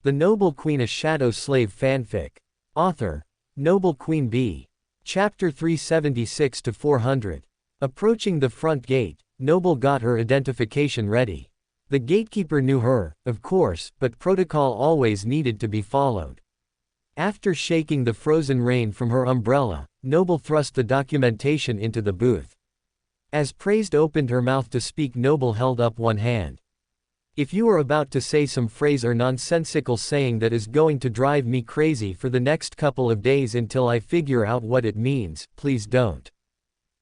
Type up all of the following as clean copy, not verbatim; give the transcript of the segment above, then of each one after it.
The Noble Queen, a Shadow Slave Fanfic. Author NobleQueenBee. Chapter 376-400. Approaching the front gate, Noble got her identification ready. The gatekeeper knew her, of course, but protocol always needed to be followed. After shaking the frozen rain from her umbrella, Noble thrust the documentation into the booth. As Praised opened her mouth to speak, Noble held up one hand. If you are about to say some phrase or nonsensical saying that is going to drive me crazy for the next couple of days until I figure out what it means, please don't.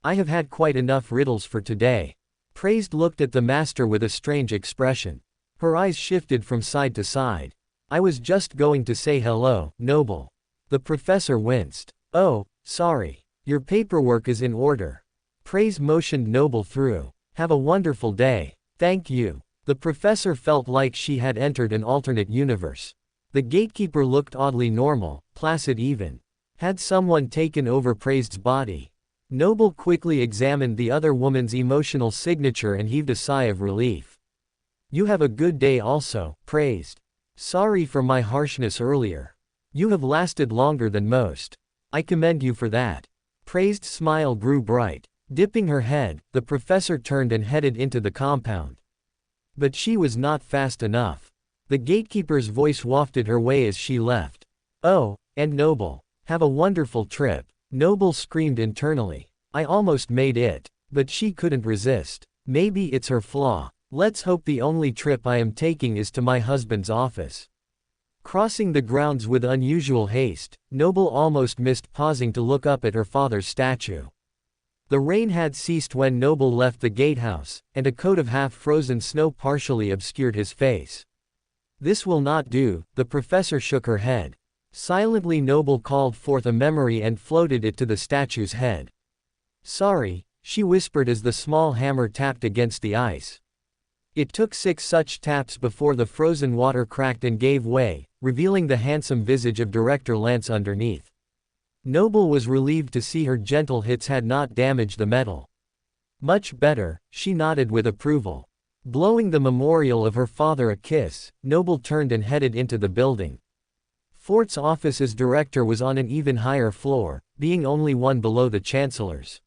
I have had quite enough riddles for today. Praised looked at the master with a strange expression. Her eyes shifted from side to side. I was just going to say hello, Noble. The professor winced. Oh, sorry. Your paperwork is in order. Praise motioned Noble through. Have a wonderful day. Thank you. The professor felt like she had entered an alternate universe. The gatekeeper looked oddly normal, placid even. Had someone taken over Praised's body? Noble quickly examined the other woman's emotional signature and heaved a sigh of relief. You have a good day also, Praised. Sorry for my harshness earlier. You have lasted longer than most. I commend you for that. Praised's smile grew bright. Dipping her head, the professor turned and headed into the compound. But she was not fast enough. The gatekeeper's voice wafted her way as she left. Oh, and Noble. Have a wonderful trip. Noble screamed internally. I almost made it. But she couldn't resist. Maybe it's her flaw. Let's hope the only trip I am taking is to my husband's office. Crossing the grounds with unusual haste, Noble almost missed pausing to look up at her father's statue. The rain had ceased when Noble left the gatehouse, and a coat of half-frozen snow partially obscured his face. This will not do, the professor shook her head. Silently Noble called forth a memory and floated it to the statue's head. Sorry, she whispered as the small hammer tapped against the ice. It took 6 such taps before the frozen water cracked and gave way, revealing the handsome visage of Director Lance underneath. Noble was relieved to see her gentle hits had not damaged the metal. Much better, she nodded with approval. Blowing the memorial of her father a kiss, Noble turned and headed into the building. Fort's office as director was on an even higher floor, being only one below the chancellor's.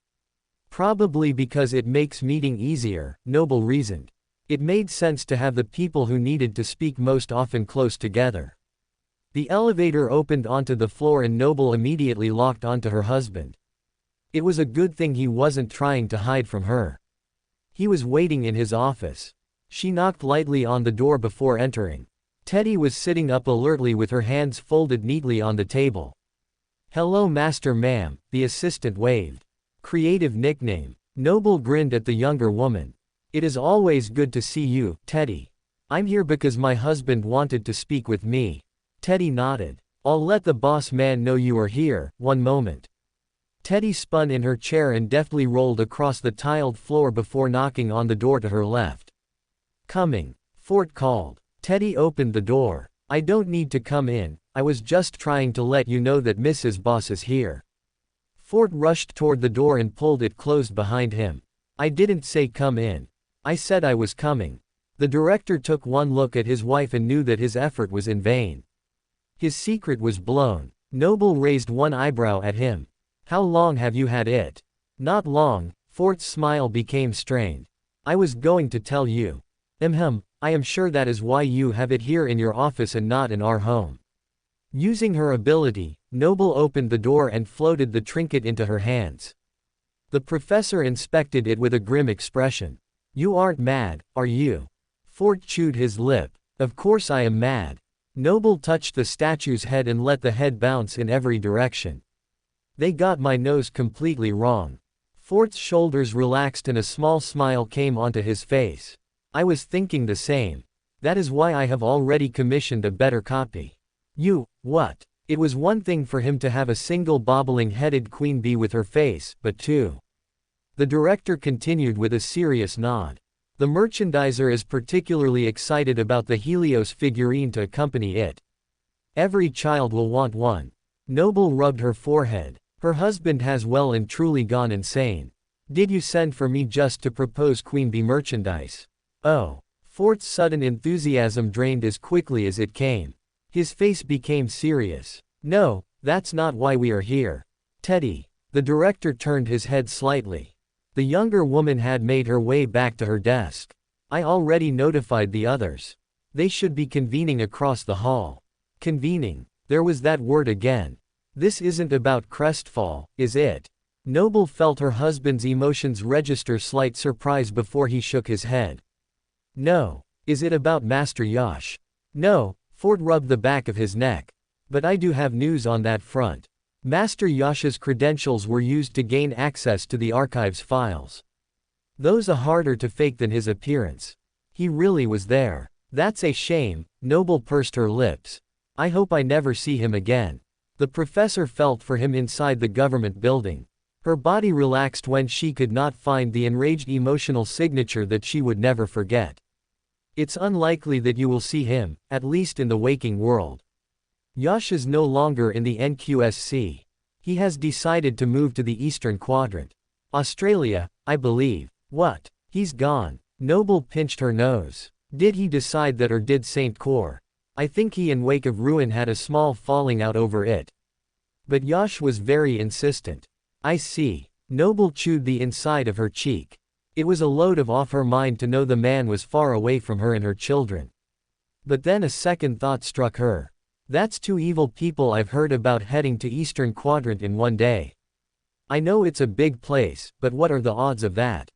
Probably because it makes meeting easier, Noble reasoned. It made sense to have the people who needed to speak most often close together. The elevator opened onto the floor and Noble immediately locked onto her husband. It was a good thing he wasn't trying to hide from her. He was waiting in his office. She knocked lightly on the door before entering. Teddy was sitting up alertly with her hands folded neatly on the table. Hello Master Ma'am, the assistant waved. Creative nickname. Noble grinned at the younger woman. It is always good to see you, Teddy. I'm here because my husband wanted to speak with me. Teddy nodded. I'll let the boss man know you are here, one moment. Teddy spun in her chair and deftly rolled across the tiled floor before knocking on the door to her left. Coming. Fort called. Teddy opened the door. I don't need to come in, I was just trying to let you know that Mrs. Boss is here. Fort rushed toward the door and pulled it closed behind him. I didn't say come in. I said I was coming. The director took one look at his wife and knew that his effort was in vain. His secret was blown. Noble raised one eyebrow at him. How long have you had it? Not long. Fort's smile became strained. I was going to tell you. I am sure that is why you have it here in your office and not in our home. Using her ability, Noble opened the door and floated the trinket into her hands. The professor inspected it with a grim expression. You aren't mad, are you? Fort chewed his lip. Of course I am mad. Noble touched the statue's head and let the head bounce in every direction. They got my nose completely wrong. Fort's shoulders relaxed and a small smile came onto his face. I was thinking the same. That is why I have already commissioned a better copy. What? It was one thing for him to have a single bobbling-headed queen bee with her face, but two. The director continued with a serious nod. The merchandiser is particularly excited about the Helios figurine to accompany it. Every child will want one. Noble rubbed her forehead. Her husband has well and truly gone insane. Did you send for me just to propose Queen Bee merchandise? Oh. Fort's sudden enthusiasm drained as quickly as it came. His face became serious. No, that's not why we are here. Teddy. The director turned his head slightly. The younger woman had made her way back to her desk. I already notified the others. They should be convening across the hall. Convening. There was that word again. This isn't about Crestfall, is it? Noble felt her husband's emotions register slight surprise before he shook his head. No. Is it about Master Yash? No. Ford rubbed the back of his neck. But I do have news on that front. Master Yash's credentials were used to gain access to the archive's files. Those are harder to fake than his appearance. He really was there. That's a shame. Noble pursed her lips. I hope I never see him again. The professor felt for him inside the government building. Her body relaxed when she could not find the enraged emotional signature that she would never forget. It's unlikely that you will see him, at least in the waking world. Yash is no longer in the NQSC. He has decided to move to the Eastern Quadrant. Australia, I believe. What? He's gone. Noble pinched her nose. Did he decide that, or did Saint Cor? I think he and Wake of Ruin had a small falling out over it. But Yash was very insistent. I see. Noble chewed the inside of her cheek. It was a load off her mind to know the man was far away from her and her children. But then a second thought struck her. That's two evil people I've heard about heading to Eastern Quadrant in one day. I know it's a big place, but what are the odds of that?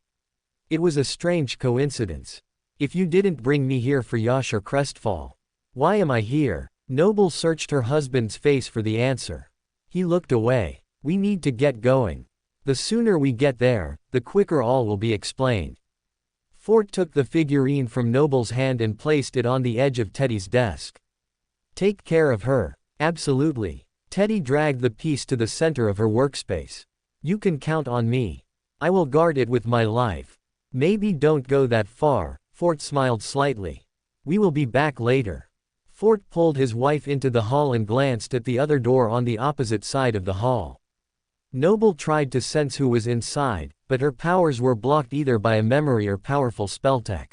It was a strange coincidence. If you didn't bring me here for Yash or Crestfall, why am I here? Noble searched her husband's face for the answer. He looked away. We need to get going. The sooner we get there, the quicker all will be explained. Fort took the figurine from Noble's hand and placed it on the edge of Teddy's desk. Take care of her. Absolutely. Teddy dragged the piece to the center of her workspace. You can count on me. I will guard it with my life. Maybe don't go that far. Fort smiled slightly. We will be back later. Fort pulled his wife into the hall and glanced at the other door on the opposite side of the hall. Noble tried to sense who was inside, but her powers were blocked either by a memory or powerful spelltech.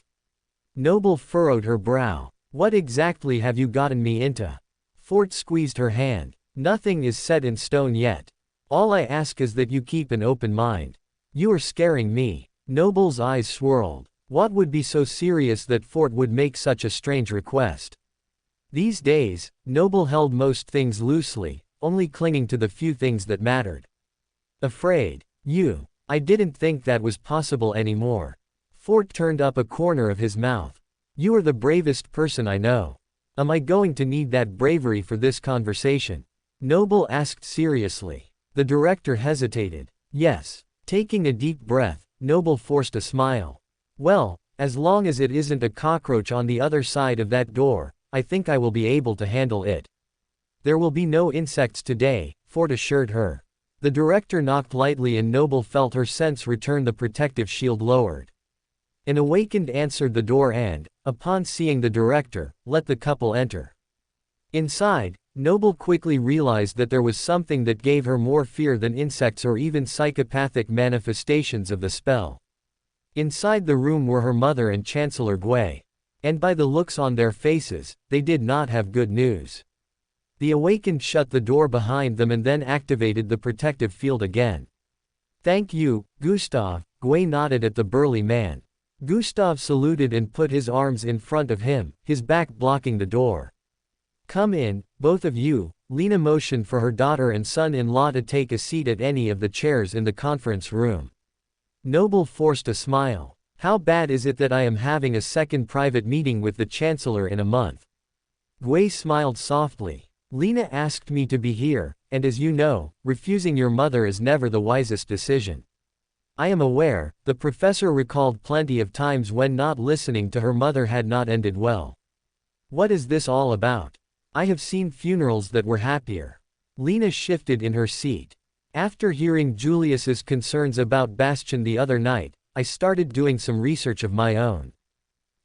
Noble furrowed her brow. What exactly have you gotten me into? Fort squeezed her hand. Nothing is set in stone yet. All I ask is that you keep an open mind. You are scaring me. Noble's eyes swirled. What would be so serious that Fort would make such a strange request? These days, Noble held most things loosely, only clinging to the few things that mattered. Afraid. You. I didn't think that was possible anymore. Fort turned up a corner of his mouth. You are the bravest person I know. Am I going to need that bravery for this conversation? Noble asked seriously. The director hesitated. Yes. Taking a deep breath, Noble forced a smile. Well, as long as it isn't a cockroach on the other side of that door, I think I will be able to handle it. There will be no insects today, Fort assured her. The director knocked lightly and Noble felt her sense return, the protective shield lowered. An awakened answered the door and, upon seeing the director, let the couple enter. Inside, Noble quickly realized that there was something that gave her more fear than insects or even psychopathic manifestations of the spell. Inside the room were her mother and Chancellor Gui. And by the looks on their faces, they did not have good news. The awakened shut the door behind them and then activated the protective field again. Thank you, Gustav, Gui nodded at the burly man. Gustav saluted and put his arms in front of him, his back blocking the door. Come in, both of you. Lena motioned for her daughter and son-in-law to take a seat at any of the chairs in the conference room. Noble forced a smile. How bad is it that I am having a second private meeting with the Chancellor in a month? Gui smiled softly. Lena asked me to be here, and as you know, refusing your mother is never the wisest decision. I am aware, the professor recalled plenty of times when not listening to her mother had not ended well. What is this all about? I have seen funerals that were happier. Lena shifted in her seat. After hearing Julius's concerns about Bastion the other night, I started doing some research of my own.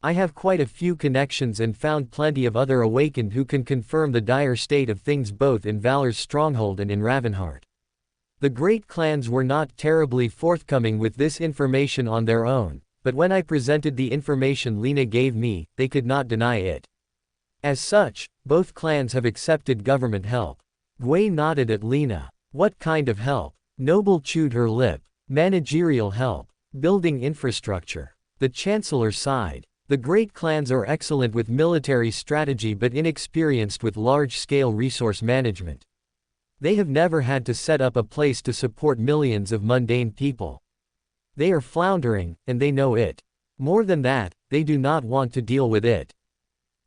I have quite a few connections and found plenty of other awakened who can confirm the dire state of things both in Valor's stronghold and in Ravenheart. The great clans were not terribly forthcoming with this information on their own, but when I presented the information Lena gave me, they could not deny it. As such, both clans have accepted government help. Gui nodded at Lena. What kind of help? Noble chewed her lip. Managerial help. Building infrastructure. The Chancellor sighed. The great clans are excellent with military strategy but inexperienced with large-scale resource management. They have never had to set up a place to support millions of mundane people. They are floundering, and they know it. More than that, they do not want to deal with it.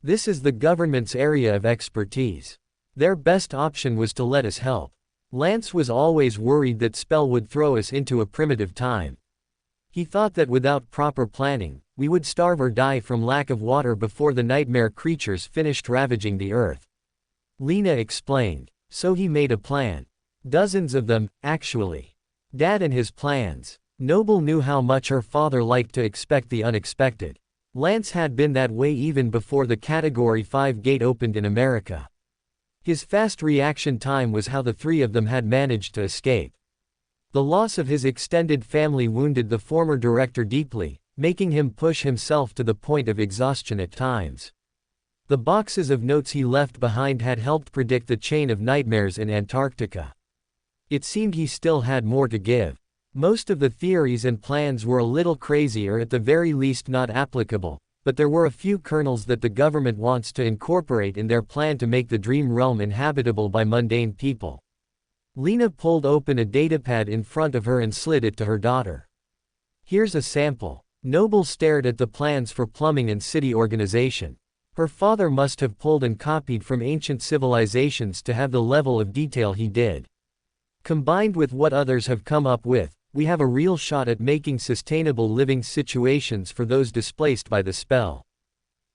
This is the government's area of expertise. Their best option was to let us help. Lance was always worried that spell would throw us into a primitive time. He thought that without proper planning, we would starve or die from lack of water before the nightmare creatures finished ravaging the earth. Lena explained. So he made a plan. Dozens of them, actually. Dad and his plans. Noble knew how much her father liked to expect the unexpected. Lance had been that way even before the Category 5 gate opened in America. His fast reaction time was how the three of them had managed to escape. The loss of his extended family wounded the former director deeply, making him push himself to the point of exhaustion at times. The boxes of notes he left behind had helped predict the chain of nightmares in Antarctica. It seemed he still had more to give. Most of the theories and plans were a little crazy or at the very least not applicable, but there were a few kernels that the government wants to incorporate in their plan to make the dream realm inhabitable by mundane people. Lena pulled open a datapad in front of her and slid it to her daughter. Here's a sample. Noble stared at the plans for plumbing and city organization. Her father must have pulled and copied from ancient civilizations to have the level of detail he did. Combined with what others have come up with, we have a real shot at making sustainable living situations for those displaced by the spell.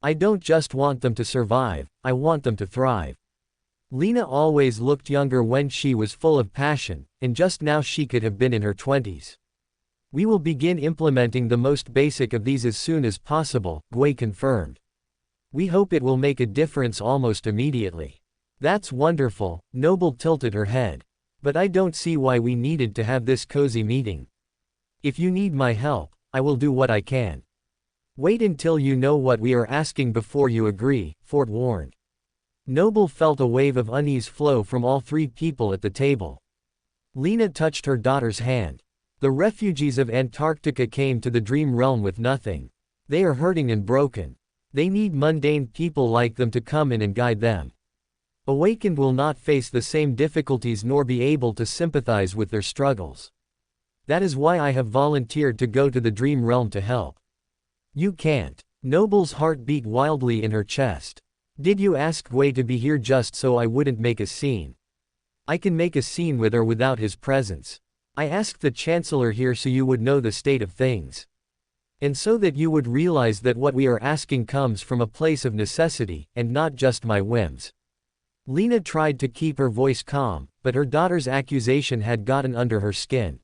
I don't just want them to survive, I want them to thrive. Lena always looked younger when she was full of passion, and just now she could have been in her 20s. We will begin implementing the most basic of these as soon as possible, Gui confirmed. We hope it will make a difference almost immediately. That's wonderful, Noble tilted her head. But I don't see why we needed to have this cozy meeting. If you need my help, I will do what I can. Wait until you know what we are asking before you agree, Fort warned. Noble felt a wave of unease flow from all three people at the table. Lena touched her daughter's hand. The refugees of Antarctica came to the dream realm with nothing. They are hurting and broken. They need mundane people like them to come in and guide them. Awakened will not face the same difficulties nor be able to sympathize with their struggles. That is why I have volunteered to go to the dream realm to help. You can't. Noble's heart beat wildly in her chest. Did you ask Gui to be here just so I wouldn't make a scene? I can make a scene with or without his presence. I asked the Chancellor here so you would know the state of things. And so that you would realize that what we are asking comes from a place of necessity, and not just my whims. Lena tried to keep her voice calm, but her daughter's accusation had gotten under her skin.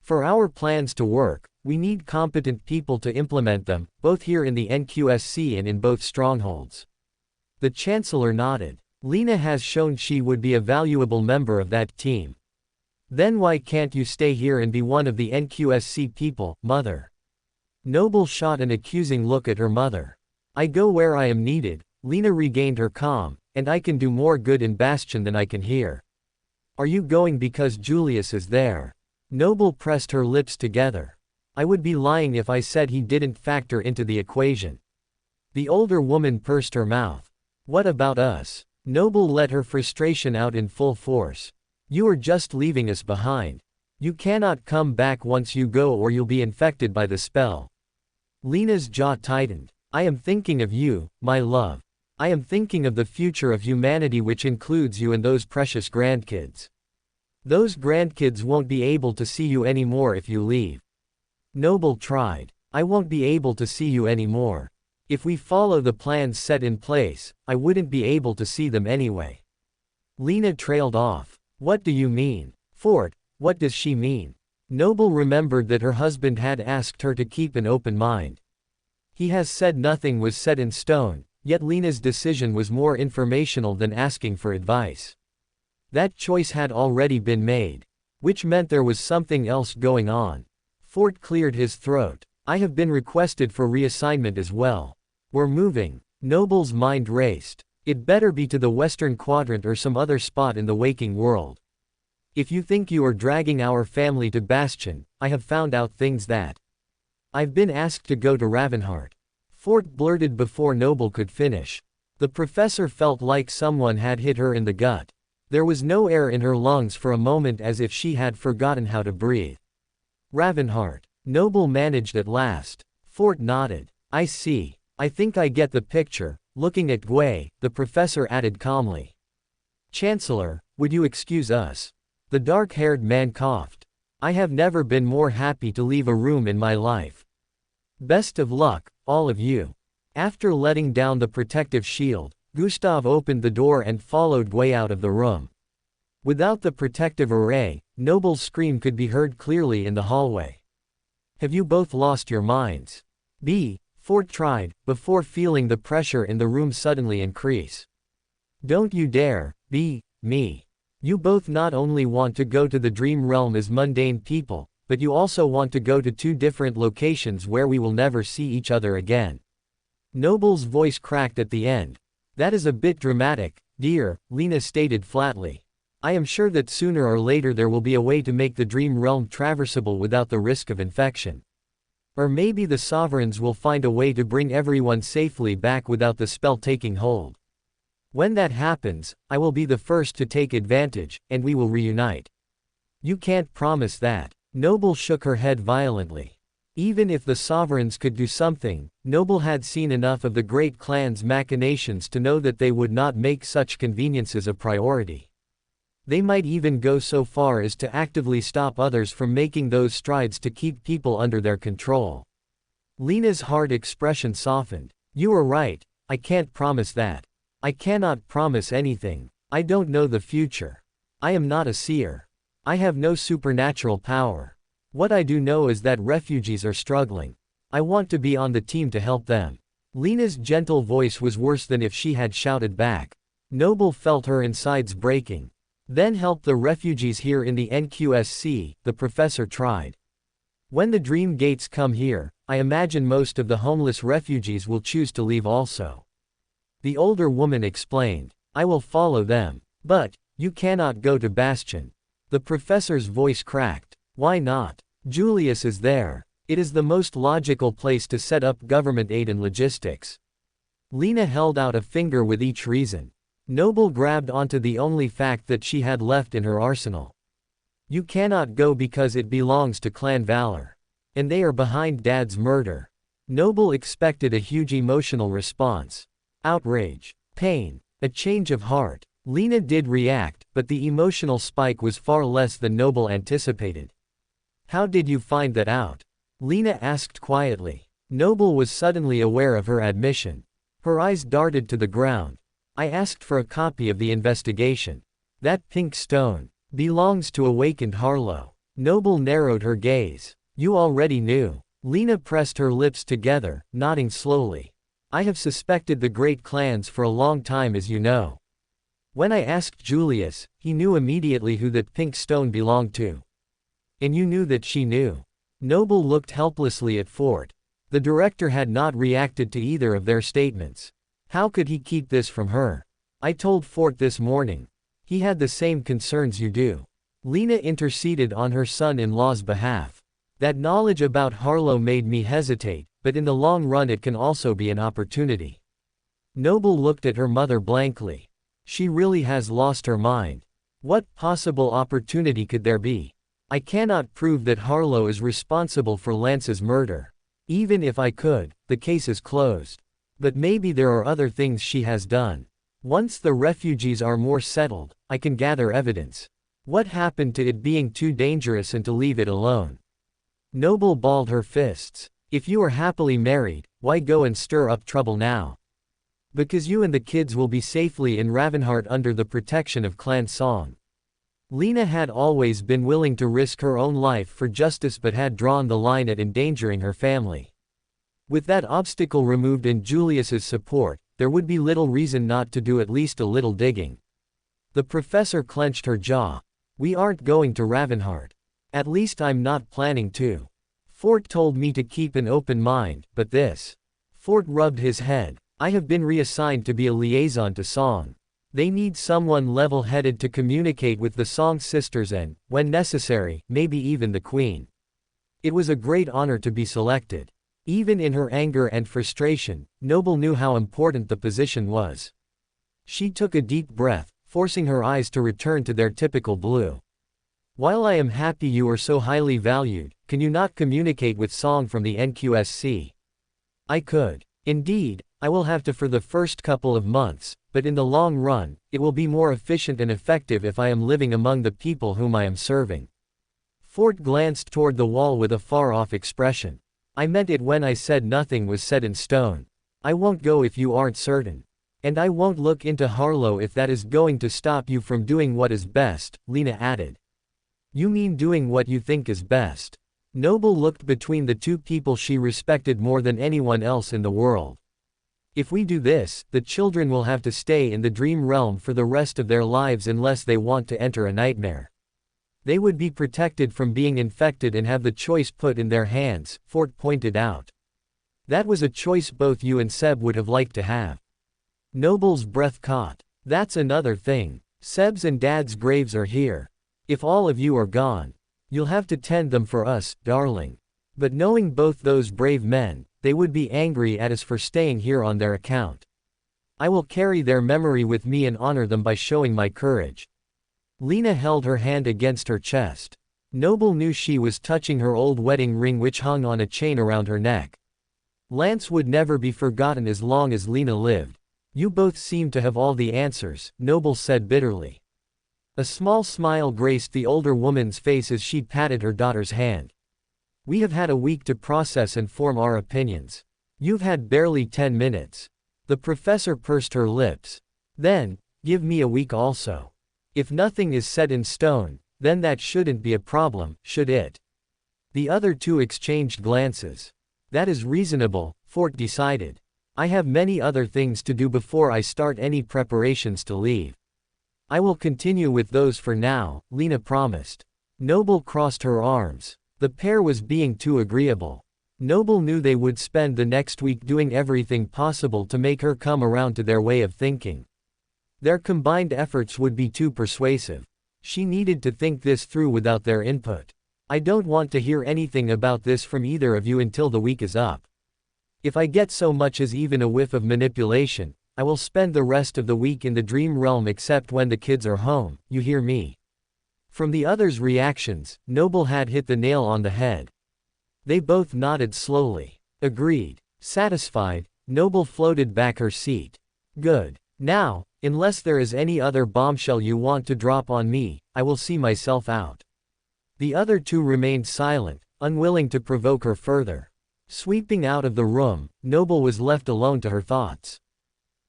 For our plans to work, we need competent people to implement them, both here in the NQSC and in both strongholds. The Chancellor nodded. Lena has shown she would be a valuable member of that team. Then why can't you stay here and be one of the NQSC people, Mother? Noble shot an accusing look at her mother. I go where I am needed. Lena regained her calm. And I can do more good in Bastion than I can here. Are you going because Julius is there? Noble pressed her lips together. I would be lying if I said he didn't factor into the equation. The older woman pursed her mouth. What about us? Noble let her frustration out in full force. You are just leaving us behind. You cannot come back once you go or you'll be infected by the spell. Lena's jaw tightened. I am thinking of you, my love. I am thinking of the future of humanity, which includes you and those precious grandkids. Those grandkids won't be able to see you anymore if you leave. Noble tried. I won't be able to see you anymore. If we follow the plans set in place, I wouldn't be able to see them anyway. Lena trailed off. What do you mean? Fort, what does she mean? Noble remembered that her husband had asked her to keep an open mind. He has said nothing was set in stone. Yet Lena's decision was more informational than asking for advice. That choice had already been made. Which meant there was something else going on. Fort cleared his throat. I have been requested for reassignment as well. We're moving. Noble's mind raced. It better be to the western quadrant or some other spot in the waking world. If you think you are dragging our family to Bastion, I have found out things that. I've been asked to go to Ravenheart. Fort blurted before Noble could finish. The professor felt like someone had hit her in the gut. There was no air in her lungs for a moment, as if she had forgotten how to breathe. Ravenheart. Noble managed at last. Fort nodded. I see. I think I get the picture. Looking at Gwei, the professor added calmly. Chancellor, would you excuse us? The dark-haired man coughed. I have never been more happy to leave a room in my life. Best of luck, all of you. After letting down the protective shield, Gustav opened the door and followed Gwei out of the room. Without the protective array, Noble's scream could be heard clearly in the hallway. Have you both lost your minds? Fort tried, before feeling the pressure in the room suddenly increase. Don't you dare, me. You both not only want to go to the dream realm as mundane people, but you also want to go to two different locations where we will never see each other again. Noble's voice cracked at the end. That is a bit dramatic, dear, Lena stated flatly. I am sure that sooner or later there will be a way to make the dream realm traversable without the risk of infection. Or maybe the sovereigns will find a way to bring everyone safely back without the spell taking hold. When that happens, I will be the first to take advantage, and we will reunite. You can't promise that. Noble shook her head violently. Even if the sovereigns could do something, Noble had seen enough of the great clan's machinations to know that they would not make such conveniences a priority. They might even go so far as to actively stop others from making those strides to keep people under their control. Lena's hard expression softened. You are right, I can't promise that. I cannot promise anything. I don't know the future. I am not a seer. I have no supernatural power. What I do know is that refugees are struggling. I want to be on the team to help them. Lena's gentle voice was worse than if she had shouted back. Noble felt her insides breaking. Then help the refugees here in the NQSC, the professor tried. When the dream gates come here, I imagine most of the homeless refugees will choose to leave also. The older woman explained. I will follow them. But, you cannot go to Bastion. The professor's voice cracked. Why not? Julius is there. It is the most logical place to set up government aid and logistics. Lena held out a finger with each reason. Noble grabbed onto the only fact that she had left in her arsenal. You cannot go because it belongs to Clan Valor. And they are behind Dad's murder. Noble expected a huge emotional response. Outrage. Pain. A change of heart. Lena did react, but the emotional spike was far less than Noble anticipated. How did you find that out? Lena asked quietly. Noble was suddenly aware of her admission. Her eyes darted to the ground. I asked for a copy of the investigation. That pink stone belongs to awakened Harlow. Noble narrowed her gaze. You already knew. Lena pressed her lips together, nodding slowly. I have suspected the great clans for a long time, as you know. When I asked Julius, he knew immediately who that pink stone belonged to. And you knew that she knew. Noble looked helplessly at Fort. The director had not reacted to either of their statements. How could he keep this from her? I told Fort this morning. He had the same concerns you do. Lena interceded on her son-in-law's behalf. That knowledge about Harlow made me hesitate, but in the long run it can also be an opportunity. Noble looked at her mother blankly. She really has lost her mind. What possible opportunity could there be? I cannot prove that Harlow is responsible for Lance's murder. Even if I could, the case is closed. But maybe there are other things she has done. Once the refugees are more settled, I can gather evidence. What happened to it being too dangerous and to leave it alone? Noble balled her fists. If you are happily married, why go and stir up trouble now? Because you and the kids will be safely in Ravenheart under the protection of Clan Song. Lena had always been willing to risk her own life for justice, but had drawn the line at endangering her family. With that obstacle removed and Julius's support, there would be little reason not to do at least a little digging. The professor clenched her jaw. We aren't going to Ravenheart. At least I'm not planning to. Fort told me to keep an open mind, but this. Fort rubbed his head. I have been reassigned to be a liaison to Song. They need someone level-headed to communicate with the Song sisters and, when necessary, maybe even the Queen. It was a great honor to be selected. Even in her anger and frustration, Noble knew how important the position was. She took a deep breath, forcing her eyes to return to their typical blue. While I am happy you are so highly valued, can you not communicate with Song from the NQSC? I could. Indeed, I will have to for the first couple of months, but in the long run, it will be more efficient and effective if I am living among the people whom I am serving. Fort glanced toward the wall with a far-off expression. I meant it when I said nothing was set in stone. I won't go if you aren't certain. And I won't look into Harlow if that is going to stop you from doing what is best, Lena added. You mean doing what you think is best? Noble looked between the two people she respected more than anyone else in the world. If we do this, the children will have to stay in the dream realm for the rest of their lives unless they want to enter a nightmare. They would be protected from being infected and have the choice put in their hands, Fort pointed out. That was a choice both you and Seb would have liked to have. Noble's breath caught. That's another thing. Seb's and Dad's graves are here. If all of you are gone, you'll have to tend them for us, darling. But knowing both those brave men, they would be angry at us for staying here on their account. I will carry their memory with me and honor them by showing my courage. Lena held her hand against her chest. Noble knew she was touching her old wedding ring which hung on a chain around her neck. Lance would never be forgotten as long as Lena lived. You both seem to have all the answers, Noble said bitterly. A small smile graced the older woman's face as she patted her daughter's hand. We have had a week to process and form our opinions. You've had barely 10 minutes. The professor pursed her lips. Then, give me a week also. If nothing is set in stone, then that shouldn't be a problem, should it? The other two exchanged glances. That is reasonable, Fort decided. I have many other things to do before I start any preparations to leave. I will continue with those for now, Lena promised. Noble crossed her arms. The pair was being too agreeable. Noble knew they would spend the next week doing everything possible to make her come around to their way of thinking. Their combined efforts would be too persuasive. She needed to think this through without their input. I don't want to hear anything about this from either of you until the week is up. If I get so much as even a whiff of manipulation, I will spend the rest of the week in the dream realm except when the kids are home, you hear me? From the others' reactions, Noble had hit the nail on the head. They both nodded slowly. Agreed. Satisfied, Noble floated back her seat. Good. Now, unless there is any other bombshell you want to drop on me, I will see myself out. The other two remained silent, unwilling to provoke her further. Sweeping out of the room, Noble was left alone to her thoughts.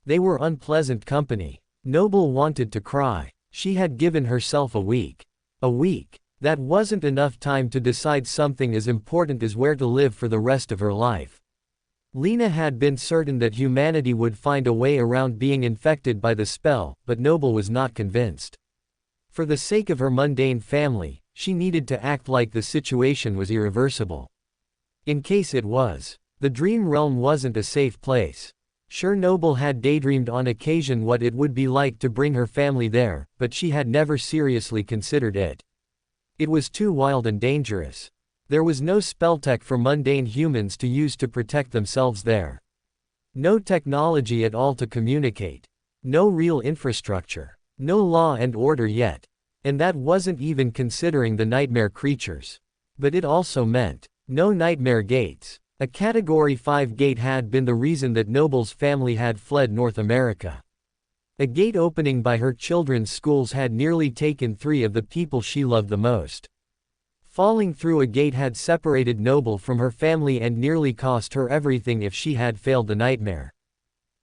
They were unpleasant company. Noble wanted to cry. She had given herself a week. A week. That wasn't enough time to decide something as important as where to live for the rest of her life. Lena had been certain that humanity would find a way around being infected by the spell, but Noble was not convinced. For the sake of her mundane family, she needed to act like the situation was irreversible. In case it was, the dream realm wasn't a safe place. Sure, Noble had daydreamed on occasion what it would be like to bring her family there, but she had never seriously considered it. It was too wild and dangerous. There was no spelltech for mundane humans to use to protect themselves there. No technology at all to communicate. No real infrastructure. No law and order yet. And that wasn't even considering the nightmare creatures. But it also meant no nightmare gates. A Category 5 gate had been the reason that Noble's family had fled North America. A gate opening by her children's schools had nearly taken 3 of the people she loved the most. Falling through a gate had separated Noble from her family and nearly cost her everything if she had failed the nightmare.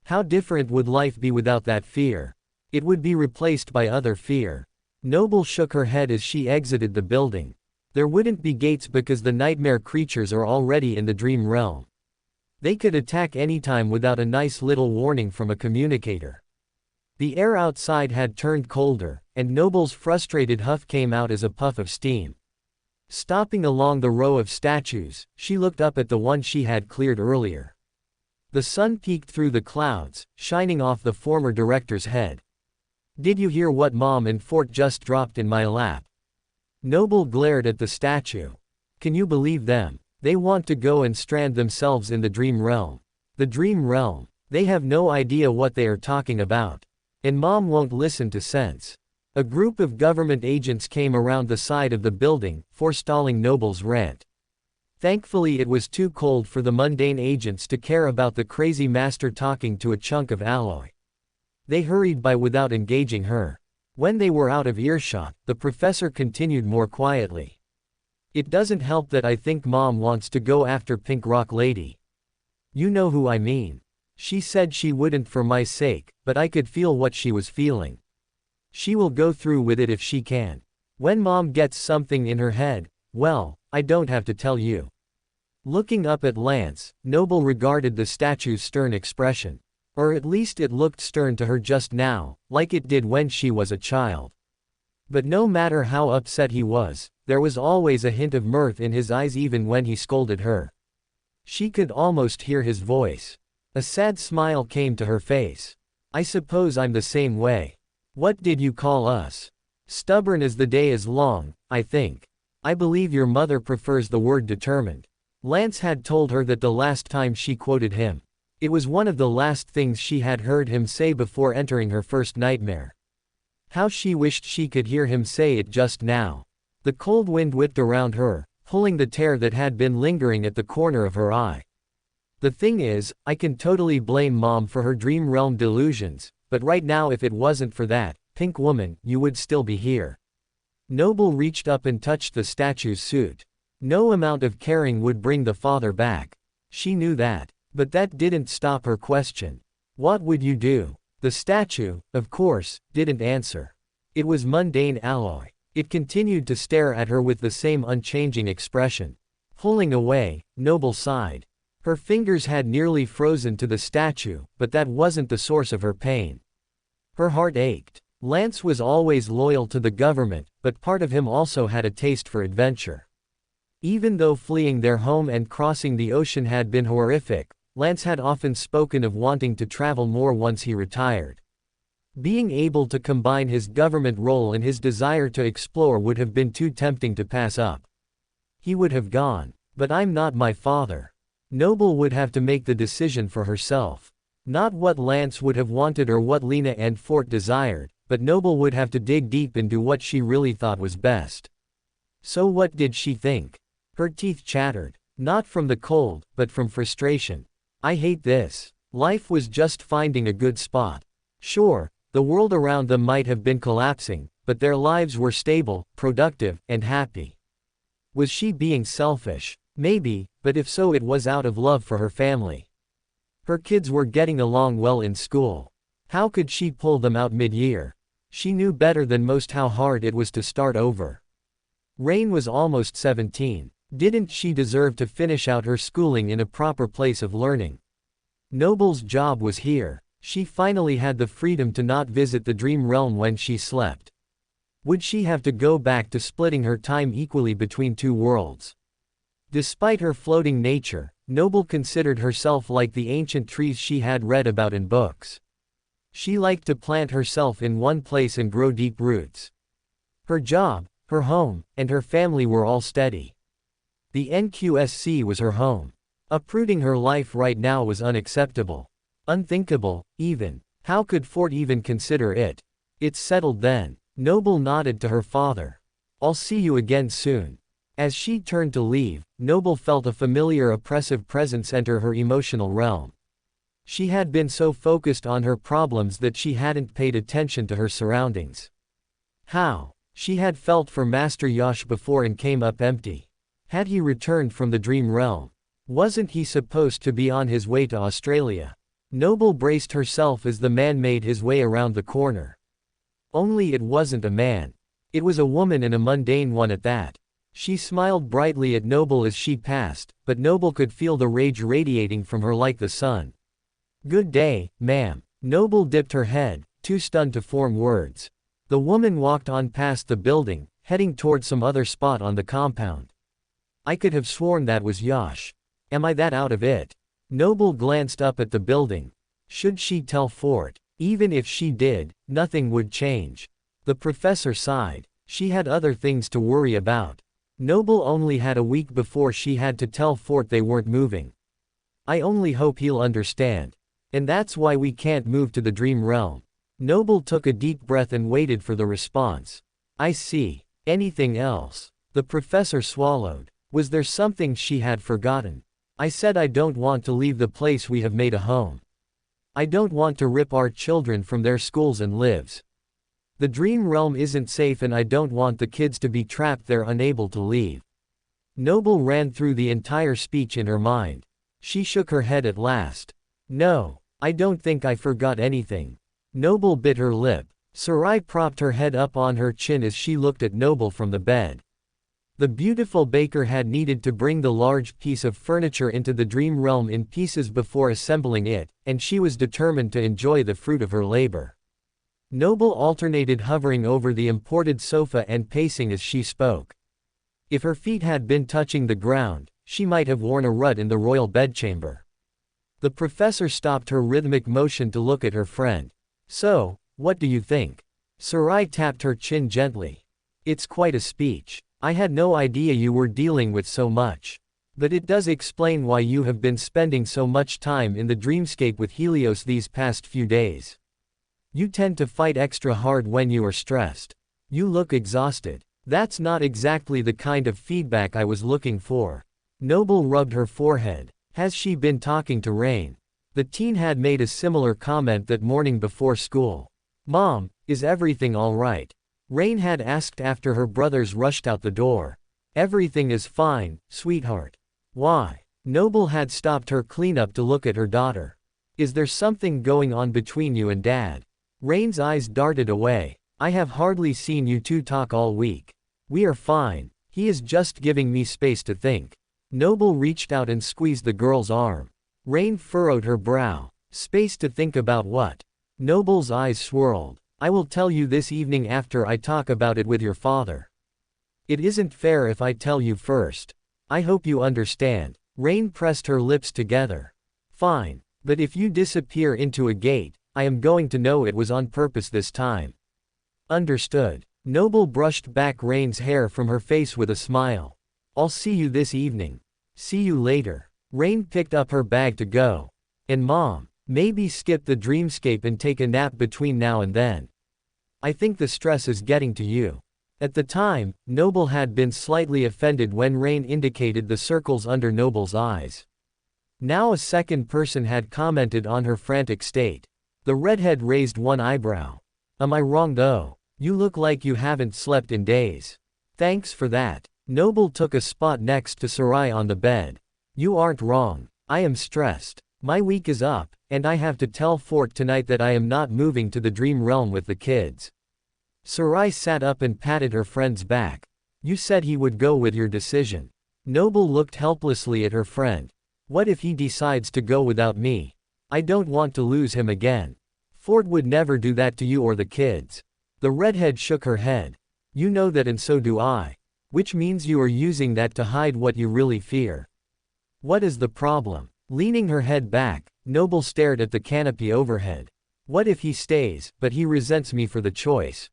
How different would life be without that fear? It would be replaced by other fear. Noble shook her head as she exited the building. There wouldn't be gates because the nightmare creatures are already in the dream realm. They could attack anytime without a nice little warning from a communicator. The air outside had turned colder, and Noble's frustrated huff came out as a puff of steam. Stopping along the row of statues, she looked up at the one she had cleared earlier. The sun peeked through the clouds, shining off the former director's head. Did you hear what Mom and Fort just dropped in my lap? Noble glared at the statue. Can you believe them? They want to go and strand themselves in the dream realm. The dream realm. They have no idea what they are talking about. And Mom won't listen to sense. A group of government agents came around the side of the building, forestalling Noble's rant. Thankfully it was too cold for the mundane agents to care about the crazy master talking to a chunk of alloy. They hurried by without engaging her. When they were out of earshot, the professor continued more quietly. It doesn't help that I think Mom wants to go after Pink Rock Lady. You know who I mean. She said she wouldn't for my sake, but I could feel what she was feeling. She will go through with it if she can. When Mom gets something in her head, well, I don't have to tell you. Looking up at Lance, Noble regarded the statue's stern expression. Or at least it looked stern to her just now, like it did when she was a child. But no matter how upset he was, there was always a hint of mirth in his eyes even when he scolded her. She could almost hear his voice. A sad smile came to her face. I suppose I'm the same way. What did you call us? Stubborn as the day is long, I think. I believe your mother prefers the word determined. Lance had told her that the last time she quoted him. It was one of the last things she had heard him say before entering her first nightmare. How she wished she could hear him say it just now. The cold wind whipped around her, pulling the tear that had been lingering at the corner of her eye. The thing is, I can totally blame Mom for her dream realm delusions, but right now if it wasn't for that, Pink Woman, you would still be here. Noble reached up and touched the statue's suit. No amount of caring would bring the father back. She knew that. But that didn't stop her question. What would you do? The statue, of course, didn't answer. It was mundane alloy. It continued to stare at her with the same unchanging expression. Pulling away, Noble sighed. Her fingers had nearly frozen to the statue, but that wasn't the source of her pain. Her heart ached. Lance was always loyal to the government, but part of him also had a taste for adventure. Even though fleeing their home and crossing the ocean had been horrific, Lance had often spoken of wanting to travel more once he retired. Being able to combine his government role and his desire to explore would have been too tempting to pass up. He would have gone. But I'm not my father. Noble would have to make the decision for herself. Not what Lance would have wanted or what Lena and Fort desired, but Noble would have to dig deep into what she really thought was best. So what did she think? Her teeth chattered. Not from the cold, but from frustration. I hate this. Life was just finding a good spot. Sure, the world around them might have been collapsing, but their lives were stable, productive, and happy. Was she being selfish? Maybe, but if so it was out of love for her family. Her kids were getting along well in school. How could she pull them out mid-year? She knew better than most how hard it was to start over. Rain was almost 17. Didn't she deserve to finish out her schooling in a proper place of learning? Noble's job was here. She finally had the freedom to not visit the dream realm when she slept. Would she have to go back to splitting her time equally between two worlds? Despite her floating nature, Noble considered herself like the ancient trees she had read about in books. She liked to plant herself in one place and grow deep roots. Her job, her home, and her family were all steady. The NQSC was her home. Uprooting her life right now was unacceptable. Unthinkable, even. How could Fort even consider it? It's settled then. Noble nodded to her father. I'll see you again soon. As she turned to leave, Noble felt a familiar oppressive presence enter her emotional realm. She had been so focused on her problems that she hadn't paid attention to her surroundings. How? She had felt for Master Yosh before and came up empty. Had he returned from the dream realm? Wasn't he supposed to be on his way to Australia? Noble braced herself as the man made his way around the corner. Only it wasn't a man. It was a woman, and a mundane one at that. She smiled brightly at Noble as she passed, but Noble could feel the rage radiating from her like the sun. Good day, ma'am. Noble dipped her head, too stunned to form words. The woman walked on past the building, heading toward some other spot on the compound. I could have sworn that was Yosh. Am I that out of it? Noble glanced up at the building. Should she tell Fort? Even if she did, nothing would change. The professor sighed. She had other things to worry about. Noble only had a week before she had to tell Fort they weren't moving. I only hope he'll understand. And that's why we can't move to the dream realm. Noble took a deep breath and waited for the response. I see. Anything else? The professor swallowed. Was there something she had forgotten? I said I don't want to leave the place we have made a home. I don't want to rip our children from their schools and lives. The dream realm isn't safe and I don't want the kids to be trapped there unable to leave. Noble ran through the entire speech in her mind. She shook her head at last. No, I don't think I forgot anything. Noble bit her lip. Sarai propped her head up on her chin as she looked at Noble from the bed. The beautiful baker had needed to bring the large piece of furniture into the dream realm in pieces before assembling it, and she was determined to enjoy the fruit of her labor. Noble alternated hovering over the imported sofa and pacing as she spoke. If her feet had been touching the ground, she might have worn a rut in the royal bedchamber. The professor stopped her rhythmic motion to look at her friend. So, what do you think? Sarai tapped her chin gently. It's quite a speech. I had no idea you were dealing with so much. But it does explain why you have been spending so much time in the dreamscape with Helios these past few days. You tend to fight extra hard when you are stressed. You look exhausted. That's not exactly the kind of feedback I was looking for. Noble rubbed her forehead. Has she been talking to Rain? The teen had made a similar comment that morning before school. Mom, is everything all right? Rain had asked after her brothers rushed out the door. Everything is fine, sweetheart. Why? Noble had stopped her cleanup to look at her daughter. Is there something going on between you and Dad? Rain's eyes darted away. I have hardly seen you two talk all week. We are fine. He is just giving me space to think. Noble reached out and squeezed the girl's arm. Rain furrowed her brow. Space to think about what? Noble's eyes swirled. I will tell you this evening after I talk about it with your father. It isn't fair if I tell you first. I hope you understand. Rain pressed her lips together. Fine. But if you disappear into a gate, I am going to know it was on purpose this time. Understood. Noble brushed back Rain's hair from her face with a smile. I'll see you this evening. See you later. Rain picked up her bag to go. And Mom, maybe skip the dreamscape and take a nap between now and then. I think the stress is getting to you. At the time, Noble had been slightly offended when Rain indicated the circles under Noble's eyes. Now a second person had commented on her frantic state. The redhead raised one eyebrow. Am I wrong though? You look like you haven't slept in days. Thanks for that. Noble took a spot next to Sarai on the bed. You aren't wrong. I am stressed. My week is up, and I have to tell Fort tonight that I am not moving to the dream realm with the kids. Sarai sat up and patted her friend's back. You said he would go with your decision. Noble looked helplessly at her friend. What if he decides to go without me? I don't want to lose him again. Fort would never do that to you or the kids. The redhead shook her head. You know that and so do I. Which means you are using that to hide what you really fear. What is the problem? Leaning her head back, Noble stared at the canopy overhead. What if he stays, but he resents me for the choice?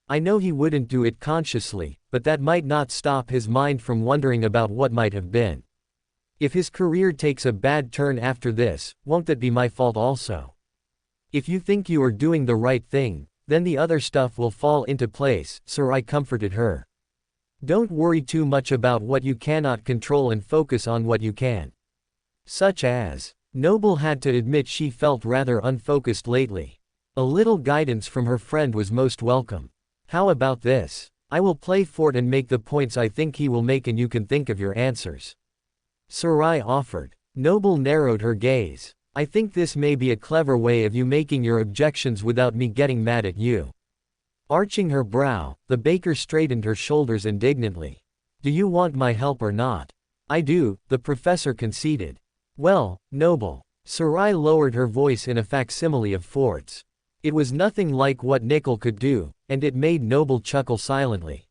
I know he wouldn't do it consciously, but that might not stop his mind from wondering about what might have been. If his career takes a bad turn after this, won't that be my fault also? If you think you are doing the right thing, then the other stuff will fall into place, Sarai comforted her. Don't worry too much about what you cannot control and focus on what you can. Such as, Noble had to admit she felt rather unfocused lately. A little guidance from her friend was most welcome. How about this? I will play Fort and make the points I think he will make and you can think of your answers. Sarai offered. Noble narrowed her gaze. I think this may be a clever way of you making your objections without me getting mad at you. Arching her brow, the baker straightened her shoulders indignantly. Do you want my help or not? I do, the professor conceded. Well, Noble. Sarai lowered her voice in a facsimile of Fort's. It was nothing like what Nickel could do, and it made Noble chuckle silently.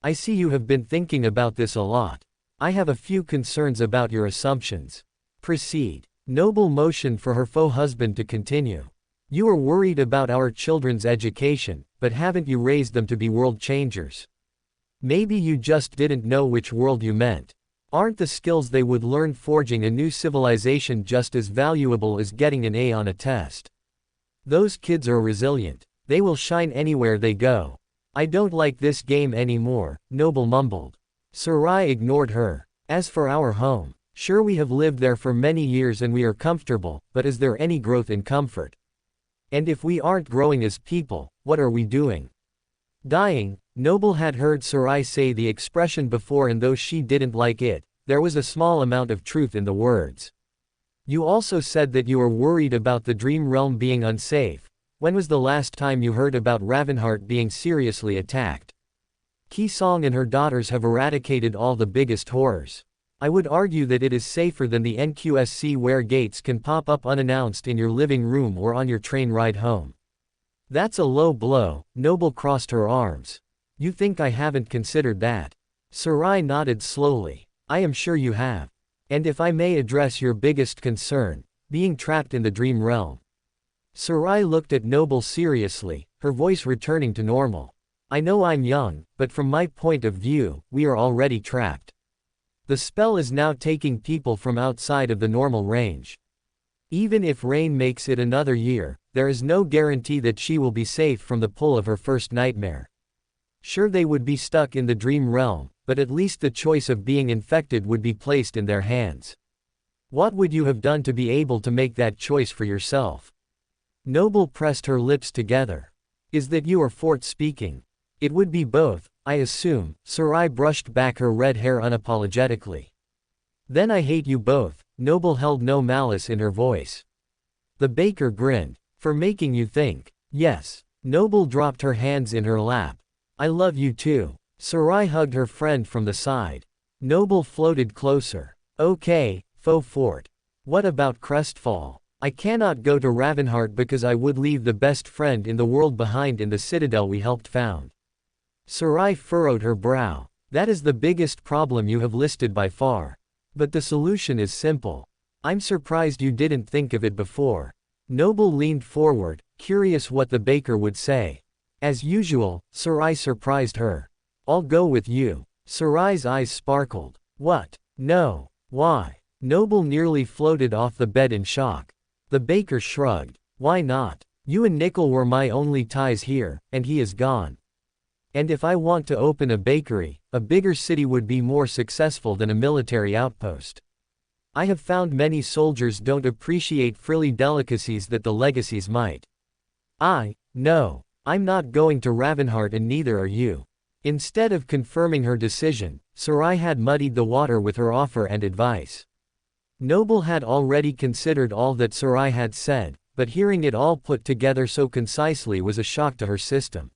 I see you have been thinking about this a lot. I have a few concerns about your assumptions. Proceed. Noble motioned for her faux husband to continue. You are worried about our children's education, but haven't you raised them to be world changers? Maybe you just didn't know which world you meant. Aren't the skills they would learn forging a new civilization just as valuable as getting an A on a test? Those kids are resilient. They will shine anywhere they go. I don't like this game anymore, Noble mumbled. Sarai ignored her. As for our home, sure we have lived there for many years and we are comfortable, but is there any growth in comfort? And if we aren't growing as people, what are we doing? Dying. Noble had heard Sarai say the expression before, and though she didn't like it, there was a small amount of truth in the words. You also said that you are worried about the dream realm being unsafe. When was the last time you heard about Ravenheart being seriously attacked? Kisong and her daughters have eradicated all the biggest horrors. I would argue that it is safer than the NQSC, where gates can pop up unannounced in your living room or on your train ride home. That's a low blow. Noble crossed her arms. You think I haven't considered that? Sarai nodded slowly. I am sure you have. And if I may address your biggest concern, being trapped in the dream realm. Sarai looked at Noble seriously, her voice returning to normal. I know I'm young, but from my point of view, we are already trapped. The spell is now taking people from outside of the normal range. Even if Rain makes it another year, there is no guarantee that she will be safe from the pull of her first nightmare. Sure, they would be stuck in the dream realm, but at least the choice of being infected would be placed in their hands. What would you have done to be able to make that choice for yourself? Noble pressed her lips together. Is that you or Fort speaking? It would be both, I assume. Sarai brushed back her red hair unapologetically. Then I hate you both. Noble held no malice in her voice. The baker grinned. For making you think. Yes. Noble dropped her hands in her lap. I love you too. Sarai hugged her friend from the side. Noble floated closer. Okay, faux fort. What about Crestfall? I cannot go to Ravenheart because I would leave the best friend in the world behind in the citadel we helped found. Sarai furrowed her brow. That is the biggest problem you have listed by far. But the solution is simple. I'm surprised you didn't think of it before. Noble leaned forward, curious what the baker would say. As usual, Sarai surprised her. I'll go with you. Sarai's eyes sparkled. What? No. Why? Noble nearly floated off the bed in shock. The baker shrugged. Why not? You and Nickel were my only ties here, and he is gone. And if I want to open a bakery, a bigger city would be more successful than a military outpost. I have found many soldiers don't appreciate frilly delicacies that the legacies might. No. I'm not going to Ravenheart and neither are you. Instead of confirming her decision, Sarai had muddied the water with her offer and advice. Noble had already considered all that Sarai had said, but hearing it all put together so concisely was a shock to her system.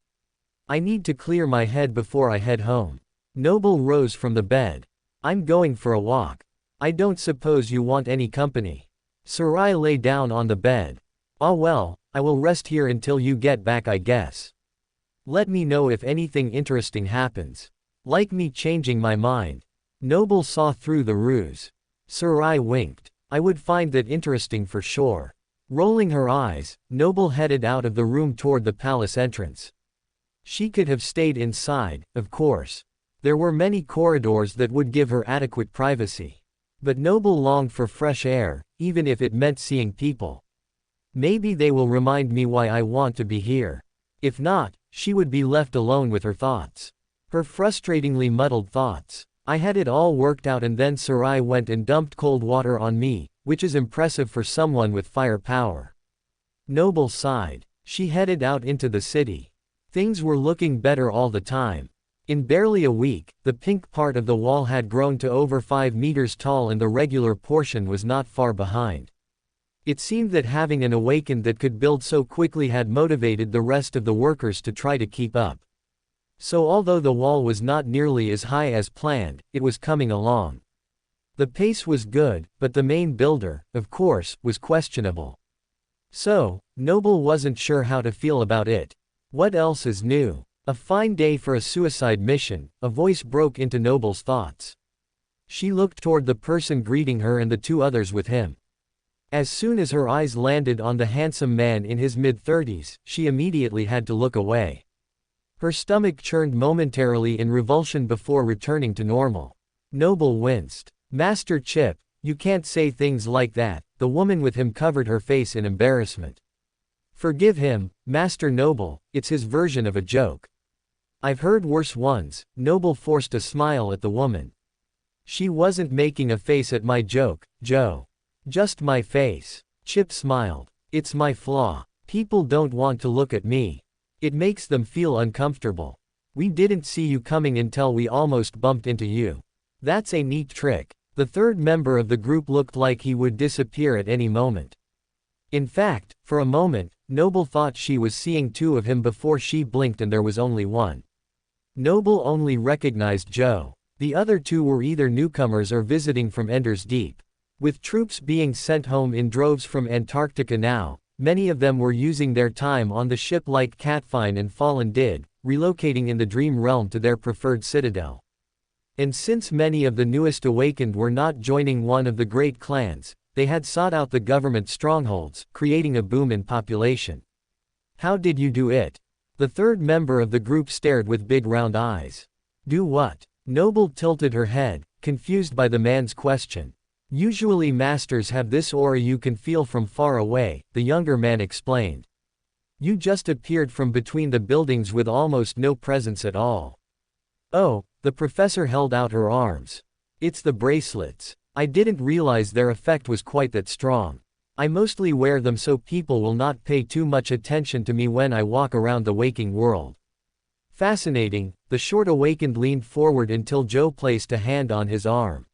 I need to clear my head before I head home. Noble rose from the bed. I'm going for a walk. I don't suppose you want any company. Sarai lay down on the bed. Ah well, I will rest here until you get back, I guess. Let me know if anything interesting happens. Like me changing my mind. Noble saw through the ruse. Sarai winked. I would find that interesting for sure. Rolling her eyes, Noble headed out of the room toward the palace entrance. She could have stayed inside, of course. There were many corridors that would give her adequate privacy. But Noble longed for fresh air, even if it meant seeing people. Maybe they will remind me why I want to be here. If not, she would be left alone with her thoughts. Her frustratingly muddled thoughts. I had it all worked out and then Sarai went and dumped cold water on me, which is impressive for someone with fire power. Noble sighed. She headed out into the city. Things were looking better all the time. In barely a week, the pink part of the wall had grown to over 5 meters tall and the regular portion was not far behind. It seemed that having an awakened that could build so quickly had motivated the rest of the workers to try to keep up. So although the wall was not nearly as high as planned, it was coming along. The pace was good, but the main builder, of course, was questionable. So, Noble wasn't sure how to feel about it. What else is new? A fine day for a suicide mission, a voice broke into Noble's thoughts. She looked toward the person greeting her and the two others with him. As soon as her eyes landed on the handsome man in his mid-30s, she immediately had to look away. Her stomach churned momentarily in revulsion before returning to normal. Noble winced. "Master Chip, you can't say things like that." The woman with him covered her face in embarrassment. "Forgive him, Master Noble, it's his version of a joke." "I've heard worse ones." Noble forced a smile at the woman. "She wasn't making a face at my joke, Joe. Just my face." Chip smiled. "It's my flaw. People don't want to look at me. It makes them feel uncomfortable. We didn't see you coming until we almost bumped into you. That's a neat trick." The third member of the group looked like he would disappear at any moment. In fact, for a moment, Noble thought she was seeing two of him before she blinked and there was only one. Noble only recognized Joe. The other two were either newcomers or visiting from Ender's Deep. With troops being sent home in droves from Antarctica now, many of them were using their time on the ship like Catfine and Fallen did, relocating in the Dream Realm to their preferred citadel. And since many of the newest awakened were not joining one of the great clans, they had sought out the government strongholds, creating a boom in population. "How did you do it?" The third member of the group stared with big round eyes. "Do what?" Noble tilted her head, confused by the man's question. "Usually masters have this aura you can feel from far away," the younger man explained. "You just appeared from between the buildings with almost no presence at all." "Oh," the professor held out her arms. "It's the bracelets. I didn't realize their effect was quite that strong. I mostly wear them so people will not pay too much attention to me when I walk around the waking world." "Fascinating." The short awakened leaned forward until Joe placed a hand on his arm.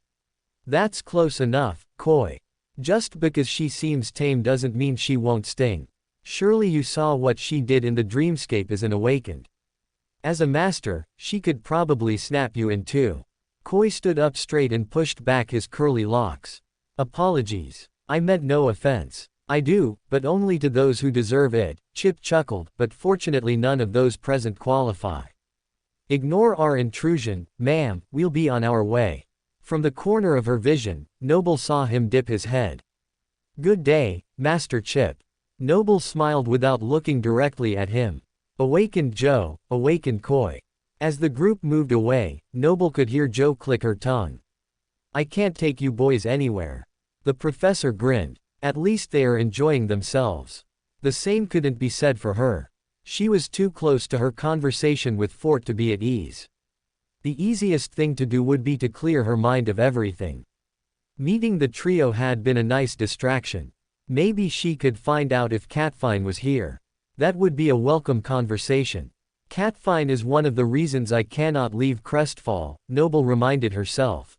"That's close enough, Koi. Just because she seems tame doesn't mean she won't sting. Surely you saw what she did in the Dreamscape as an awakened. As a master, she could probably snap you in two." Koi stood up straight and pushed back his curly locks. "Apologies. I meant no offense. I do, but only to those who deserve it." Chip chuckled, "but fortunately none of those present qualify." "Ignore our intrusion, ma'am, we'll be on our way." From the corner of her vision, Noble saw him dip his head. "Good day, Master Chip." Noble smiled without looking directly at him. "Awakened Joe, awakened Koi." As the group moved away, Noble could hear Joe click her tongue. "I can't take you boys anywhere." The professor grinned. At least they are enjoying themselves. The same couldn't be said for her. She was too close to her conversation with Fort to be at ease. The easiest thing to do would be to clear her mind of everything. Meeting the trio had been a nice distraction. Maybe she could find out if Catfine was here. That would be a welcome conversation. "Catfine is one of the reasons I cannot leave Crestfall," Noble reminded herself.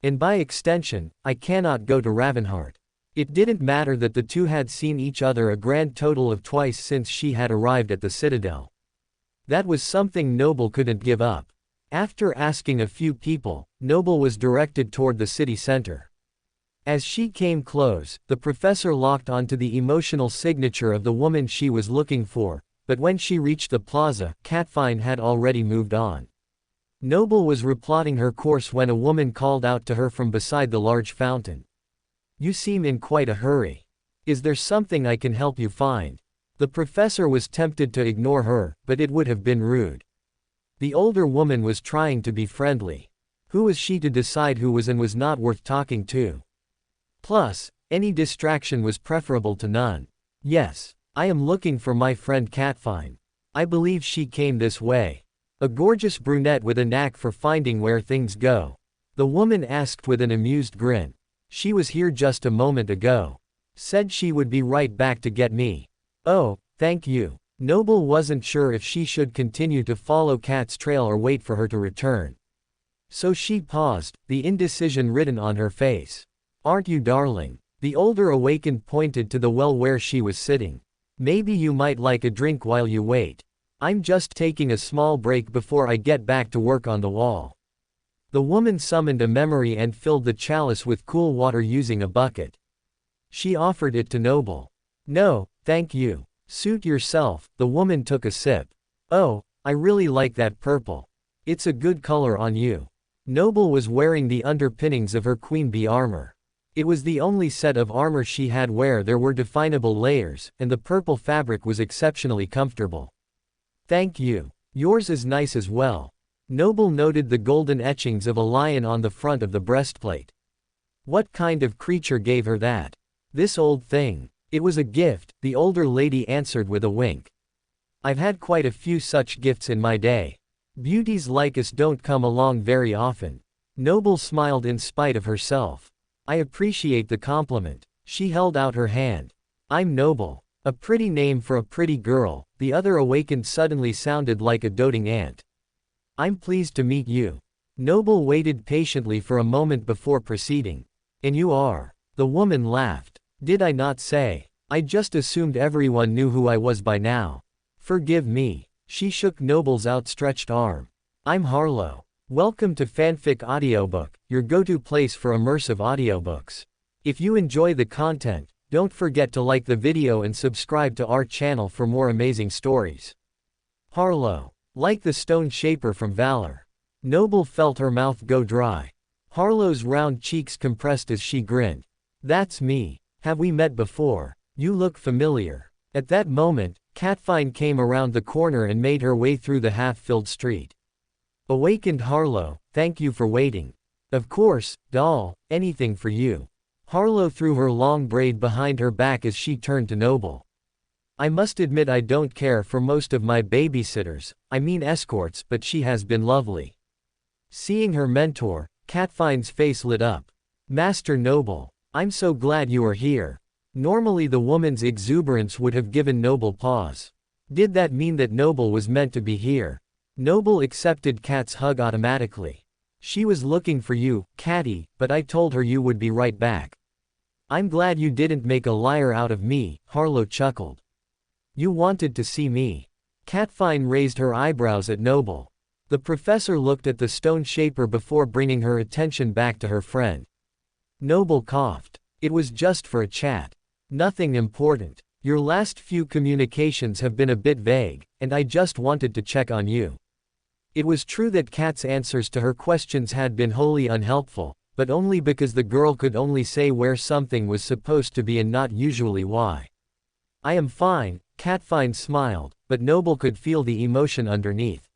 "And by extension, I cannot go to Ravenheart." It didn't matter that the two had seen each other a grand total of twice since she had arrived at the Citadel. That was something Noble couldn't give up. After asking a few people, Noble was directed toward the city center. As she came close, the professor locked onto the emotional signature of the woman she was looking for, but when she reached the plaza, Catfine had already moved on. Noble was replotting her course when a woman called out to her from beside the large fountain. "You seem in quite a hurry. Is there something I can help you find?" The professor was tempted to ignore her, but it would have been rude. The older woman was trying to be friendly. Who was she to decide who was and was not worth talking to? Plus, any distraction was preferable to none. "Yes, I am looking for my friend Catfine. I believe she came this way." A gorgeous brunette with a knack for finding where things go. The woman asked with an amused grin. "She was here just a moment ago. Said she would be right back to get me." "Oh, thank you." Noble wasn't sure if she should continue to follow Cat's trail or wait for her to return. So she paused, the indecision written on her face. "Aren't you darling?" The older awakened pointed to the well where she was sitting. "Maybe you might like a drink while you wait. I'm just taking a small break before I get back to work on the wall." The woman summoned a memory and filled the chalice with cool water using a bucket. She offered it to Noble. "No, thank you. Suit yourself." The woman took a sip. "Oh, I really like that purple. It's a good color on you." Noble was wearing the underpinnings of her queen bee armor. It was the only set of armor she had where there were definable layers, and the purple fabric was exceptionally comfortable. Thank you. Yours is nice as well. Noble noted the golden etchings of a lion on the front of the breastplate. What kind of creature gave her that? This old thing. It was a gift, the older lady answered with a wink. I've had quite a few such gifts in my day. Beauties like us don't come along very often. Noble smiled in spite of herself. I appreciate the compliment. She held out her hand. I'm Noble. A pretty name for a pretty girl. The other awakened suddenly sounded like a doting aunt. I'm pleased to meet you. Noble waited patiently for a moment before proceeding. And you are? The woman laughed. Did I not say? I just assumed everyone knew who I was by now. Forgive me. She shook Noble's outstretched arm. I'm Harlow. Welcome to Fanfic Audiobook, your go-to place for immersive audiobooks. If you enjoy the content, don't forget to like the video and subscribe to our channel for more amazing stories. Harlow. Like the stone shaper from Valor. Noble felt her mouth go dry. Harlow's round cheeks compressed as she grinned. That's me. Have we met before? You look familiar. At that moment, Catfine came around the corner and made her way through the half-filled street. Awakened Harlow, thank you for waiting. Of course, doll, anything for you. Harlow threw her long braid behind her back as she turned to Noble. I must admit I don't care for most of my babysitters, I mean escorts, but she has been lovely. Seeing her mentor, Catfine's face lit up. Master Noble, I'm so glad you are here. Normally the woman's exuberance would have given Noble pause. Did that mean that Noble was meant to be here? Noble accepted Cat's hug automatically. She was looking for you, Catty, but I told her you would be right back. I'm glad you didn't make a liar out of me, Harlow chuckled. You wanted to see me. Catfine raised her eyebrows at Noble. The professor looked at the stone shaper before bringing her attention back to her friend. Noble coughed. It was just for a chat. Nothing important. Your last few communications have been a bit vague, and I just wanted to check on you. It was true that Cat's answers to her questions had been wholly unhelpful, but only because the girl could only say where something was supposed to be and not usually why. I am fine, Catfine smiled, but Noble could feel the emotion underneath.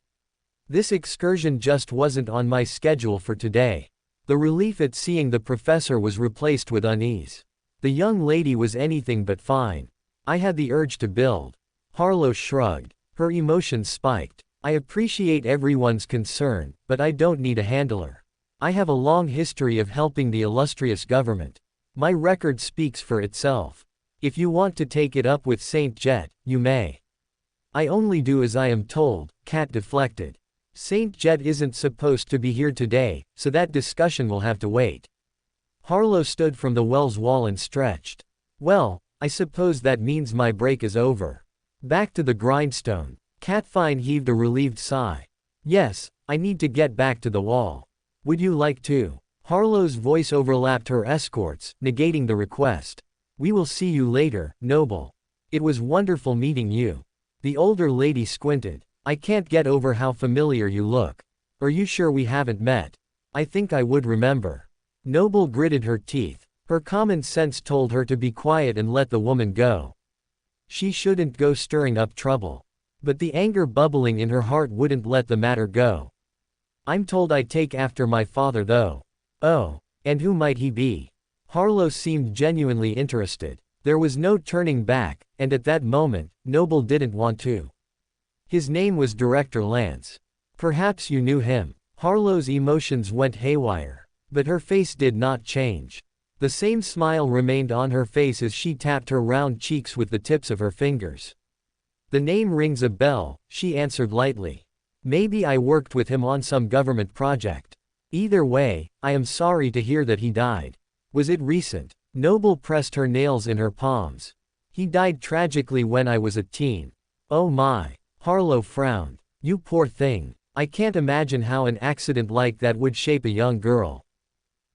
This excursion just wasn't on my schedule for today. The relief at seeing the professor was replaced with unease. The young lady was anything but fine. I had the urge to build. Harlow shrugged. Her emotions spiked. I appreciate everyone's concern, but I don't need a handler. I have a long history of helping the illustrious government. My record speaks for itself. If you want to take it up with Saint Jet, you may. I only do as I am told, Cat deflected. Saint Jet isn't supposed to be here today, so that discussion will have to wait. Harlow stood from the well's wall and stretched. Well, I suppose that means my break is over. Back to the grindstone. Catfine heaved a relieved sigh. Yes, I need to get back to the wall. Would you like to? Harlow's voice overlapped her escort's, negating the request. We will see you later, Noble. It was wonderful meeting you. The older lady squinted. I can't get over how familiar you look. Are you sure we haven't met? I think I would remember. Noble gritted her teeth. Her common sense told her to be quiet and let the woman go. She shouldn't go stirring up trouble. But the anger bubbling in her heart wouldn't let the matter go. I'm told I take after my father though. Oh, and who might he be? Harlow seemed genuinely interested. There was no turning back, and at that moment, Noble didn't want to. His name was Director Lance. Perhaps you knew him. Harlow's emotions went haywire. But her face did not change. The same smile remained on her face as she tapped her round cheeks with the tips of her fingers. The name rings a bell, she answered lightly. Maybe I worked with him on some government project. Either way, I am sorry to hear that he died. Was it recent? Noble pressed her nails in her palms. He died tragically when I was a teen. Oh my. Harlow frowned. You poor thing. I can't imagine how an accident like that would shape a young girl.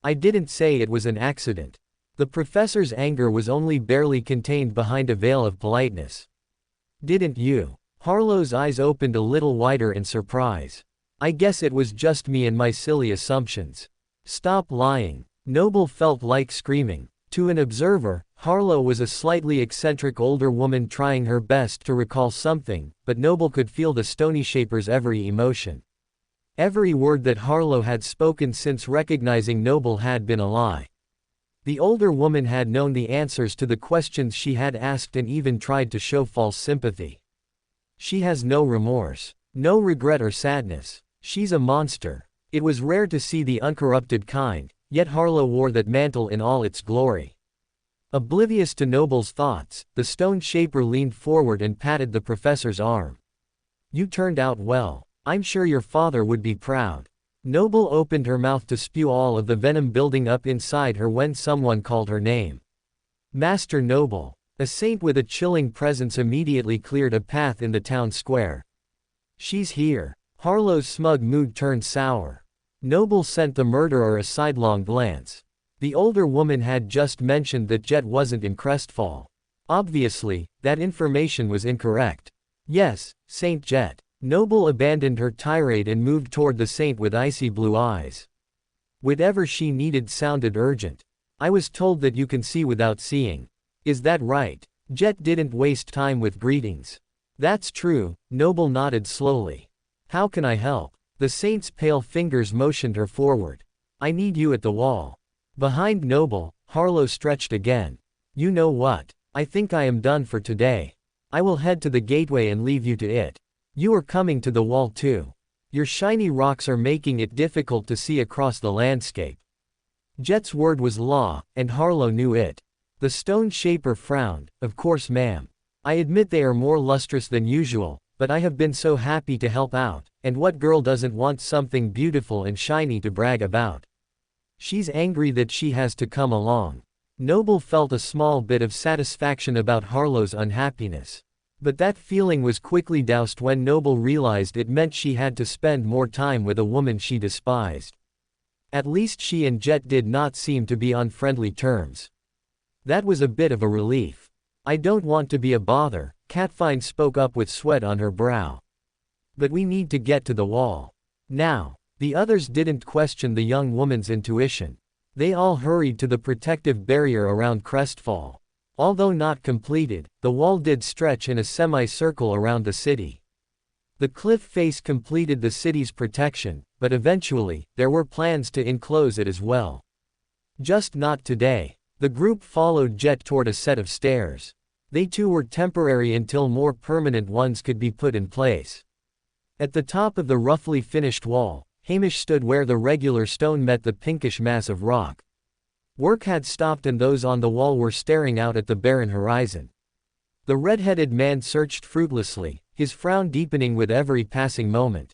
I didn't say it was an accident. The professor's anger was only barely contained behind a veil of politeness. Didn't you? Harlow's eyes opened a little wider in surprise. I guess it was just me and my silly assumptions. Stop lying. Noble felt like screaming. To an observer, Harlow was a slightly eccentric older woman trying her best to recall something, but Noble could feel the Stony Shaper's every emotion. Every word that Harlow had spoken since recognizing Noble had been a lie. The older woman had known the answers to the questions she had asked and even tried to show false sympathy. She has no remorse, no regret or sadness. She's a monster. It was rare to see the uncorrupted kind, yet Harlow wore that mantle in all its glory. Oblivious to Noble's thoughts, the Stone Shaper leaned forward and patted the professor's arm. You turned out well. I'm sure your father would be proud. Noble opened her mouth to spew all of the venom building up inside her when someone called her name. Master Noble. A saint with a chilling presence immediately cleared a path in the town square. She's here. Harlow's smug mood turned sour. Noble sent the murderer a sidelong glance. The older woman had just mentioned that Jet wasn't in Crestfall. Obviously, that information was incorrect. Yes, Saint Jet. Noble abandoned her tirade and moved toward the saint with icy blue eyes. Whatever she needed sounded urgent. I was told that you can see without seeing. Is that right? Jet didn't waste time with greetings. That's true, Noble nodded slowly. How can I help? The saint's pale fingers motioned her forward. I need you at the wall. Behind Noble, Harlow stretched again. You know what? I think I am done for today. I will head to the gateway and leave you to it. You are coming to the wall too. Your shiny rocks are making it difficult to see across the landscape. Jet's word was law, and Harlow knew it. The Stone Shaper frowned. Of course, ma'am. I admit they are more lustrous than usual, but I have been so happy to help out, and what girl doesn't want something beautiful and shiny to brag about? She's angry that she has to come along. Noble felt a small bit of satisfaction about Harlow's unhappiness. But that feeling was quickly doused when Noble realized it meant she had to spend more time with a woman she despised. At least she and Jet did not seem to be on friendly terms. That was a bit of a relief. I don't want to be a bother, Catfine spoke up with sweat on her brow. But we need to get to the wall. Now. The others didn't question the young woman's intuition. They all hurried to the protective barrier around Crestfall. Although not completed, the wall did stretch in a semicircle around the city. The cliff face completed the city's protection, but eventually, there were plans to enclose it as well. Just not today. The group followed Jet toward a set of stairs. They too were temporary until more permanent ones could be put in place. At the top of the roughly finished wall, Hamish stood where the regular stone met the pinkish mass of rock. Work had stopped and those on the wall were staring out at the barren horizon. The red-headed man searched fruitlessly, his frown deepening with every passing moment.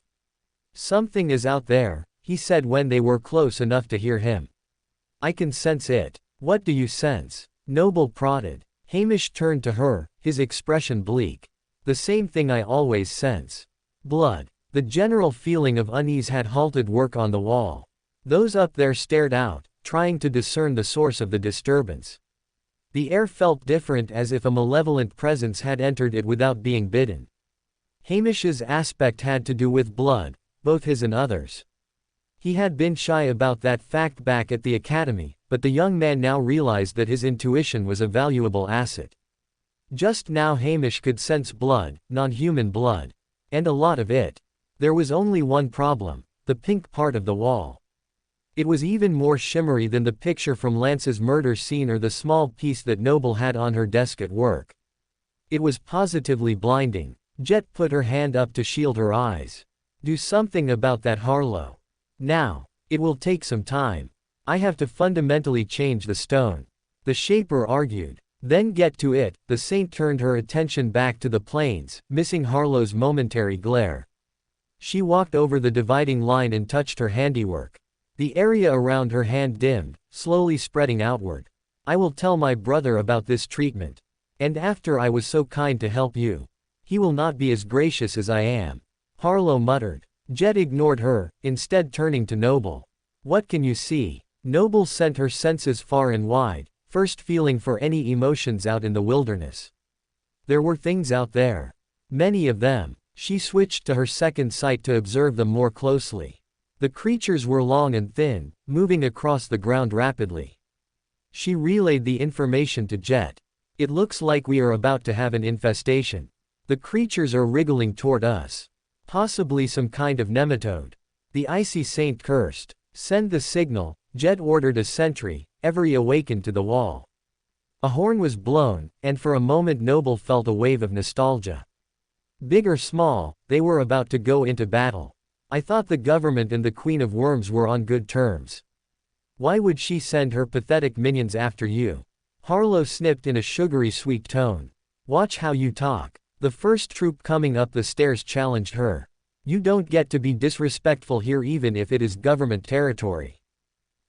Something is out there, he said when they were close enough to hear him. I can sense it. What do you sense? Noble prodded. Hamish turned to her, his expression bleak. The same thing I always sense. Blood. The general feeling of unease had halted work on the wall. Those up there stared out, trying to discern the source of the disturbance. The air felt different, as if a malevolent presence had entered it without being bidden. Hamish's aspect had to do with blood, both his and others. He had been shy about that fact back at the academy, but the young man now realized that his intuition was a valuable asset. Just now Hamish could sense blood, non-human blood. And a lot of it. There was only one problem, the pink part of the wall. It was even more shimmery than the picture from Lance's murder scene or the small piece that Noble had on her desk at work. It was positively blinding. Jet put her hand up to shield her eyes. Do something about that, Harlow. Now. It will take some time. I have to fundamentally change the stone. The Shaper argued. Then get to it. The saint turned her attention back to the plains, missing Harlow's momentary glare. She walked over the dividing line and touched her handiwork. The area around her hand dimmed, slowly spreading outward. I will tell my brother about this treatment. And after I was so kind to help you. He will not be as gracious as I am. Harlow muttered. Jet ignored her, instead turning to Noble. What can you see? Noble sent her senses far and wide, first feeling for any emotions out in the wilderness. There were things out there. Many of them. She switched to her second sight to observe them more closely. The creatures were long and thin, moving across the ground rapidly. She relayed the information to Jet. It looks like we are about to have an infestation. The creatures are wriggling toward us. Possibly some kind of nematode. The icy saint cursed. Send the signal, Jet ordered a sentry. Every awakened to the wall. A horn was blown, and for a moment Noble felt a wave of nostalgia. Big or small, they were about to go into battle. I thought the government and the Queen of Worms were on good terms. Why would she send her pathetic minions after you? Harlow snipped in a sugary sweet tone. Watch how you talk. The first troop coming up the stairs challenged her. You don't get to be disrespectful here even if it is government territory.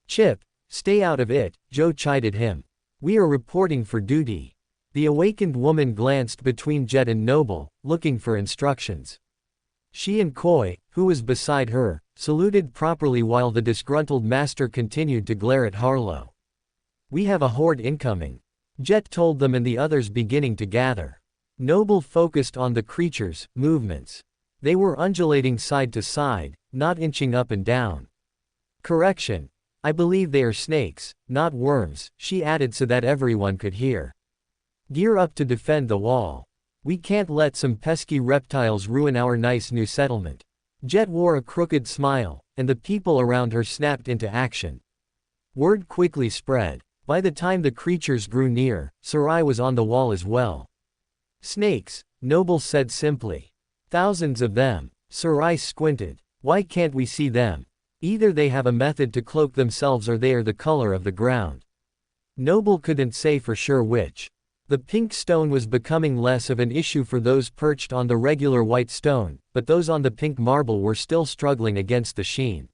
Chip, stay out of it, Joe chided him. We are reporting for duty. The awakened woman glanced between Jet and Noble, looking for instructions. She and Koi, who was beside her, saluted properly while the disgruntled master continued to glare at Harlow. We have a horde incoming. Jet told them and the others beginning to gather. Noble focused on the creatures' movements. They were undulating side to side, not inching up and down. Correction. I believe they are snakes, not worms, she added so that everyone could hear. Gear up to defend the wall. We can't let some pesky reptiles ruin our nice new settlement. Jet wore a crooked smile, and the people around her snapped into action. Word quickly spread. By the time the creatures grew near, Sarai was on the wall as well. Snakes, Noble said simply. Thousands of them. Sarai squinted. Why can't we see them? Either they have a method to cloak themselves or they are the color of the ground. Noble couldn't say for sure which. The pink stone was becoming less of an issue for those perched on the regular white stone, but those on the pink marble were still struggling against the sheen.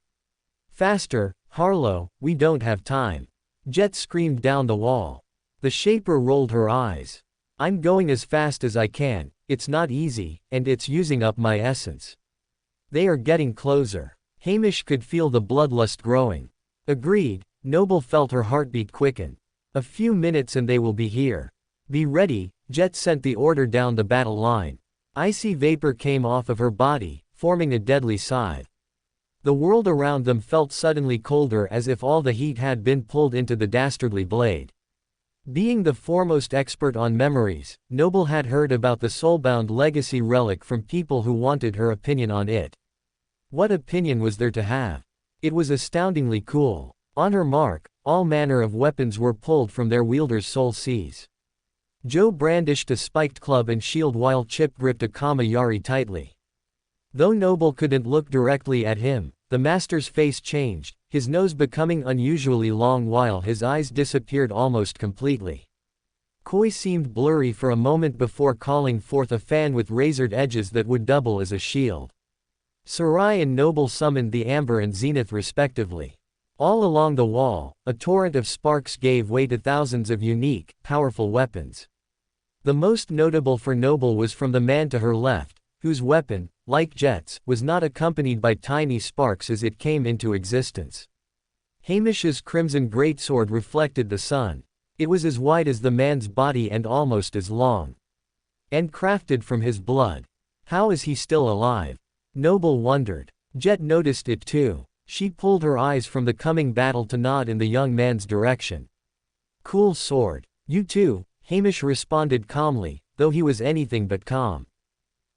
Faster, Harlow, we don't have time. Jet screamed down the wall. The Shaper rolled her eyes. I'm going as fast as I can, it's not easy, and it's using up my essence. They are getting closer. Hamish could feel the bloodlust growing. Agreed, Noble felt her heartbeat quicken. A few minutes and they will be here. Be ready, Jet sent the order down the battle line. Icy vapor came off of her body, forming a deadly scythe. The world around them felt suddenly colder as if all the heat had been pulled into the dastardly blade. Being the foremost expert on memories, Noble had heard about the soulbound legacy relic from people who wanted her opinion on it. What opinion was there to have? It was astoundingly cool. On her mark, all manner of weapons were pulled from their wielder's soul seas. Joe brandished a spiked club and shield while Chip gripped a Kama Yari tightly. Though Noble couldn't look directly at him, the master's face changed, his nose becoming unusually long while his eyes disappeared almost completely. Koi seemed blurry for a moment before calling forth a fan with razored edges that would double as a shield. Sarai and Noble summoned the Amber and Zenith respectively. All along the wall, a torrent of sparks gave way to thousands of unique, powerful weapons. The most notable for Noble was from the man to her left, whose weapon, like Jet's, was not accompanied by tiny sparks as it came into existence. Hamish's crimson greatsword reflected the sun. It was as wide as the man's body and almost as long. And crafted from his blood. How is he still alive? Noble wondered. Jet noticed it too. She pulled her eyes from the coming battle to nod in the young man's direction. Cool sword. You too, Hamish responded calmly, though he was anything but calm.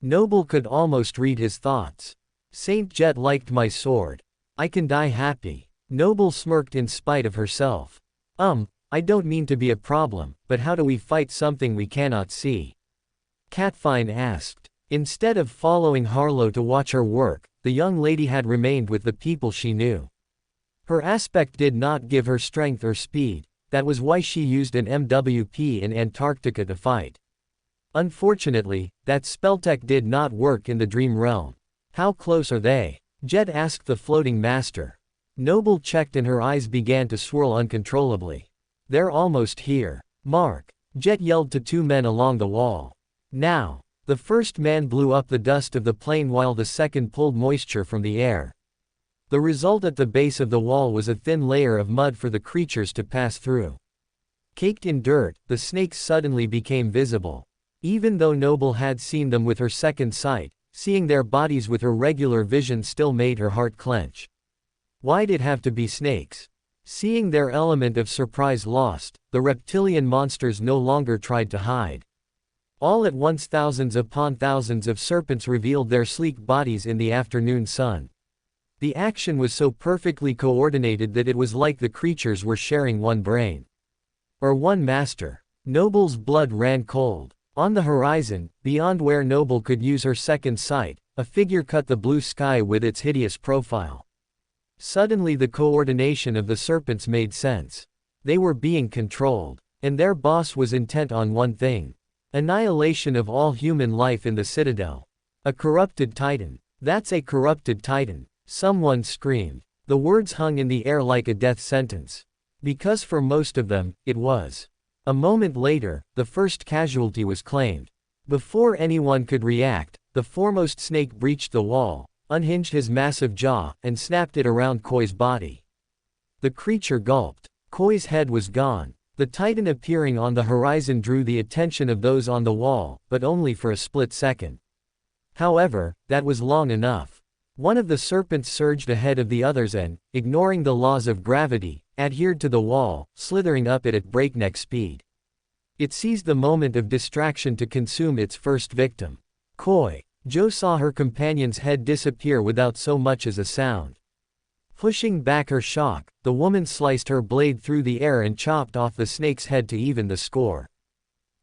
Noble could almost read his thoughts. Saint Jet liked my sword. I can die happy. Noble smirked in spite of herself. I don't mean to be a problem, but how do we fight something we cannot see? Catfine asked. Instead of following Harlow to watch her work, the young lady had remained with the people she knew. Her aspect did not give her strength or speed, that was why she used an MWP in Antarctica to fight. Unfortunately, that spelltech did not work in the dream realm. How close are they? Jet asked the floating master. Noble checked and her eyes began to swirl uncontrollably. They're almost here. Mark. Jet yelled to two men along the wall. Now. The first man blew up the dust of the plane while the second pulled moisture from the air. The result at the base of the wall was a thin layer of mud for the creatures to pass through. Caked in dirt, the snakes suddenly became visible. Even though Noble had seen them with her second sight, seeing their bodies with her regular vision still made her heart clench. Why'd it have to be snakes? Seeing their element of surprise lost, the reptilian monsters no longer tried to hide. All at once thousands upon thousands of serpents revealed their sleek bodies in the afternoon sun. The action was so perfectly coordinated that it was like the creatures were sharing one brain. Or one master. Noble's blood ran cold. On the horizon, beyond where Noble could use her second sight, a figure cut the blue sky with its hideous profile. Suddenly the coordination of the serpents made sense. They were being controlled. And their boss was intent on one thing. Annihilation of all human life in the Citadel. A corrupted titan. That's a corrupted titan. Someone screamed. The words hung in the air like a death sentence. Because for most of them, it was. A moment later, the first casualty was claimed. Before anyone could react, the foremost snake breached the wall, unhinged his massive jaw, and snapped it around Koi's body. The creature gulped. Koi's head was gone. The titan appearing on the horizon drew the attention of those on the wall, but only for a split second. However, that was long enough. One of the serpents surged ahead of the others and, ignoring the laws of gravity, adhered to the wall, slithering up it at breakneck speed. It seized the moment of distraction to consume its first victim. Koi. Jo saw her companion's head disappear without so much as a sound. Pushing back her shock, the woman sliced her blade through the air and chopped off the snake's head to even the score.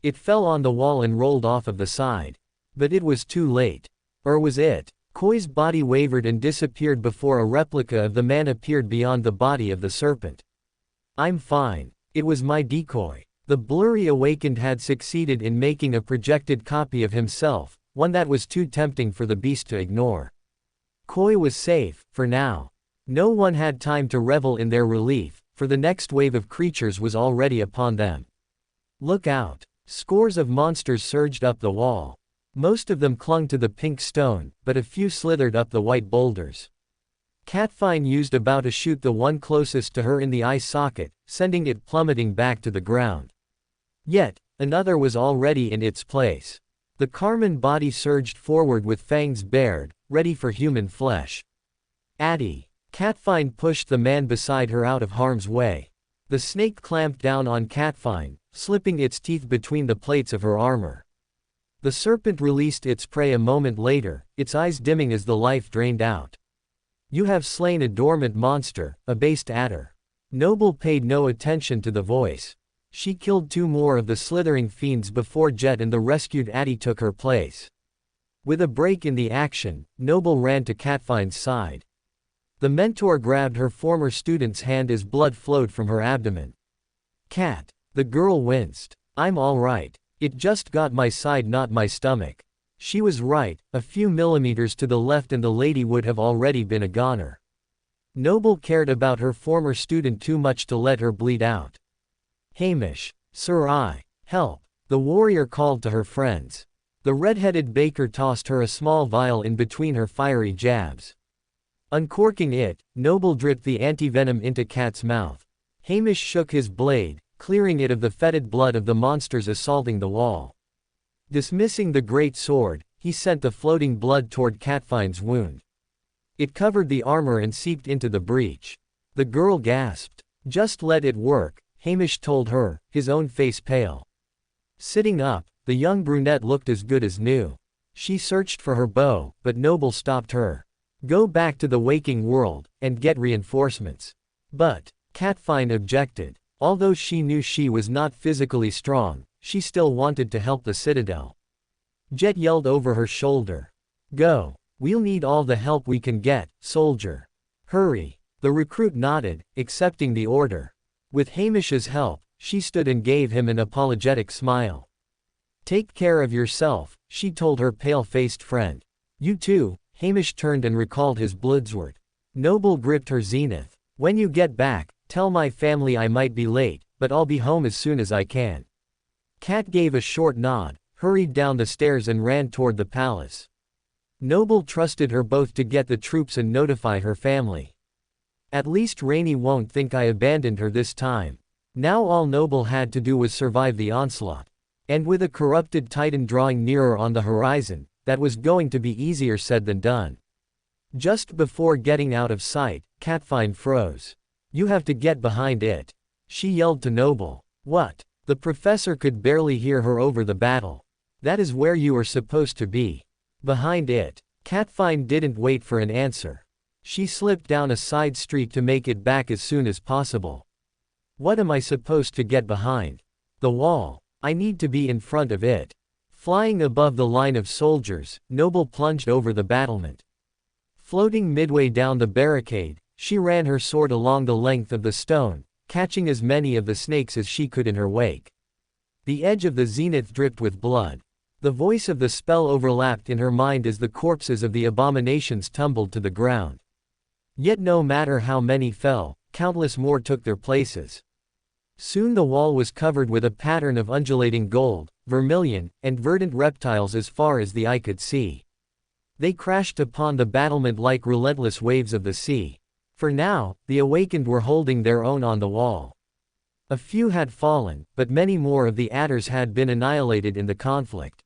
It fell on the wall and rolled off of the side. But it was too late. Or was it? Koi's body wavered and disappeared before a replica of the man appeared beyond the body of the serpent. I'm fine. It was my decoy. The blurry awakened had succeeded in making a projected copy of himself, one that was too tempting for the beast to ignore. Koi was safe, for now. No one had time to revel in their relief, for the next wave of creatures was already upon them. Look out! Scores of monsters surged up the wall. Most of them clung to the pink stone, but a few slithered up the white boulders. Catfine used a bow to shoot the one closest to her in the eye socket, sending it plummeting back to the ground. Yet, another was already in its place. The carmine body surged forward with fangs bared, ready for human flesh. Addie. Catfine pushed the man beside her out of harm's way. The snake clamped down on Catfine, slipping its teeth between the plates of her armor. The serpent released its prey a moment later, its eyes dimming as the life drained out. You have slain a dormant monster, abased adder. Noble paid no attention to the voice. She killed two more of the slithering fiends before Jet and the rescued Addie took her place. With a break in the action, Noble ran to Catfine's side. The mentor grabbed her former student's hand as blood flowed from her abdomen. Cat. The girl winced. I'm all right. It just got my side, not my stomach. She was right, a few millimeters to the left and the lady would have already been a goner. Noble cared about her former student too much to let her bleed out. Hamish. Sir, help. The warrior called to her friends. The red-headed baker tossed her a small vial in between her fiery jabs. Uncorking it, Noble dripped the anti-venom into Cat's mouth. Hamish shook his blade, clearing it of the fetid blood of the monsters assaulting the wall. Dismissing the great sword, he sent the floating blood toward Catfine's wound. It covered the armor and seeped into the breach. The girl gasped. Just let it work, Hamish told her, his own face pale. Sitting up, the young brunette looked as good as new. She searched for her bow, but Noble stopped her. Go back to the waking world, and get reinforcements. But, Catfine objected. Although she knew she was not physically strong, she still wanted to help the Citadel. Jet yelled over her shoulder. Go. We'll need all the help we can get, soldier. Hurry. The recruit nodded, accepting the order. With Hamish's help, she stood and gave him an apologetic smile. Take care of yourself, she told her pale-faced friend. You too. Hamish turned and recalled his bloodsword. Noble gripped her zenith. When you get back, tell my family I might be late, but I'll be home as soon as I can. Cat gave a short nod, hurried down the stairs and ran toward the palace. Noble trusted her both to get the troops and notify her family. At least Rainey won't think I abandoned her this time. Now all Noble had to do was survive the onslaught. And with a corrupted titan drawing nearer on the horizon, that was going to be easier said than done. Just before getting out of sight, Catfine froze. "You have to get behind it," she yelled to Noble. "What?" The professor could barely hear her over the battle. "That is where you are supposed to be. Behind it." Catfine didn't wait for an answer. She slipped down a side street to make it back as soon as possible. "What am I supposed to get behind?" "The wall. I need to be in front of it." Flying above the line of soldiers, Noble plunged over the battlement. Floating midway down the barricade, she ran her sword along the length of the stone, catching as many of the snakes as she could in her wake. The edge of the zenith dripped with blood. The voice of the spell overlapped in her mind as the corpses of the abominations tumbled to the ground. Yet no matter how many fell, countless more took their places. Soon the wall was covered with a pattern of undulating gold, vermilion, and verdant reptiles as far as the eye could see. They crashed upon the battlement like relentless waves of the sea. For now, the awakened were holding their own on the wall. A few had fallen, but many more of the adders had been annihilated in the conflict.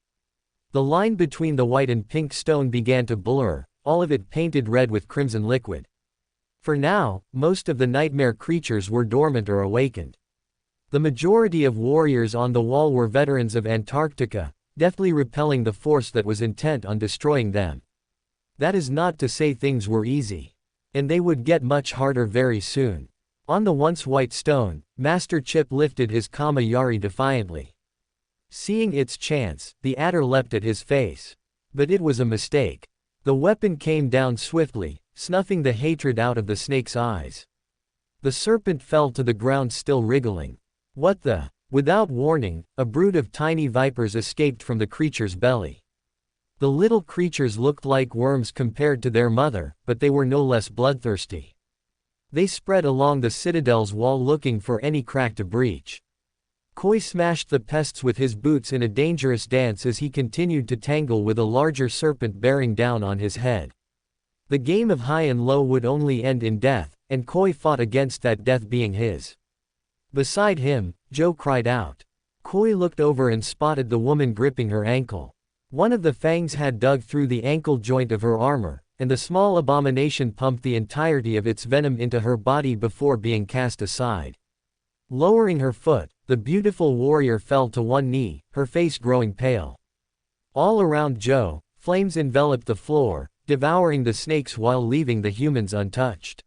The line between the white and pink stone began to blur, all of it painted red with crimson liquid. For now, most of the nightmare creatures were dormant or awakened. The majority of warriors on the wall were veterans of Antarctica, deftly repelling the force that was intent on destroying them. That is not to say things were easy. And they would get much harder very soon. On the once white stone, Master Chip lifted his Kama Yari defiantly. Seeing its chance, the adder leapt at his face. But it was a mistake. The weapon came down swiftly, snuffing the hatred out of the snake's eyes. The serpent fell to the ground still wriggling. What the? Without warning, a brood of tiny vipers escaped from the creature's belly. The little creatures looked like worms compared to their mother, but they were no less bloodthirsty. They spread along the citadel's wall looking for any crack to breach. Koi smashed the pests with his boots in a dangerous dance as he continued to tangle with a larger serpent bearing down on his head. The game of high and low would only end in death, and Koi fought against that death being his. Beside him, Joe cried out. Koi looked over and spotted the woman gripping her ankle. One of the fangs had dug through the ankle joint of her armor, and the small abomination pumped the entirety of its venom into her body before being cast aside. Lowering her foot, the beautiful warrior fell to one knee, her face growing pale. All around Joe, flames enveloped the floor, devouring the snakes while leaving the humans untouched.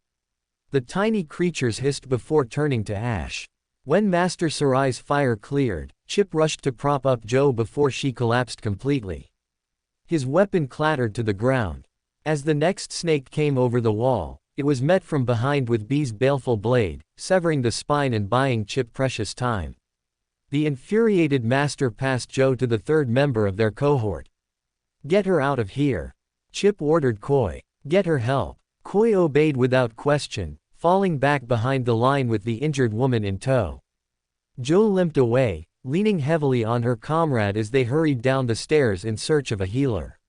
The tiny creatures hissed before turning to ash. When Master Sarai's fire cleared, Chip rushed to prop up Joe before she collapsed completely. His weapon clattered to the ground. As the next snake came over the wall, it was met from behind with Bee's baleful blade, severing the spine and buying Chip precious time. The infuriated master passed Joe to the third member of their cohort. "Get her out of here," Chip ordered Koi. "Get her help." Koi obeyed without question, falling back behind the line with the injured woman in tow. Joe limped away, leaning heavily on her comrade as they hurried down the stairs in search of a healer.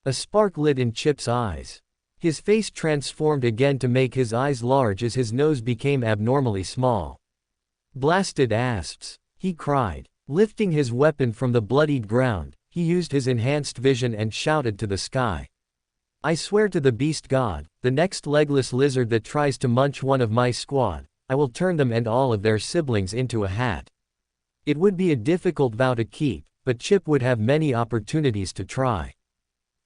A spark lit in Chip's eyes. His face transformed again to make his eyes large as his nose became abnormally small. "Blasted asps," he cried. Lifting his weapon from the bloodied ground, he used his enhanced vision and shouted to the sky. "I swear to the beast god, the next legless lizard that tries to munch one of my squad, I will turn them and all of their siblings into a hat." It would be a difficult vow to keep, but Chip would have many opportunities to try.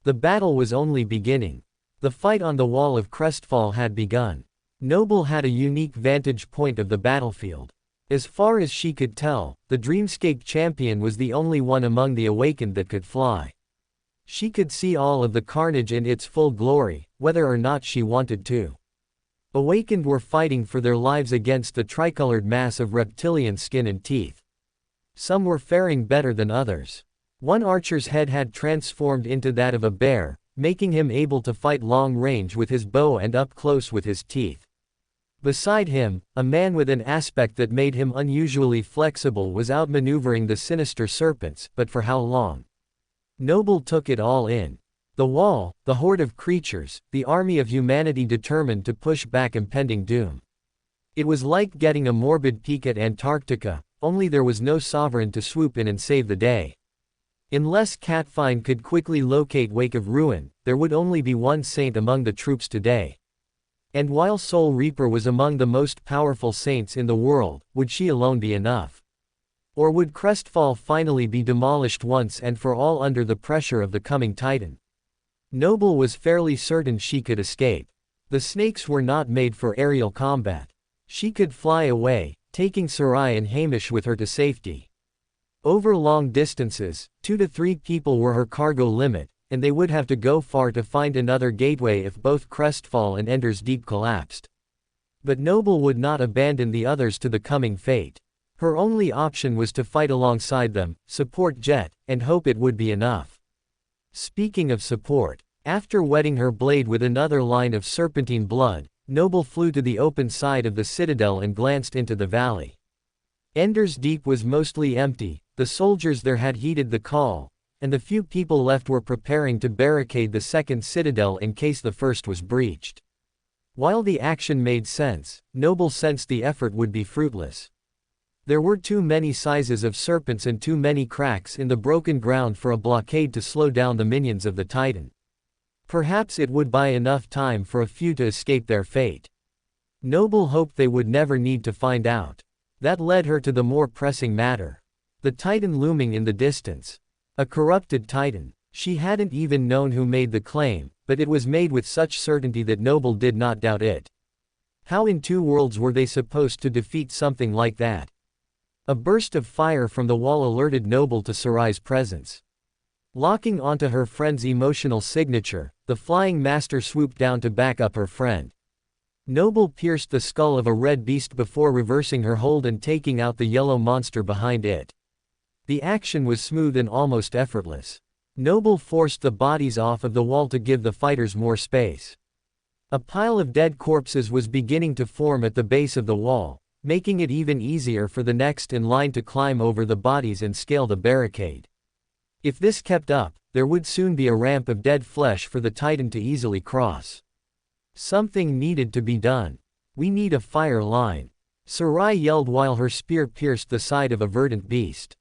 The battle was only beginning. The fight on the wall of Crestfall had begun. Noble had a unique vantage point of the battlefield. As far as she could tell, the Dreamscape champion was the only one among the awakened that could fly. She could see all of the carnage in its full glory, whether or not she wanted to. Awakened were fighting for their lives against the tricolored mass of reptilian skin and teeth. Some were faring better than others. One archer's head had transformed into that of a bear, making him able to fight long range with his bow and up close with his teeth. Beside him, a man with an aspect that made him unusually flexible was outmaneuvering the sinister serpents, but for how long? Noble took it all in. The wall, the horde of creatures, the army of humanity determined to push back impending doom. It was like getting a morbid peek at Antarctica, only there was no sovereign to swoop in and save the day. Unless Catfind could quickly locate Wake of Ruin, there would only be one saint among the troops today. And while Soul Reaper was among the most powerful saints in the world, would she alone be enough? Or would Crestfall finally be demolished once and for all under the pressure of the coming Titan? Noble was fairly certain she could escape. The snakes were not made for aerial combat. She could fly away, taking Sarai and Hamish with her to safety. Over long distances, 2 to 3 people were her cargo limit, and they would have to go far to find another gateway if both Crestfall and Ender's Deep collapsed. But Noble would not abandon the others to the coming fate. Her only option was to fight alongside them, support Jet, and hope it would be enough. Speaking of support, after wetting her blade with another line of serpentine blood, Noble flew to the open side of the citadel and glanced into the valley. Ender's Deep was mostly empty, the soldiers there had heeded the call, and the few people left were preparing to barricade the second citadel in case the first was breached. While the action made sense, Noble sensed the effort would be fruitless. There were too many sizes of serpents and too many cracks in the broken ground for a blockade to slow down the minions of the Titan. Perhaps it would buy enough time for a few to escape their fate. Noble hoped they would never need to find out. That led her to the more pressing matter. The Titan looming in the distance. A corrupted Titan. She hadn't even known who made the claim, but it was made with such certainty that Noble did not doubt it. How in 2 worlds were they supposed to defeat something like that? A burst of fire from the wall alerted Noble to Sarai's presence. Locking onto her friend's emotional signature, the Flying Master swooped down to back up her friend. Noble pierced the skull of a red beast before reversing her hold and taking out the yellow monster behind it. The action was smooth and almost effortless. Noble forced the bodies off of the wall to give the fighters more space. A pile of dead corpses was beginning to form at the base of the wall, making it even easier for the next in line to climb over the bodies and scale the barricade. If this kept up, there would soon be a ramp of dead flesh for the Titan to easily cross. Something needed to be done. We need a fire line. Sarai yelled while her spear pierced the side of a verdant beast.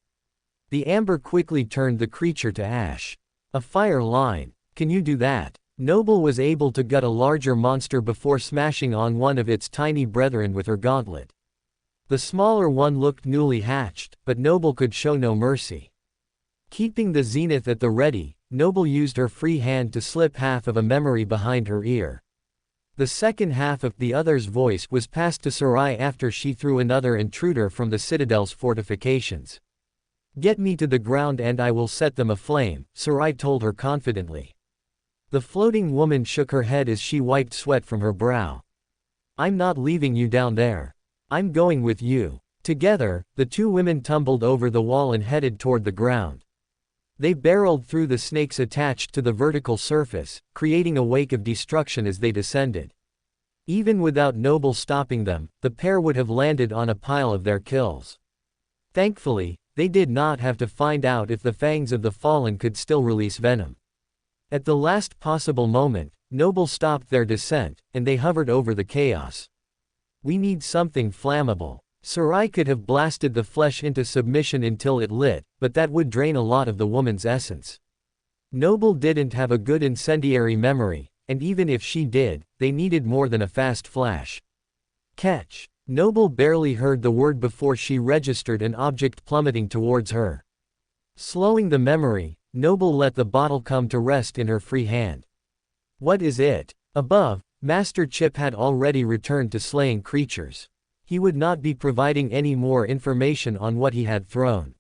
The amber quickly turned the creature to ash. A fire line. Can you do that? Noble was able to gut a larger monster before smashing on one of its tiny brethren with her gauntlet. The smaller one looked newly hatched, but Noble could show no mercy. Keeping the zenith at the ready, Noble used her free hand to slip half of a memory behind her ear. The second half of the other's voice was passed to Sarai after she threw another intruder from the citadel's fortifications. "Get me to the ground and I will set them aflame," Sarai told her confidently. The floating woman shook her head as she wiped sweat from her brow. "I'm not leaving you down there. I'm going with you." Together, the 2 women tumbled over the wall and headed toward the ground. They barreled through the snakes attached to the vertical surface, creating a wake of destruction as they descended. Even without Noble stopping them, the pair would have landed on a pile of their kills. Thankfully, they did not have to find out if the fangs of the fallen could still release venom. At the last possible moment, Noble stopped their descent, and they hovered over the chaos. "We need something flammable." Sarai could have blasted the flesh into submission until it lit, but that would drain a lot of the woman's essence. Noble didn't have a good incendiary memory, and even if she did, they needed more than a fast flash. Catch. Noble barely heard the word before she registered an object plummeting towards her. Slowing the memory, Noble let the bottle come to rest in her free hand. What is it? Above, Master Chip had already returned to slaying creatures. He would not be providing any more information on what he had thrown.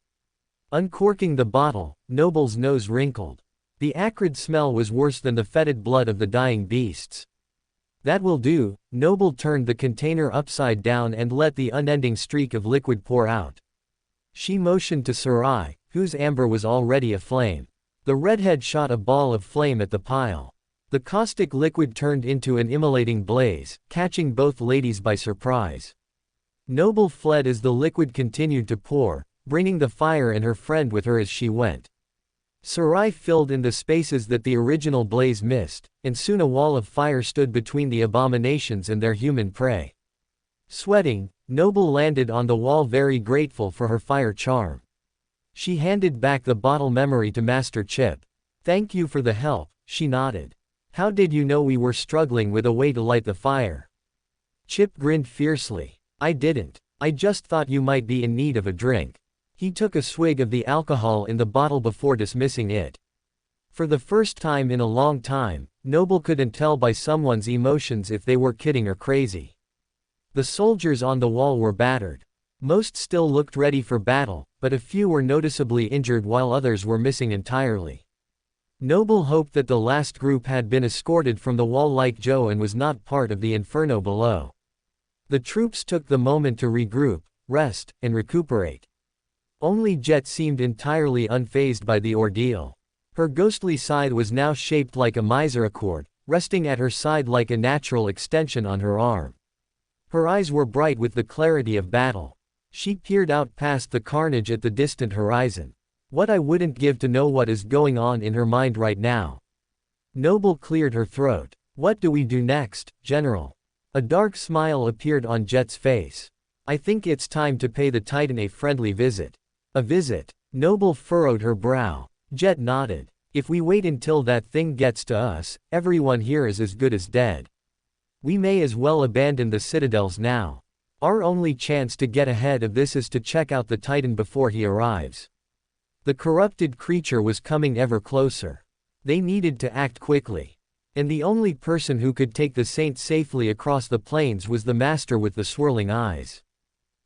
Uncorking the bottle, Noble's nose wrinkled. The acrid smell was worse than the fetid blood of the dying beasts. "That will do." Noble turned the container upside down and let the unending streak of liquid pour out. She motioned to Sarai, whose amber was already aflame. The redhead shot a ball of flame at the pile. The caustic liquid turned into an immolating blaze, catching both ladies by surprise. Noble fled as the liquid continued to pour, bringing the fire and her friend with her as she went. Sarai filled in the spaces that the original blaze missed, and soon a wall of fire stood between the abominations and their human prey. Sweating, Noble landed on the wall, very grateful for her fire charm. She handed back the bottle memory to Master Chip. Thank you for the help, she nodded. How did you know we were struggling with a way to light the fire? Chip grinned fiercely. I didn't. I just thought you might be in need of a drink. He took a swig of the alcohol in the bottle before dismissing it. For the first time in a long time, Noble couldn't tell by someone's emotions if they were kidding or crazy. The soldiers on the wall were battered. Most still looked ready for battle, but a few were noticeably injured while others were missing entirely. Noble hoped that the last group had been escorted from the wall like Joe and was not part of the inferno below. The troops took the moment to regroup, rest, and recuperate. Only Jet seemed entirely unfazed by the ordeal. Her ghostly scythe was now shaped like a misericord, resting at her side like a natural extension on her arm. Her eyes were bright with the clarity of battle. She peered out past the carnage at the distant horizon. What I wouldn't give to know what is going on in her mind right now. Noble cleared her throat. What do we do next, General? A dark smile appeared on Jet's face. I think it's time to pay the Titan a friendly visit. A visit? Noble furrowed her brow. Jet nodded. If we wait until that thing gets to us, everyone here is as good as dead. We may as well abandon the citadels now. Our only chance to get ahead of this is to check out the Titan before he arrives. The corrupted creature was coming ever closer. They needed to act quickly. And the only person who could take the Saint safely across the plains was the master with the swirling eyes.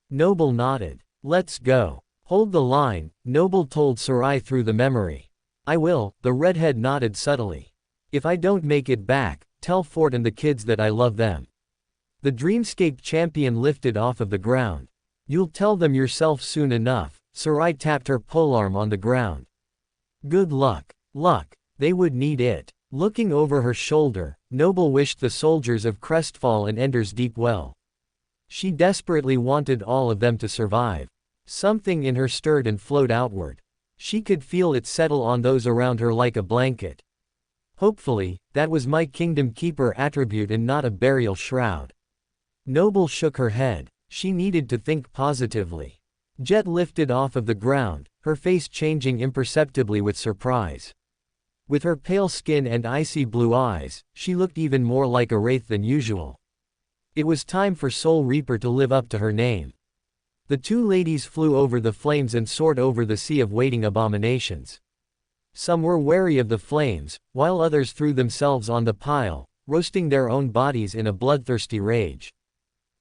Noble nodded. Let's go. Hold the line, Noble told Sarai through the memory. I will, the redhead nodded subtly. If I don't make it back, tell Fort and the kids that I love them. The Dreamscape champion lifted off of the ground. You'll tell them yourself soon enough, Sarai tapped her polearm on the ground. Good luck. Luck. They would need it. Looking over her shoulder, Noble wished the soldiers of Crestfall and Ender's Deep well. She desperately wanted all of them to survive. Something in her stirred and flowed outward. She could feel it settle on those around her like a blanket. Hopefully, that was my Kingdom Keeper attribute and not a burial shroud. Noble shook her head. She needed to think positively. Jet lifted off of the ground, her face changing imperceptibly with surprise. With her pale skin and icy blue eyes, she looked even more like a wraith than usual. It was time for Soul Reaper to live up to her name. The two ladies flew over the flames and soared over the sea of waiting abominations. Some were wary of the flames, while others threw themselves on the pile, roasting their own bodies in a bloodthirsty rage.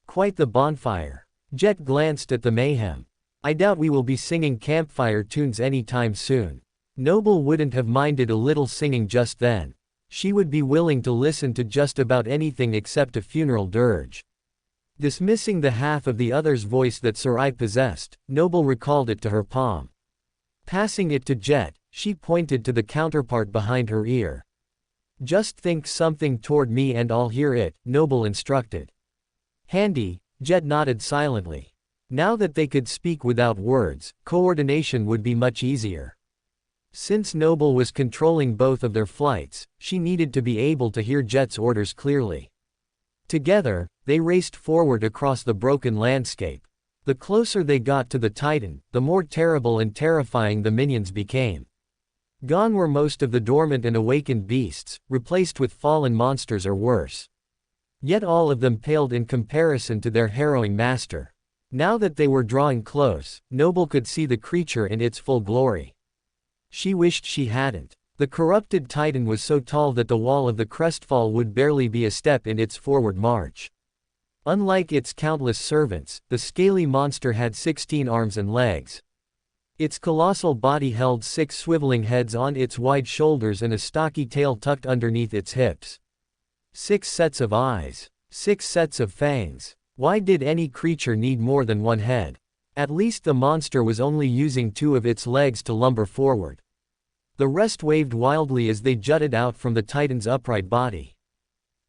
Quite the bonfire. Jet glanced at the mayhem. I doubt we will be singing campfire tunes anytime soon. Noble wouldn't have minded a little singing just then. She would be willing to listen to just about anything except a funeral dirge. Dismissing the half of the other's voice that Sarai possessed, Noble recalled it to her palm. Passing it to Jet, she pointed to the counterpart behind her ear. Just think something toward me and I'll hear it, Noble instructed. Handy, Jet nodded silently. Now that they could speak without words, coordination would be much easier. Since Noble was controlling both of their flights, she needed to be able to hear Jet's orders clearly. Together, they raced forward across the broken landscape. The closer they got to the Titan, the more terrible and terrifying the minions became. Gone were most of the dormant and awakened beasts, replaced with fallen monsters or worse. Yet all of them paled in comparison to their harrowing master. Now that they were drawing close, Noble could see the creature in its full glory. She wished she hadn't. The corrupted Titan was so tall that the wall of the Crestfall would barely be a step in its forward march. Unlike its countless servants, the scaly monster had 16 arms and legs. Its colossal body held 6 swiveling heads on its wide shoulders and a stocky tail tucked underneath its hips. 6 sets of eyes. 6 sets of fangs. Why did any creature need more than one head? At least the monster was only using 2 of its legs to lumber forward. The rest waved wildly as they jutted out from the Titan's upright body.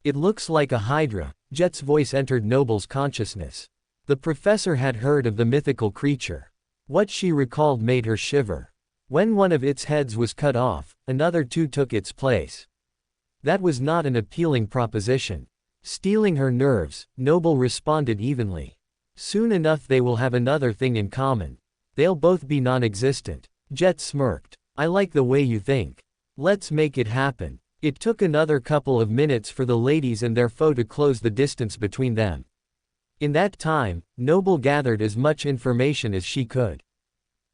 It looks like a hydra, Jet's voice entered Noble's consciousness. The professor had heard of the mythical creature. What she recalled made her shiver. When one of its heads was cut off, another 2 took its place. That was not an appealing proposition. Stealing her nerves, Noble responded evenly. Soon enough they will have another thing in common. They'll both be non-existent. Jet smirked. I like the way you think. Let's make it happen. It took another couple of minutes for the ladies and their foe to close the distance between them. In that time, Noble gathered as much information as she could.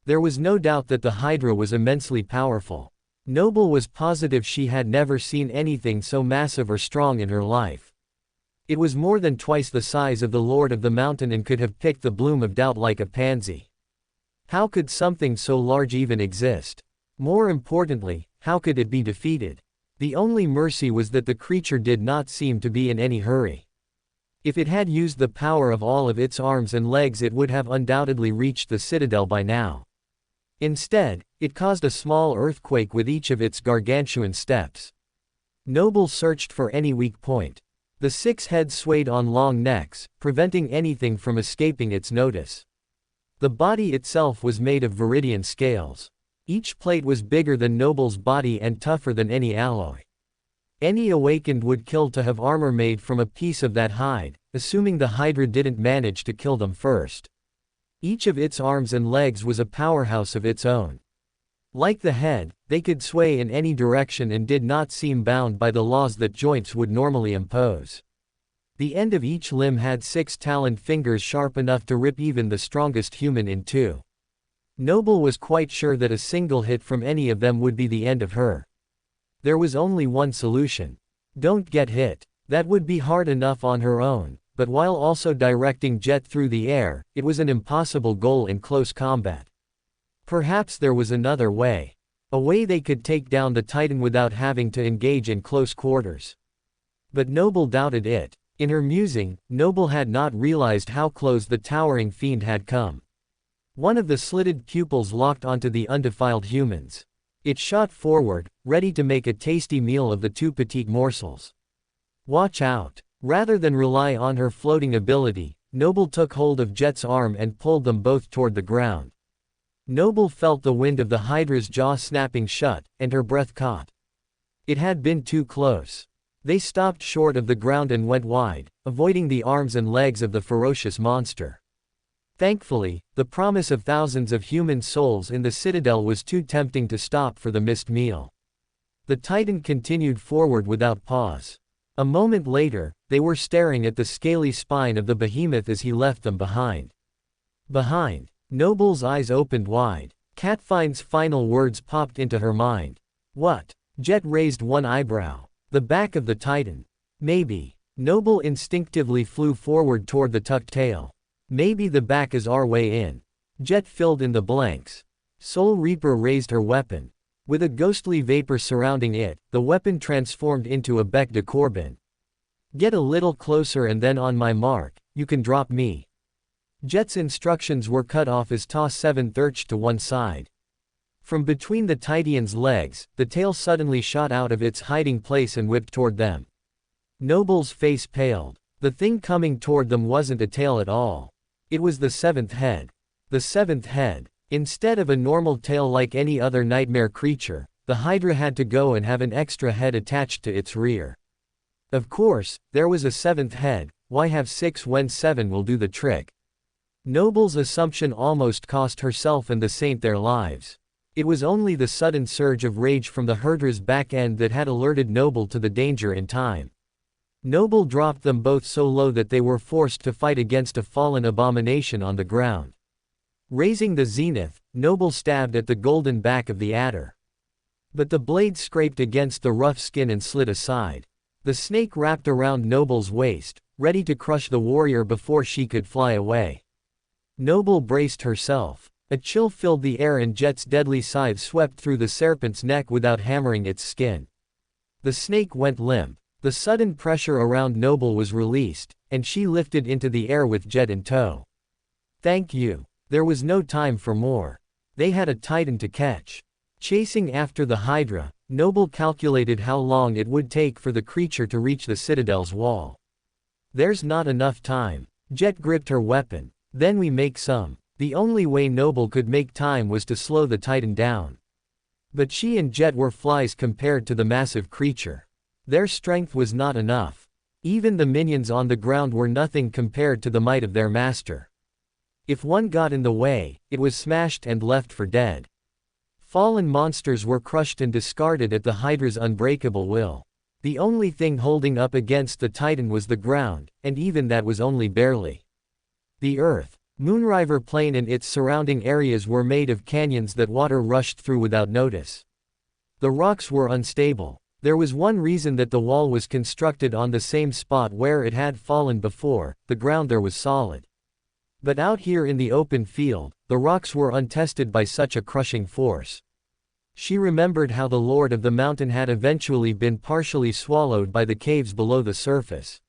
There was no doubt that the Hydra was immensely powerful. Noble was positive she had never seen anything so massive or strong in her life. It was more than twice the size of the Lord of the Mountain and could have picked the bloom of doubt like a pansy. How could something so large even exist? More importantly, how could it be defeated? The only mercy was that the creature did not seem to be in any hurry. If it had used the power of all of its arms and legs, it would have undoubtedly reached the citadel by now. Instead, it caused a small earthquake with each of its gargantuan steps. Noble searched for any weak point. The 6 heads swayed on long necks, preventing anything from escaping its notice. The body itself was made of viridian scales. Each plate was bigger than Noble's body and tougher than any alloy. Any awakened would kill to have armor made from a piece of that hide, assuming the Hydra didn't manage to kill them first. Each of its arms and legs was a powerhouse of its own. Like the head, they could sway in any direction and did not seem bound by the laws that joints would normally impose. The end of each limb had 6 taloned fingers sharp enough to rip even the strongest human in two. Noble was quite sure that a single hit from any of them would be the end of her. There was only one solution. Don't get hit. That would be hard enough on her own, but while also directing Jet through the air, it was an impossible goal in close combat. Perhaps there was another way. A way they could take down the Titan without having to engage in close quarters. But Noble doubted it. In her musing, Noble had not realized how close the towering fiend had come. One of the slitted pupils locked onto the undefiled humans. It shot forward, ready to make a tasty meal of the 2 petite morsels. Watch out. Rather than rely on her floating ability, Noble took hold of Jet's arm and pulled them both toward the ground. Noble felt the wind of the Hydra's jaw snapping shut, and her breath caught. It had been too close. They stopped short of the ground and went wide, avoiding the arms and legs of the ferocious monster. Thankfully, the promise of thousands of human souls in the citadel was too tempting to stop for the missed meal. The Titan continued forward without pause. A moment later, they were staring at the scaly spine of the behemoth as he left them behind. Behind. Noble's eyes opened wide. Catfine's final words popped into her mind. What? Jet raised one eyebrow. The back of the Titan. Maybe. Noble instinctively flew forward toward the tucked tail. Maybe the back is our way in. Jet filled in the blanks. Soul Reaper raised her weapon. With a ghostly vapor surrounding it, the weapon transformed into a bec de Corbin. Get a little closer and then on my mark, you can drop me. Jet's instructions were cut off as Ta-7 lurched to one side. From between the Titan's legs, the tail suddenly shot out of its hiding place and whipped toward them. Noble's face paled. The thing coming toward them wasn't a tail at all. It was the 7th head. The 7th head. Instead of a normal tail like any other nightmare creature, the Hydra had to go and have an extra head attached to its rear. Of course, there was a 7th head. Why have 6 when 7 will do the trick? Noble's assumption almost cost herself and the Saint their lives. It was only the sudden surge of rage from the Hydra's back end that had alerted Noble to the danger in time. Noble dropped them both so low that they were forced to fight against a fallen abomination on the ground. Raising the zenith, Noble stabbed at the golden back of the adder. But the blade scraped against the rough skin and slid aside. The snake wrapped around Noble's waist, ready to crush the warrior before she could fly away. Noble braced herself. A chill filled the air and Jet's deadly scythe swept through the serpent's neck without hammering its skin. The snake went limp. The sudden pressure around Noble was released, and she lifted into the air with Jet in tow. Thank you. There was no time for more. They had a Titan to catch. Chasing after the Hydra, Noble calculated how long it would take for the creature to reach the citadel's wall. There's not enough time. Jet gripped her weapon. Then we make some. The only way Noble could make time was to slow the Titan down. But she and Jet were flies compared to the massive creature. Their strength was not enough. Even the minions on the ground were nothing compared to the might of their master. If one got in the way, it was smashed and left for dead. Fallen monsters were crushed and discarded at the Hydra's unbreakable will. The only thing holding up against the Titan was the ground, and even that was only barely. The earth, Moonriver Plain and its surrounding areas were made of canyons that water rushed through without notice. The rocks were unstable. There was one reason that the wall was constructed on the same spot where it had fallen before: the ground there was solid. But out here in the open field, the rocks were untested by such a crushing force. She remembered how the Lord of the Mountain had eventually been partially swallowed by the caves below the surface.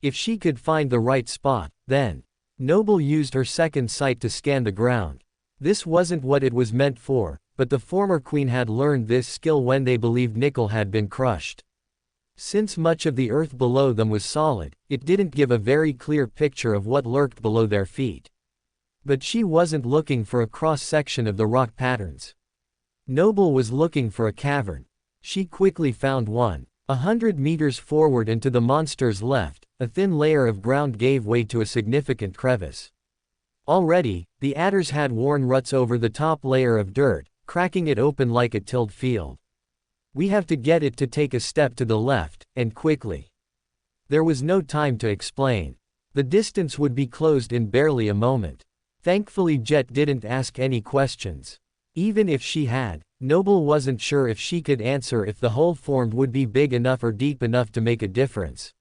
If she could find the right spot, then Noble used her second sight to scan the ground. This wasn't what it was meant for, but the former queen had learned this skill when they believed Nickel had been crushed. Since much of the earth below them was solid, it didn't give a very clear picture of what lurked below their feet. But she wasn't looking for a cross-section of the rock patterns. Noble was looking for a cavern. She quickly found one. 100 meters forward and to the monster's left, a thin layer of ground gave way to a significant crevice. Already, the adders had worn ruts over the top layer of dirt, cracking it open like a tilled field. We have to get it to take a step to the left, and quickly. There was no time to explain. The distance would be closed in barely a moment. Thankfully Jet didn't ask any questions. Even if she had, Noble wasn't sure if she could answer if the hole formed would be big enough or deep enough to make a difference.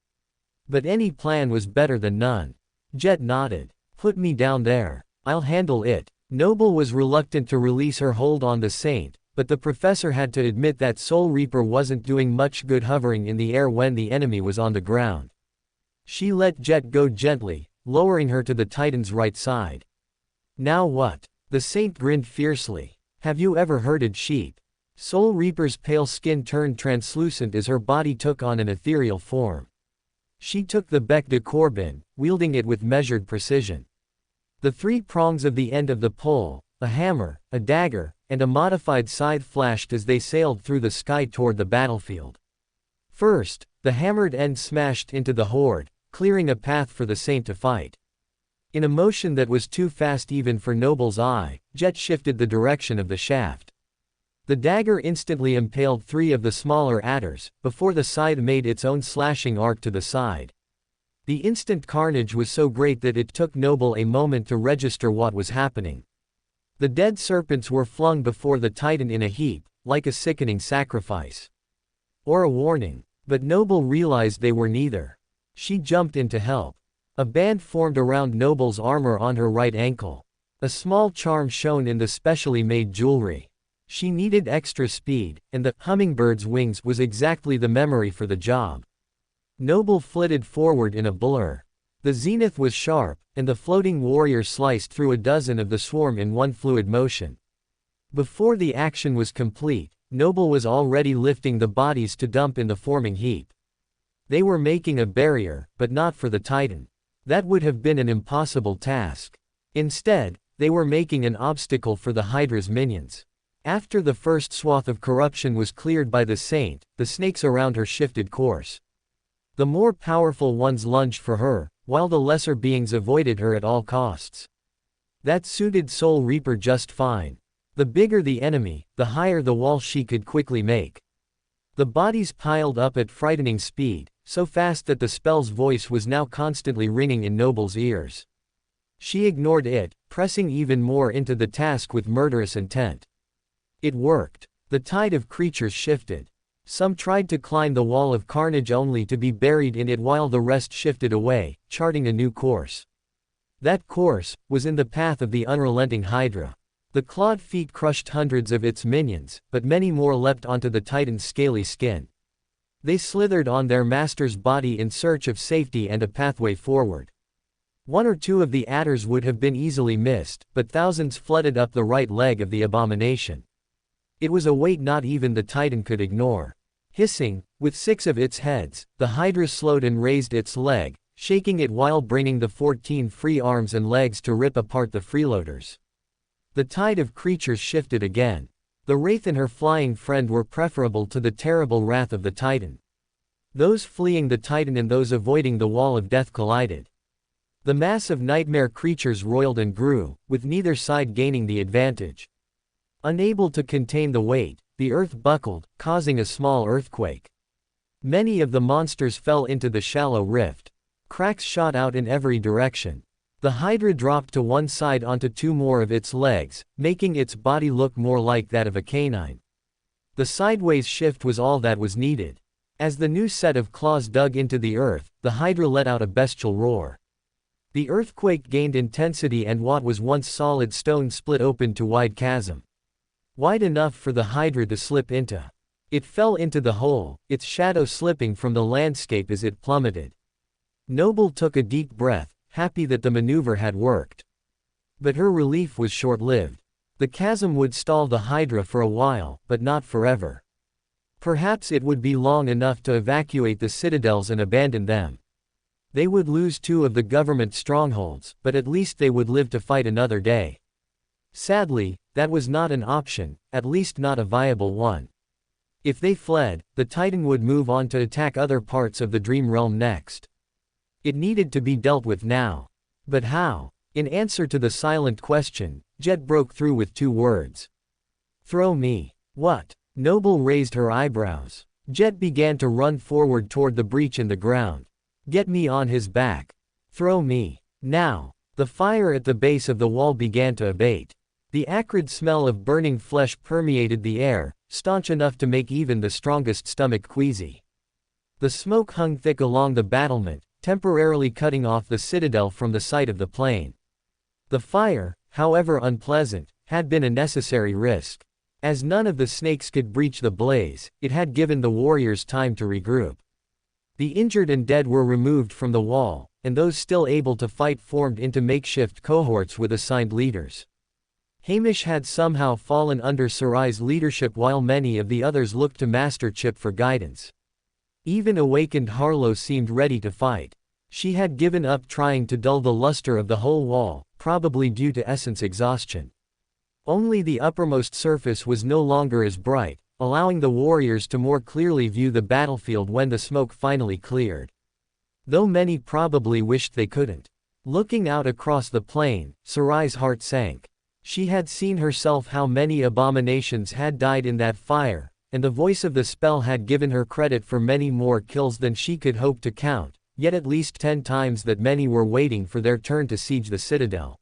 But any plan was better than none. Jet nodded. "Put me down there. I'll handle it." Noble was reluctant to release her hold on the saint, but the professor had to admit that Soul Reaper wasn't doing much good hovering in the air when the enemy was on the ground. She let Jet go gently, lowering her to the Titan's right side. "Now what?" The saint grinned fiercely. "Have you ever herded sheep?" Soul Reaper's pale skin turned translucent as her body took on an ethereal form. She took the bec de Corbin, wielding it with measured precision. The 3 prongs of the end of the pole, a hammer, a dagger, and a modified scythe flashed as they sailed through the sky toward the battlefield. First, the hammered end smashed into the horde, clearing a path for the saint to fight. In a motion that was too fast even for Noble's eye, Jet shifted the direction of the shaft. The dagger instantly impaled 3 of the smaller adders, before the scythe made its own slashing arc to the side. The instant carnage was so great that it took Noble a moment to register what was happening. The dead serpents were flung before the Titan in a heap, like a sickening sacrifice. Or a warning. But Noble realized they were neither. She jumped in to help. A band formed around Noble's armor on her right ankle. A small charm shone in the specially made jewelry. She needed extra speed, and the hummingbird's wings was exactly the memory for the job. Noble flitted forward in a blur. The zenith was sharp, and the floating warrior sliced through a dozen of the swarm in one fluid motion. Before the action was complete, Noble was already lifting the bodies to dump in the forming heap. They were making a barrier, but not for the Titan. That would have been an impossible task. Instead, they were making an obstacle for the Hydra's minions. After the first swath of corruption was cleared by the saint, the snakes around her shifted course. The more powerful ones lunged for her, while the lesser beings avoided her at all costs. That suited Soul Reaper just fine. The bigger the enemy, the higher the wall she could quickly make. The bodies piled up at frightening speed, so fast that the spell's voice was now constantly ringing in Noble's ears. She ignored it, pressing even more into the task with murderous intent. It worked. The tide of creatures shifted. Some tried to climb the wall of carnage only to be buried in it while the rest shifted away, charting a new course. That course was in the path of the unrelenting Hydra. The clawed feet crushed hundreds of its minions, but many more leapt onto the Titan's scaly skin. They slithered on their master's body in search of safety and a pathway forward. 1 or 2 of the adders would have been easily missed, but thousands flooded up the right leg of the abomination. It was a weight not even the Titan could ignore. Hissing, with 6 of its heads, the Hydra slowed and raised its leg, shaking it while bringing the 14 free arms and legs to rip apart the freeloaders. The tide of creatures shifted again. The Wraith and her flying friend were preferable to the terrible wrath of the Titan. Those fleeing the Titan and those avoiding the wall of death collided. The mass of nightmare creatures roiled and grew, with neither side gaining the advantage. Unable to contain the weight, the earth buckled, causing a small earthquake. Many of the monsters fell into the shallow rift. Cracks shot out in every direction. The Hydra dropped to one side onto two more of its legs, making its body look more like that of a canine. The sideways shift was all that was needed. As the new set of claws dug into the earth, the Hydra let out a bestial roar. The earthquake gained intensity and what was once solid stone split open to wide chasm. Wide enough for the Hydra to slip into. It fell into the hole, its shadow slipping from the landscape as it plummeted. Noble took a deep breath, happy that the maneuver had worked. But her relief was short-lived. The chasm would stall the Hydra for a while, but not forever. Perhaps it would be long enough to evacuate the citadels and abandon them. They would lose 2 of the government strongholds, but at least they would live to fight another day. Sadly, that was not an option, at least not a viable one. If they fled, the Titan would move on to attack other parts of the Dream Realm next. It needed to be dealt with now. But how? In answer to the silent question, Jet broke through with 2 words. Throw me. What? Noble raised her eyebrows. Jet began to run forward toward the breach in the ground. Get me on his back. Throw me. Now. The fire at the base of the wall began to abate. The acrid smell of burning flesh permeated the air, staunch enough to make even the strongest stomach queasy. The smoke hung thick along the battlement, temporarily cutting off the citadel from the sight of the plain. The fire, however unpleasant, had been a necessary risk. As none of the snakes could breach the blaze, it had given the warriors time to regroup. The injured and dead were removed from the wall, and those still able to fight formed into makeshift cohorts with assigned leaders. Hamish had somehow fallen under Sarai's leadership while many of the others looked to Master Chip for guidance. Even awakened Harlow seemed ready to fight. She had given up trying to dull the luster of the whole wall, probably due to essence exhaustion. Only the uppermost surface was no longer as bright, allowing the warriors to more clearly view the battlefield when the smoke finally cleared. Though many probably wished they couldn't. Looking out across the plain, Sarai's heart sank. She had seen herself how many abominations had died in that fire, and the voice of the spell had given her credit for many more kills than she could hope to count, yet at least 10 times that many were waiting for their turn to siege the citadel.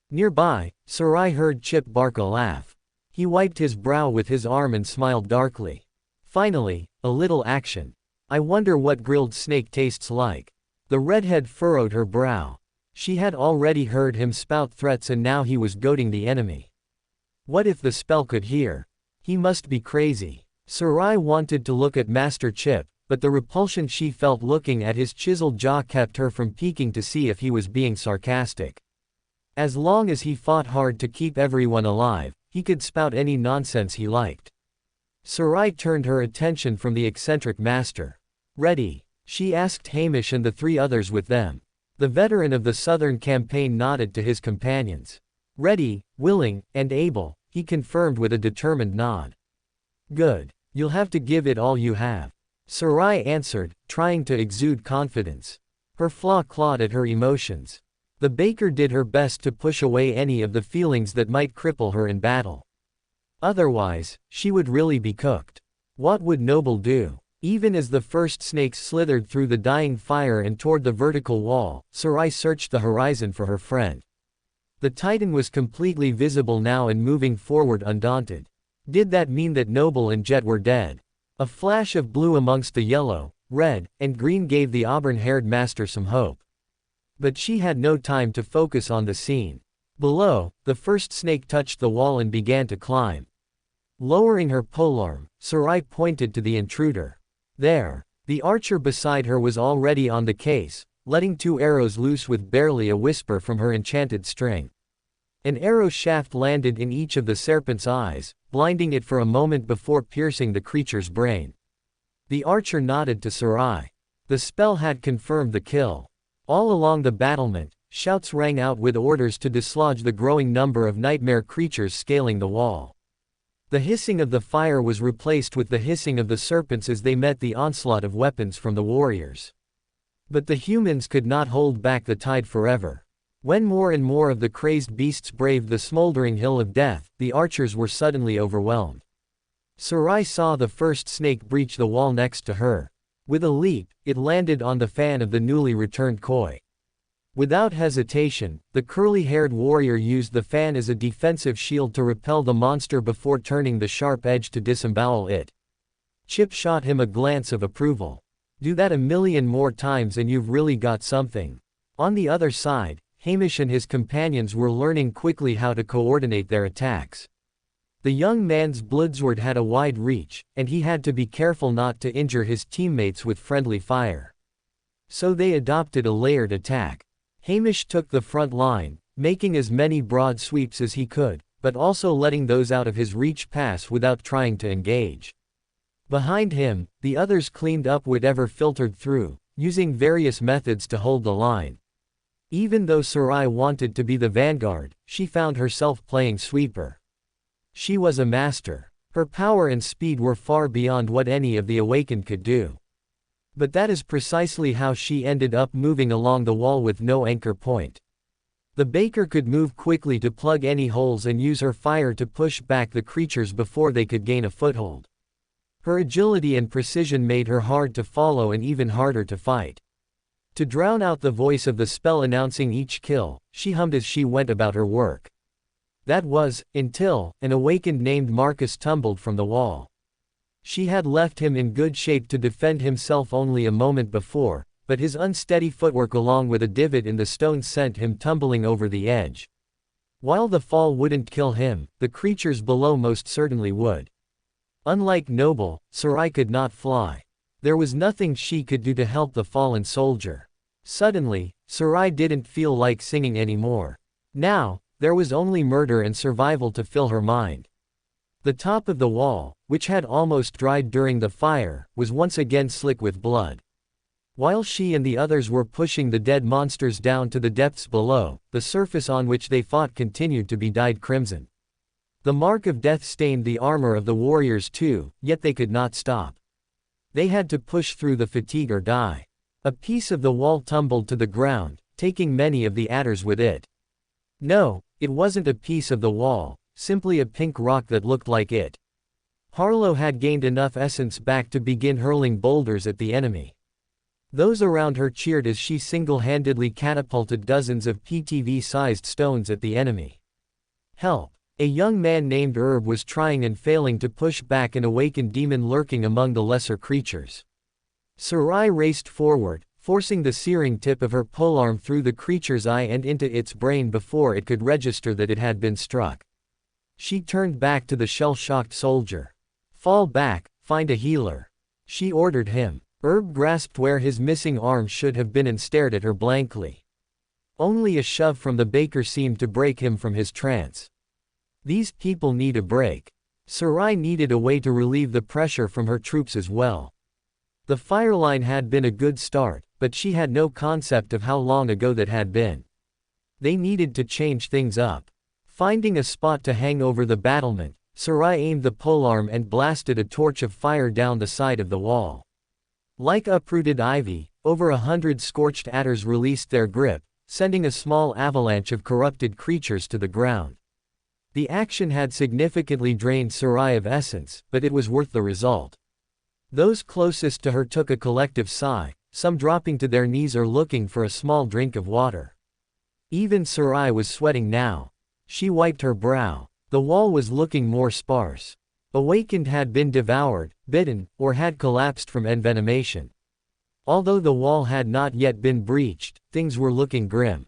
Nearby, Sarai heard Chip bark a laugh. He wiped his brow with his arm and smiled darkly. Finally, a little action. I wonder what grilled snake tastes like. The redhead furrowed her brow. She had already heard him spout threats and now he was goading the enemy. What if the spell could hear? He must be crazy. Sarai wanted to look at Master Chip, but the repulsion she felt looking at his chiseled jaw kept her from peeking to see if he was being sarcastic. As long as he fought hard to keep everyone alive, he could spout any nonsense he liked. Sarai turned her attention from the eccentric master. Ready? She asked Hamish and the 3 others with them. The veteran of the Southern campaign nodded to his companions. Ready, willing, and able, he confirmed with a determined nod. Good. You'll have to give it all you have. Sarai answered, trying to exude confidence. Her flaw clawed at her emotions. The baker did her best to push away any of the feelings that might cripple her in battle. Otherwise, she would really be cooked. What would Noble do? Even as the first snakes slithered through the dying fire and toward the vertical wall, Sarai searched the horizon for her friend. The Titan was completely visible now and moving forward undaunted. Did that mean that Noble and Jet were dead? A flash of blue amongst the yellow, red, and green gave the auburn-haired master some hope. But she had no time to focus on the scene. Below, the first snake touched the wall and began to climb. Lowering her polearm, Sarai pointed to the intruder. There. The archer beside her was already on the case, letting 2 arrows loose with barely a whisper from her enchanted string. An arrow shaft landed in each of the serpent's eyes, blinding it for a moment before piercing the creature's brain. The archer nodded to Sarai. The spell had confirmed the kill. All along the battlement, shouts rang out with orders to dislodge the growing number of nightmare creatures scaling the wall. The hissing of the fire was replaced with the hissing of the serpents as they met the onslaught of weapons from the warriors. But the humans could not hold back the tide forever. When more and more of the crazed beasts braved the smoldering hill of death, the archers were suddenly overwhelmed. Sarai saw the first snake breach the wall next to her. With a leap, it landed on the fan of the newly returned koi. Without hesitation, the curly-haired warrior used the fan as a defensive shield to repel the monster before turning the sharp edge to disembowel it. Chip shot him a glance of approval. Do that a million more times and you've really got something. On the other side, Hamish and his companions were learning quickly how to coordinate their attacks. The young man's bloodsword had a wide reach, and he had to be careful not to injure his teammates with friendly fire. So they adopted a layered attack. Hamish took the front line, making as many broad sweeps as he could, but also letting those out of his reach pass without trying to engage. Behind him, the others cleaned up whatever filtered through, using various methods to hold the line. Even though Sarai wanted to be the vanguard, she found herself playing sweeper. She was a master. Her power and speed were far beyond what any of the awakened could do. But that is precisely how she ended up moving along the wall with no anchor point. The baker could move quickly to plug any holes and use her fire to push back the creatures before they could gain a foothold. Her agility and precision made her hard to follow and even harder to fight. To drown out the voice of the spell announcing each kill, she hummed as she went about her work. That was, until an awakened named Marcus tumbled from the wall. She had left him in good shape to defend himself only a moment before, but his unsteady footwork along with a divot in the stone sent him tumbling over the edge. While the fall wouldn't kill him, the creatures below most certainly would. Unlike Noble, Sarai could not fly. There was nothing she could do to help the fallen soldier. Suddenly, Sarai didn't feel like singing anymore. Now, there was only murder and survival to fill her mind. The top of the wall, which had almost dried during the fire, was once again slick with blood. While she and the others were pushing the dead monsters down to the depths below, the surface on which they fought continued to be dyed crimson. The mark of death stained the armor of the warriors too, yet they could not stop. They had to push through the fatigue or die. A piece of the wall tumbled to the ground, taking many of the adders with it. No, it wasn't a piece of the wall, simply a pink rock that looked like it. Harlow had gained enough essence back to begin hurling boulders at the enemy. Those around her cheered as she single-handedly catapulted dozens of PTV-sized stones at the enemy. Help! A young man named Herb was trying and failing to push back an awakened demon lurking among the lesser creatures. Sarai raced forward, forcing the searing tip of her polearm through the creature's eye and into its brain before it could register that it had been struck. She turned back to the shell-shocked soldier. "Fall back, find a healer," she ordered him. Herb grasped where his missing arm should have been and stared at her blankly. Only a shove from the baker seemed to break him from his trance. These people need a break. Sarai needed a way to relieve the pressure from her troops as well. The fire line had been a good start, but she had no concept of how long ago that had been. They needed to change things up. Finding a spot to hang over the battlement, Sarai aimed the polearm and blasted a torch of fire down the side of the wall. Like uprooted ivy, over 100 scorched adders released their grip, sending a small avalanche of corrupted creatures to the ground. The action had significantly drained Sarai of essence, but it was worth the result. Those closest to her took a collective sigh, some dropping to their knees or looking for a small drink of water. Even Sarai was sweating now. She wiped her brow. The wall was looking more sparse. Awakened had been devoured, bitten, or had collapsed from envenomation. Although the wall had not yet been breached, things were looking grim.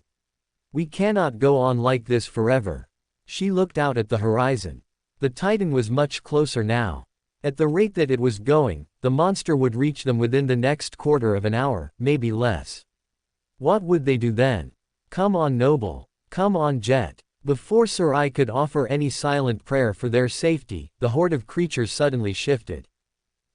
We cannot go on like this forever. She looked out at the horizon. The Titan was much closer now. At the rate that it was going, the monster would reach them within the next quarter of an hour, maybe less. What would they do then? Come on, Noble. Come on, Jet. Before Sarai could offer any silent prayer for their safety, the horde of creatures suddenly shifted.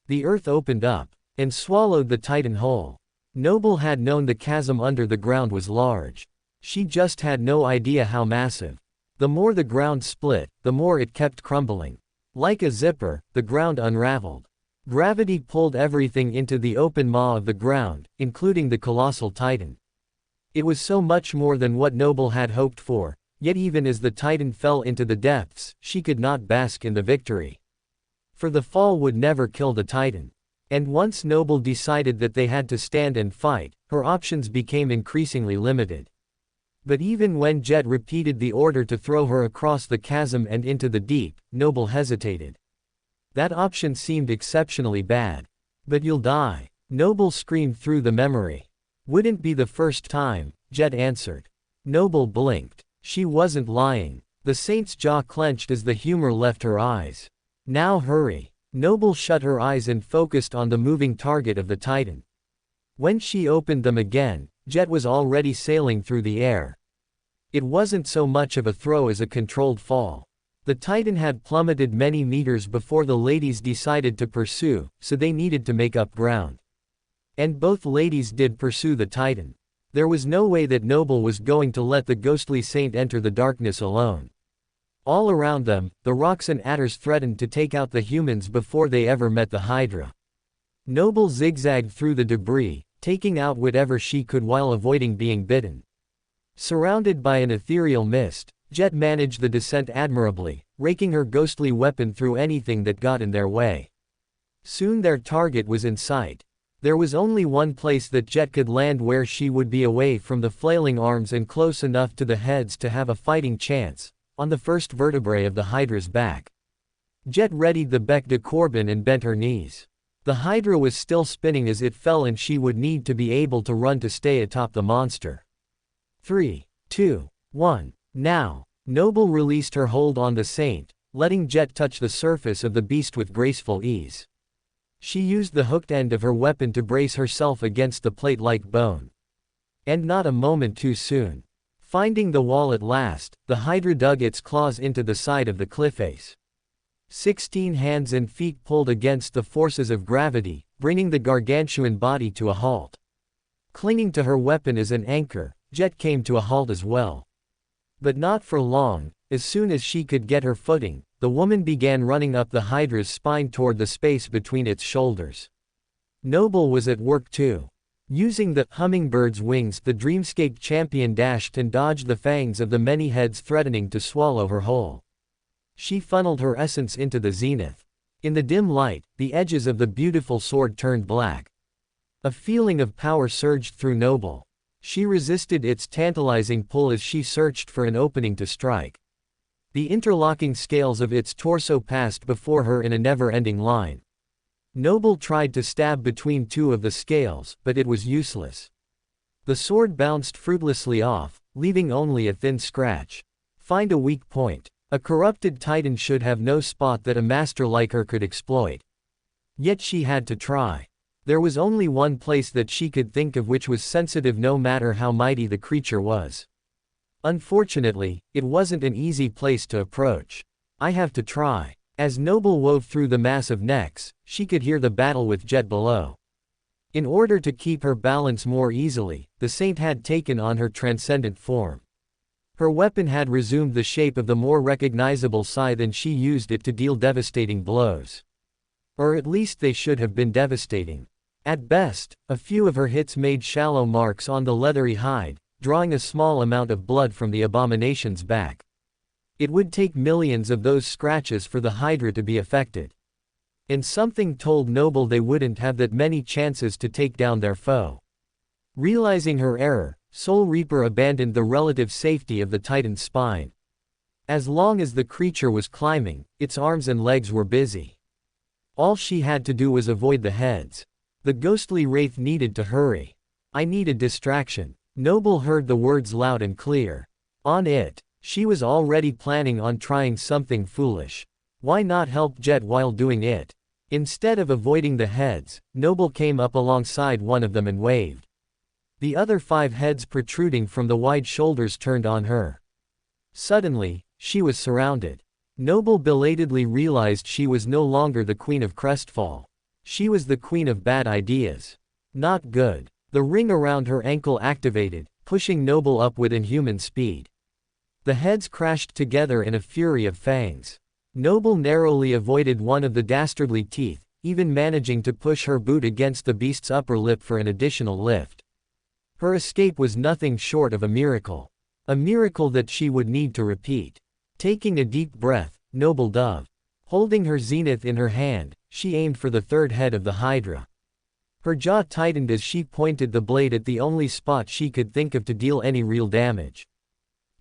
The earth opened up and swallowed the Titan whole. Noble had known the chasm under the ground was large. She just had no idea how massive. The more the ground split, the more it kept crumbling. Like a zipper, the ground unraveled. Gravity pulled everything into the open maw of the ground, including the colossal Titan. It was so much more than what Noble had hoped for, yet even as the Titan fell into the depths, she could not bask in the victory. For the fall would never kill the Titan. And once Noble decided that they had to stand and fight, her options became increasingly limited. But even when Jet repeated the order to throw her across the chasm and into the deep, Noble hesitated. That option seemed exceptionally bad. But you'll die. Noble screamed through the memory. Wouldn't be the first time, Jet answered. Noble blinked. She wasn't lying. The saint's jaw clenched as the humor left her eyes. Now hurry. Noble shut her eyes and focused on the moving target of the Titan. When she opened them again, Jet was already sailing through the air. It wasn't so much of a throw as a controlled fall. The Titan had plummeted many meters before the ladies decided to pursue, so they needed to make up ground. And both ladies did pursue the Titan. There was no way that Noble was going to let the ghostly saint enter the darkness alone. All around them, the rocks and adders threatened to take out the humans before they ever met the Hydra. Noble zigzagged through the debris, taking out whatever she could while avoiding being bitten. Surrounded by an ethereal mist, Jet managed the descent admirably, raking her ghostly weapon through anything that got in their way. Soon their target was in sight. There was only one place that Jet could land where she would be away from the flailing arms and close enough to the heads to have a fighting chance, on the first vertebrae of the Hydra's back. Jet readied the bec de Corbin and bent her knees. The Hydra was still spinning as it fell and she would need to be able to run to stay atop the monster. 3, 2, 1, now. Noble released her hold on the saint, letting Jet touch the surface of the beast with graceful ease. She used the hooked end of her weapon to brace herself against the plate-like bone. And not a moment too soon. Finding the wall at last, the Hydra dug its claws into the side of the cliff face. 16 hands and feet pulled against the forces of gravity, bringing the gargantuan body to a halt. Clinging to her weapon as an anchor, Jet came to a halt as well. But not for long. As soon as she could get her footing, the woman began running up the Hydra's spine toward the space between its shoulders. Noble was at work too. Using the hummingbird's wings, the Dreamscape champion dashed and dodged the fangs of the many heads threatening to swallow her whole. She funneled her essence into the zenith. In the dim light, the edges of the beautiful sword turned black. A feeling of power surged through Noble. She resisted its tantalizing pull as she searched for an opening to strike. The interlocking scales of its torso passed before her in a never-ending line. Noble tried to stab between two of the scales, but it was useless. The sword bounced fruitlessly off, leaving only a thin scratch. Find a weak point. A corrupted Titan should have no spot that a master like her could exploit. Yet she had to try. There was only one place that she could think of which was sensitive no matter how mighty the creature was. Unfortunately, it wasn't an easy place to approach. I have to try. As Noble wove through the mass of necks, she could hear the battle with Jet below. In order to keep her balance more easily, the saint had taken on her transcendent form. Her weapon had resumed the shape of the more recognizable scythe and she used it to deal devastating blows. Or at least they should have been devastating. At best, a few of her hits made shallow marks on the leathery hide, drawing a small amount of blood from the abomination's back. It would take millions of those scratches for the Hydra to be affected. And something told Noble they wouldn't have that many chances to take down their foe. Realizing her error, Soul Reaper abandoned the relative safety of the Titan's spine. As long as the creature was climbing, its arms and legs were busy. All she had to do was avoid the heads. The ghostly wraith needed to hurry. I need a distraction. Noble heard the words loud and clear. On it. She was already planning on trying something foolish. Why not help Jet while doing it? Instead of avoiding the heads, Noble came up alongside one of them and waved. The other 5 heads protruding from the wide shoulders turned on her. Suddenly, she was surrounded. Noble belatedly realized she was no longer the queen of Crestfall. She was the queen of bad ideas. Not good. The ring around her ankle activated, pushing Noble up with inhuman speed. The heads crashed together in a fury of fangs. Noble narrowly avoided one of the dastardly teeth, even managing to push her boot against the beast's upper lip for an additional lift. Her escape was nothing short of a miracle. A miracle that she would need to repeat. Taking a deep breath, noble dove. Holding her zenith in her hand, she aimed for the third head of the Hydra. Her jaw tightened as she pointed the blade at the only spot she could think of to deal any real damage.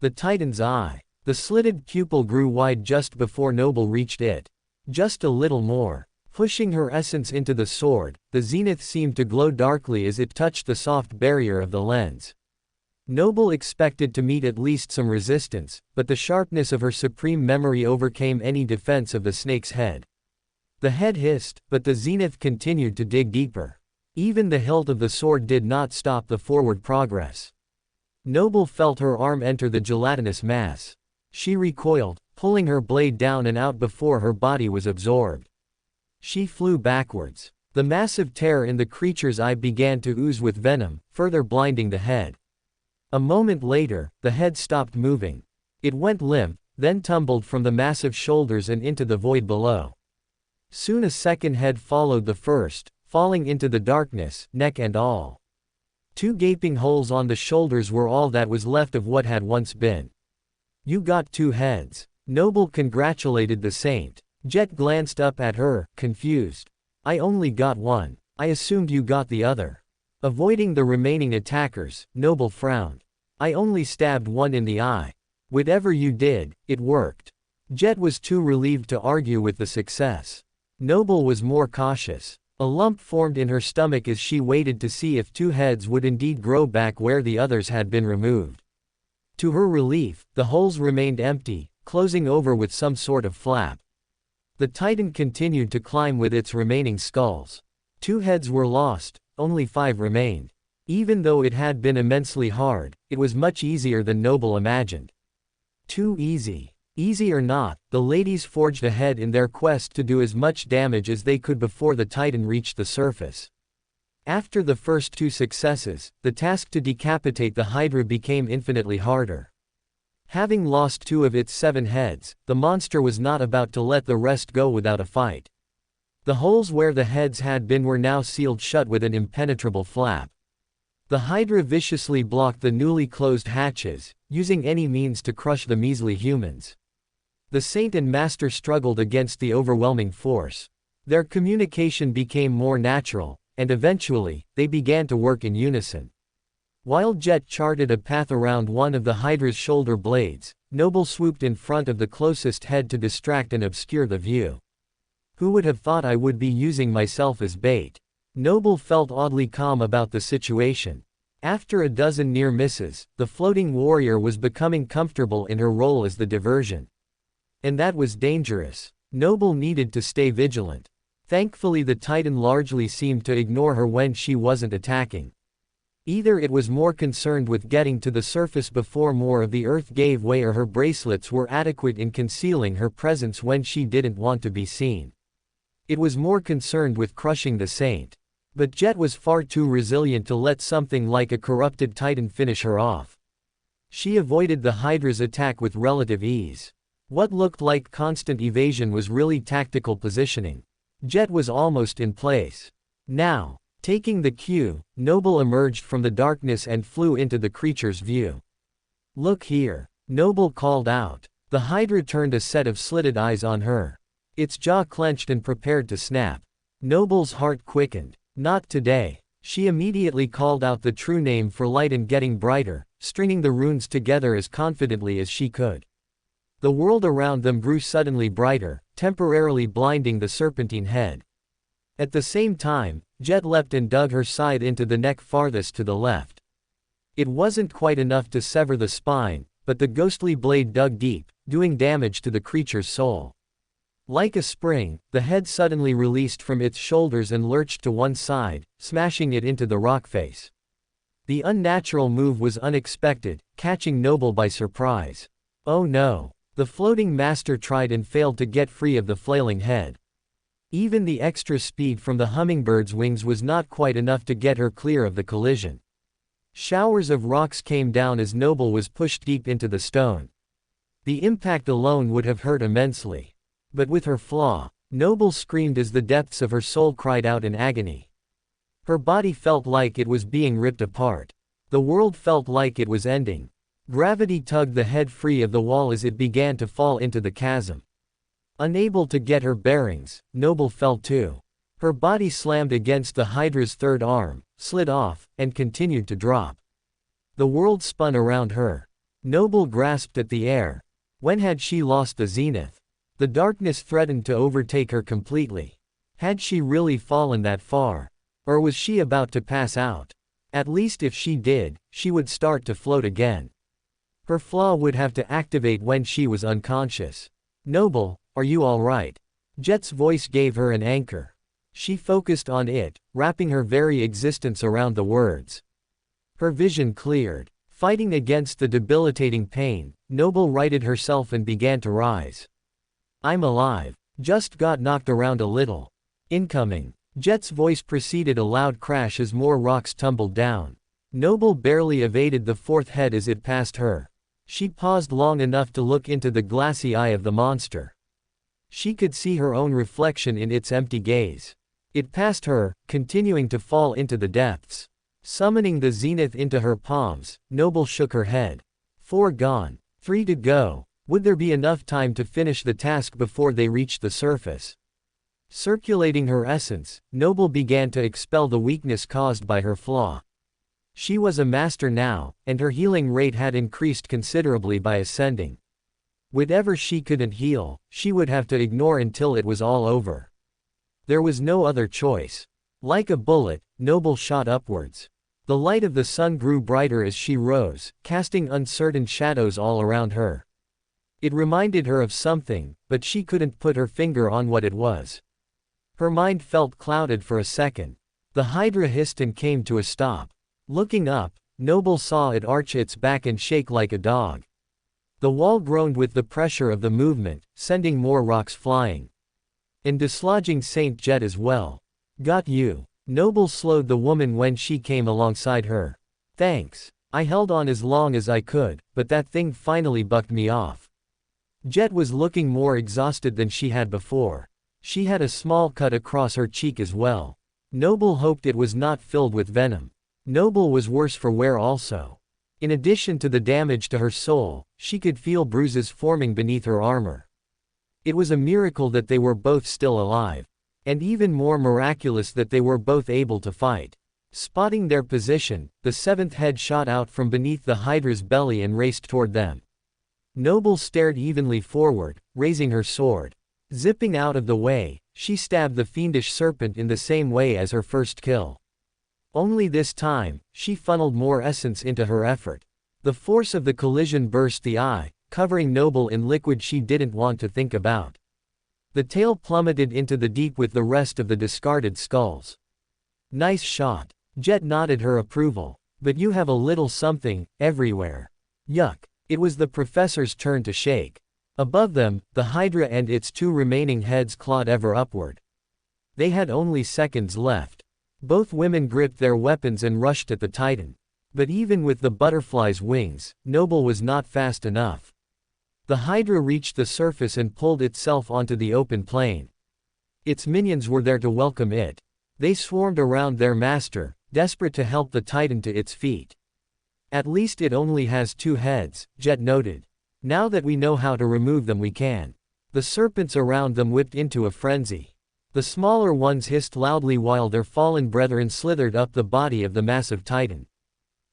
The Titan's eye. The slitted pupil grew wide just before Noble reached it. Just a little more. Pushing her essence into the sword, the zenith seemed to glow darkly as it touched the soft barrier of the lens. Noble expected to meet at least some resistance, but the sharpness of her supreme memory overcame any defense of the snake's head. The head hissed, but the zenith continued to dig deeper. Even the hilt of the sword did not stop the forward progress. Noble felt her arm enter the gelatinous mass. She recoiled, pulling her blade down and out before her body was absorbed. She flew backwards. The massive tear in the creature's eye began to ooze with venom, further blinding the head. A moment later, the head stopped moving. It went limp, then tumbled from the massive shoulders and into the void below. Soon a second head followed the first, falling into the darkness, neck and all. 2 gaping holes on the shoulders were all that was left of what had once been. "You got 2 heads." Noble congratulated the saint. Jet glanced up at her, confused. "I only got 1. I assumed you got the other." Avoiding the remaining attackers, Noble frowned. "I only stabbed 1 in the eye. Whatever you did, it worked." Jet was too relieved to argue with the success. Noble was more cautious. A lump formed in her stomach as she waited to see if 2 heads would indeed grow back where the others had been removed. To her relief, the holes remained empty, closing over with some sort of flap. The Titan continued to climb with its remaining skulls. 2 heads were lost, only 5 remained. Even though it had been immensely hard, it was much easier than Noble imagined. Too easy. Easy or not, the ladies forged ahead in their quest to do as much damage as they could before the Titan reached the surface. After the first 2 successes, the task to decapitate the Hydra became infinitely harder. Having lost 2 of its 7 heads, the monster was not about to let the rest go without a fight. The holes where the heads had been were now sealed shut with an impenetrable flap. The Hydra viciously blocked the newly closed hatches, using any means to crush the measly humans. The Saint and Master struggled against the overwhelming force. Their communication became more natural, and eventually, they began to work in unison. While Jet charted a path around one of the Hydra's shoulder blades, Noble swooped in front of the closest head to distract and obscure the view. "Who would have thought I would be using myself as bait?" Noble felt oddly calm about the situation. After a dozen near misses, the floating warrior was becoming comfortable in her role as the diversion. And that was dangerous. Noble needed to stay vigilant. Thankfully the Titan largely seemed to ignore her when she wasn't attacking. Either it was more concerned with getting to the surface before more of the earth gave way, or her bracelets were adequate in concealing her presence when she didn't want to be seen. It was more concerned with crushing the Saint. But Jet was far too resilient to let something like a corrupted Titan finish her off. She avoided the Hydra's attack with relative ease. What looked like constant evasion was really tactical positioning. Jet was almost in place. Now, taking the cue, Noble emerged from the darkness and flew into the creature's view. "Look here," Noble called out. The Hydra turned a set of slitted eyes on her. Its jaw clenched and prepared to snap. Noble's heart quickened. "Not today." She immediately called out the true name for light and getting brighter, stringing the runes together as confidently as she could. The world around them grew suddenly brighter, temporarily blinding the serpentine head. At the same time, Jet leapt and dug her scythe into the neck farthest to the left. It wasn't quite enough to sever the spine, but the ghostly blade dug deep, doing damage to the creature's soul. Like a spring, the head suddenly released from its shoulders and lurched to one side, smashing it into the rock face. The unnatural move was unexpected, catching Noble by surprise. Oh no! The floating master tried and failed to get free of the flailing head. Even the extra speed from the hummingbird's wings was not quite enough to get her clear of the collision. Showers of rocks came down as Noble was pushed deep into the stone. The impact alone would have hurt immensely. But with her flaw, Noble screamed as the depths of her soul cried out in agony. Her body felt like it was being ripped apart. The world felt like it was ending. Gravity tugged the head free of the wall as it began to fall into the chasm. Unable to get her bearings, Noble fell too. Her body slammed against the Hydra's third arm, slid off, and continued to drop. The world spun around her. Noble grasped at the air. When had she lost the zenith? The darkness threatened to overtake her completely. Had she really fallen that far? Or was she about to pass out? At least if she did, she would start to float again. Her flaw would have to activate when she was unconscious. Noble, are you all right? Jet's voice gave her an anchor. She focused on it, wrapping her very existence around the words. Her vision cleared. Fighting against the debilitating pain, Noble righted herself and began to rise. I'm alive. Just got knocked around a little. Incoming. Jet's voice preceded a loud crash as more rocks tumbled down. Noble barely evaded the fourth head as it passed her. She paused long enough to look into the glassy eye of the monster. She could see her own reflection in its empty gaze. It passed her, continuing to fall into the depths. Summoning the zenith into her palms, Noble shook her head. 4 gone. 3 to go. Would there be enough time to finish the task before they reached the surface? Circulating her essence, Noble began to expel the weakness caused by her flaw. She was a master now, and her healing rate had increased considerably by ascending. Whatever she couldn't heal, she would have to ignore until it was all over. There was no other choice. Like a bullet, Noble shot upwards. The light of the sun grew brighter as she rose, casting uncertain shadows all around her. It reminded her of something, but she couldn't put her finger on what it was. Her mind felt clouded for a second. The Hydra hissed and came to a stop. Looking up, Noble saw it arch its back and shake like a dog. The wall groaned with the pressure of the movement, sending more rocks flying. And dislodging Saint Jet as well. Got you. Noble slowed the woman when she came alongside her. Thanks. I held on as long as I could, but that thing finally bucked me off. Jet was looking more exhausted than she had before. She had a small cut across her cheek as well. Noble hoped it was not filled with venom. Noble was worse for wear also. In addition to the damage to her soul, she could feel bruises forming beneath her armor. It was a miracle that they were both still alive. And even more miraculous that they were both able to fight. Spotting their position, the seventh head shot out from beneath the Hydra's belly and raced toward them. Noble stared evenly forward, raising her sword. Zipping out of the way, she stabbed the fiendish serpent in the same way as her first kill. Only this time, she funneled more essence into her effort. The force of the collision burst the eye, covering Noble in liquid she didn't want to think about. The tail plummeted into the deep with the rest of the discarded skulls. Nice shot. Jet nodded her approval. But you have a little something, everywhere. Yuck. It was the professor's turn to shake. Above them, the Hydra and its 2 remaining heads clawed ever upward. They had only seconds left. Both women gripped their weapons and rushed at the Titan. But even with the butterfly's wings, Noble was not fast enough. The Hydra reached the surface and pulled itself onto the open plain. Its minions were there to welcome it. They swarmed around their master, desperate to help the Titan to its feet. At least it only has 2 heads, Jet noted. Now that we know how to remove them we can. The serpents around them whipped into a frenzy. The smaller ones hissed loudly while their fallen brethren slithered up the body of the massive Titan.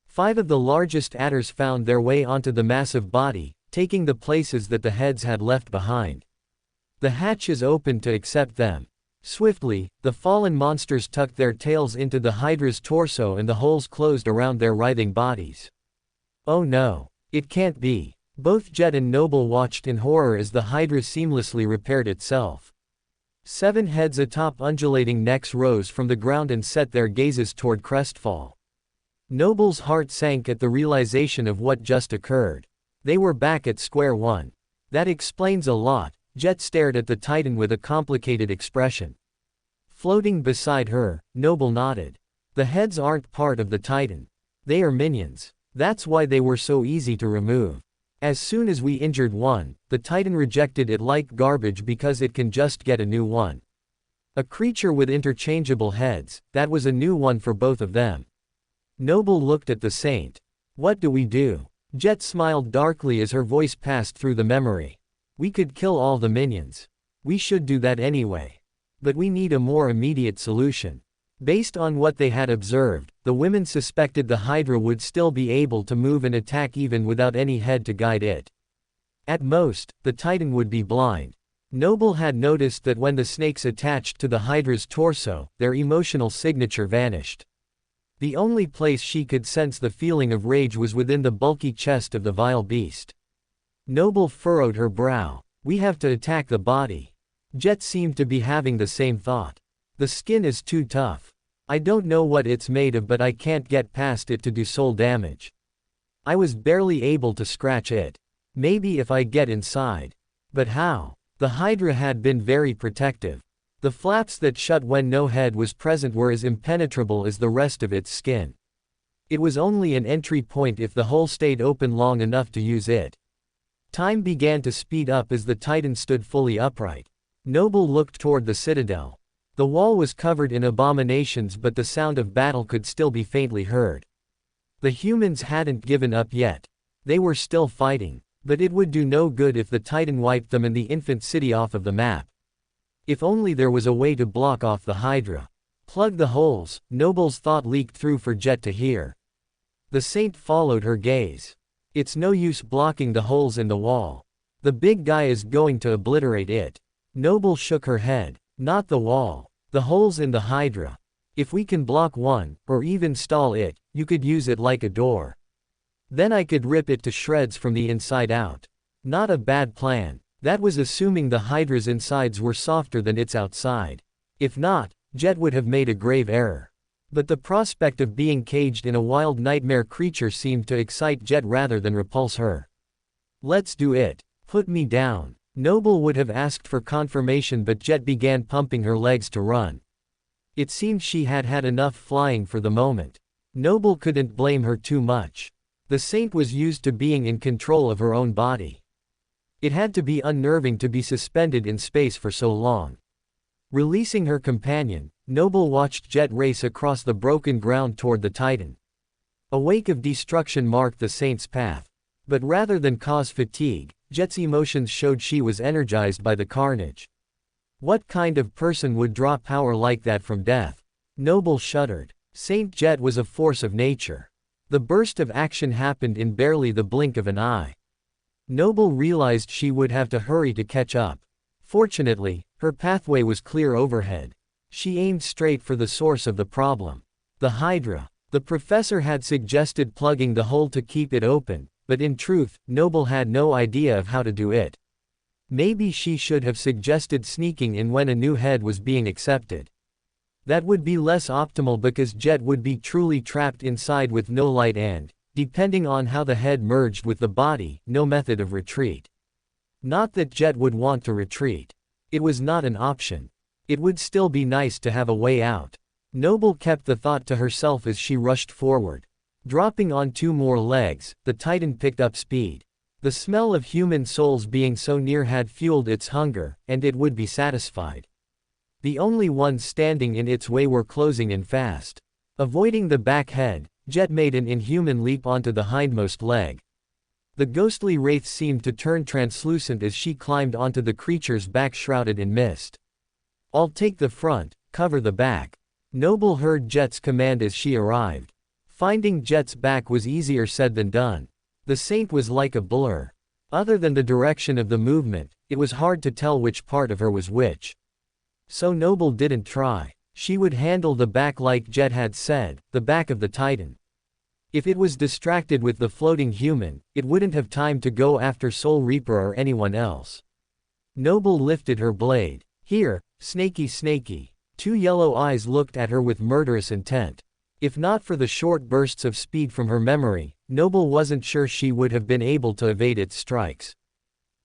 5 of the largest adders found their way onto the massive body, taking the places that the heads had left behind. The hatches opened to accept them. Swiftly, the fallen monsters tucked their tails into the Hydra's torso and the holes closed around their writhing bodies. Oh no. It can't be. Both Jet and Noble watched in horror as the Hydra seamlessly repaired itself. 7 heads atop undulating necks rose from the ground and set their gazes toward Crestfall. Noble's heart sank at the realization of what just occurred. They were back at square one. That explains a lot. Jet stared at the Titan with a complicated expression. Floating beside her, Noble nodded. The heads aren't part of the Titan. They are minions. That's why they were so easy to remove. As soon as we injured one, the Titan rejected it like garbage because it can just get a new one. A creature with interchangeable heads, that was a new one for both of them. Noble looked at the saint. What do we do? Jet smiled darkly as her voice passed through the memory. We could kill all the minions. We should do that anyway. But we need a more immediate solution. Based on what they had observed, the women suspected the Hydra would still be able to move and attack even without any head to guide it. At most, the Titan would be blind. Noble had noticed that when the snakes attached to the Hydra's torso, their emotional signature vanished. The only place she could sense the feeling of rage was within the bulky chest of the vile beast. Noble furrowed her brow. We have to attack the body. Jet seemed to be having the same thought. The skin is too tough. I don't know what it's made of, but I can't get past it to do soul damage. I was barely able to scratch it. Maybe if I get inside. But how? The Hydra had been very protective. The flaps that shut when no head was present were as impenetrable as the rest of its skin. It was only an entry point if the hole stayed open long enough to use it. Time began to speed up as the Titan stood fully upright. Noble looked toward the citadel. The wall was covered in abominations, but the sound of battle could still be faintly heard. The humans hadn't given up yet. They were still fighting, but it would do no good if the Titan wiped them and the infant city off of the map. If only there was a way to block off the Hydra. Plug the holes, Noble's thought leaked through for Jet to hear. The saint followed her gaze. It's no use blocking the holes in the wall. The big guy is going to obliterate it. Noble shook her head. Not the wall. The holes in the Hydra. If we can block one, or even stall it, you could use it like a door. Then I could rip it to shreds from the inside out. Not a bad plan. That was assuming the Hydra's insides were softer than its outside. If not, Jet would have made a grave error. But the prospect of being caged in a wild nightmare creature seemed to excite Jet rather than repulse her. Let's do it. Put me down. Noble would have asked for confirmation, but Jet began pumping her legs to run. It seemed she had had enough flying for the moment. Noble couldn't blame her too much. The saint was used to being in control of her own body. It had to be unnerving to be suspended in space for so long. Releasing her companion, Noble watched Jet race across the broken ground toward the Titan. A wake of destruction marked the saint's path. But rather than cause fatigue, Jet's emotions showed she was energized by the carnage. What kind of person would draw power like that from death? Noble shuddered. Saint Jet was a force of nature. The burst of action happened in barely the blink of an eye. Noble realized she would have to hurry to catch up. Fortunately, her pathway was clear overhead. She aimed straight for the source of the problem. The Hydra. The professor had suggested plugging the hole to keep it open, but in truth, Noble had no idea of how to do it. Maybe she should have suggested sneaking in when a new head was being accepted. That would be less optimal because Jet would be truly trapped inside with no light and, depending on how the head merged with the body, no method of retreat. Not that Jet would want to retreat. It was not an option. It would still be nice to have a way out. Noble kept the thought to herself as she rushed forward. Dropping on 2 more legs, the Titan picked up speed. The smell of human souls being so near had fueled its hunger, and it would be satisfied. The only ones standing in its way were closing in fast. Avoiding the back head, Jet made an inhuman leap onto the hindmost leg. The ghostly wraith seemed to turn translucent as she climbed onto the creature's back shrouded in mist. I'll take the front, cover the back. Noble heard Jet's command as she arrived. Finding Jet's back was easier said than done. The saint was like a blur. Other than the direction of the movement, it was hard to tell which part of her was which. So Noble didn't try. She would handle the back like Jet had said, the back of the Titan. If it was distracted with the floating human, it wouldn't have time to go after Soul Reaper or anyone else. Noble lifted her blade. Here, snaky snaky. 2 yellow eyes looked at her with murderous intent. If not for the short bursts of speed from her memory, Noble wasn't sure she would have been able to evade its strikes.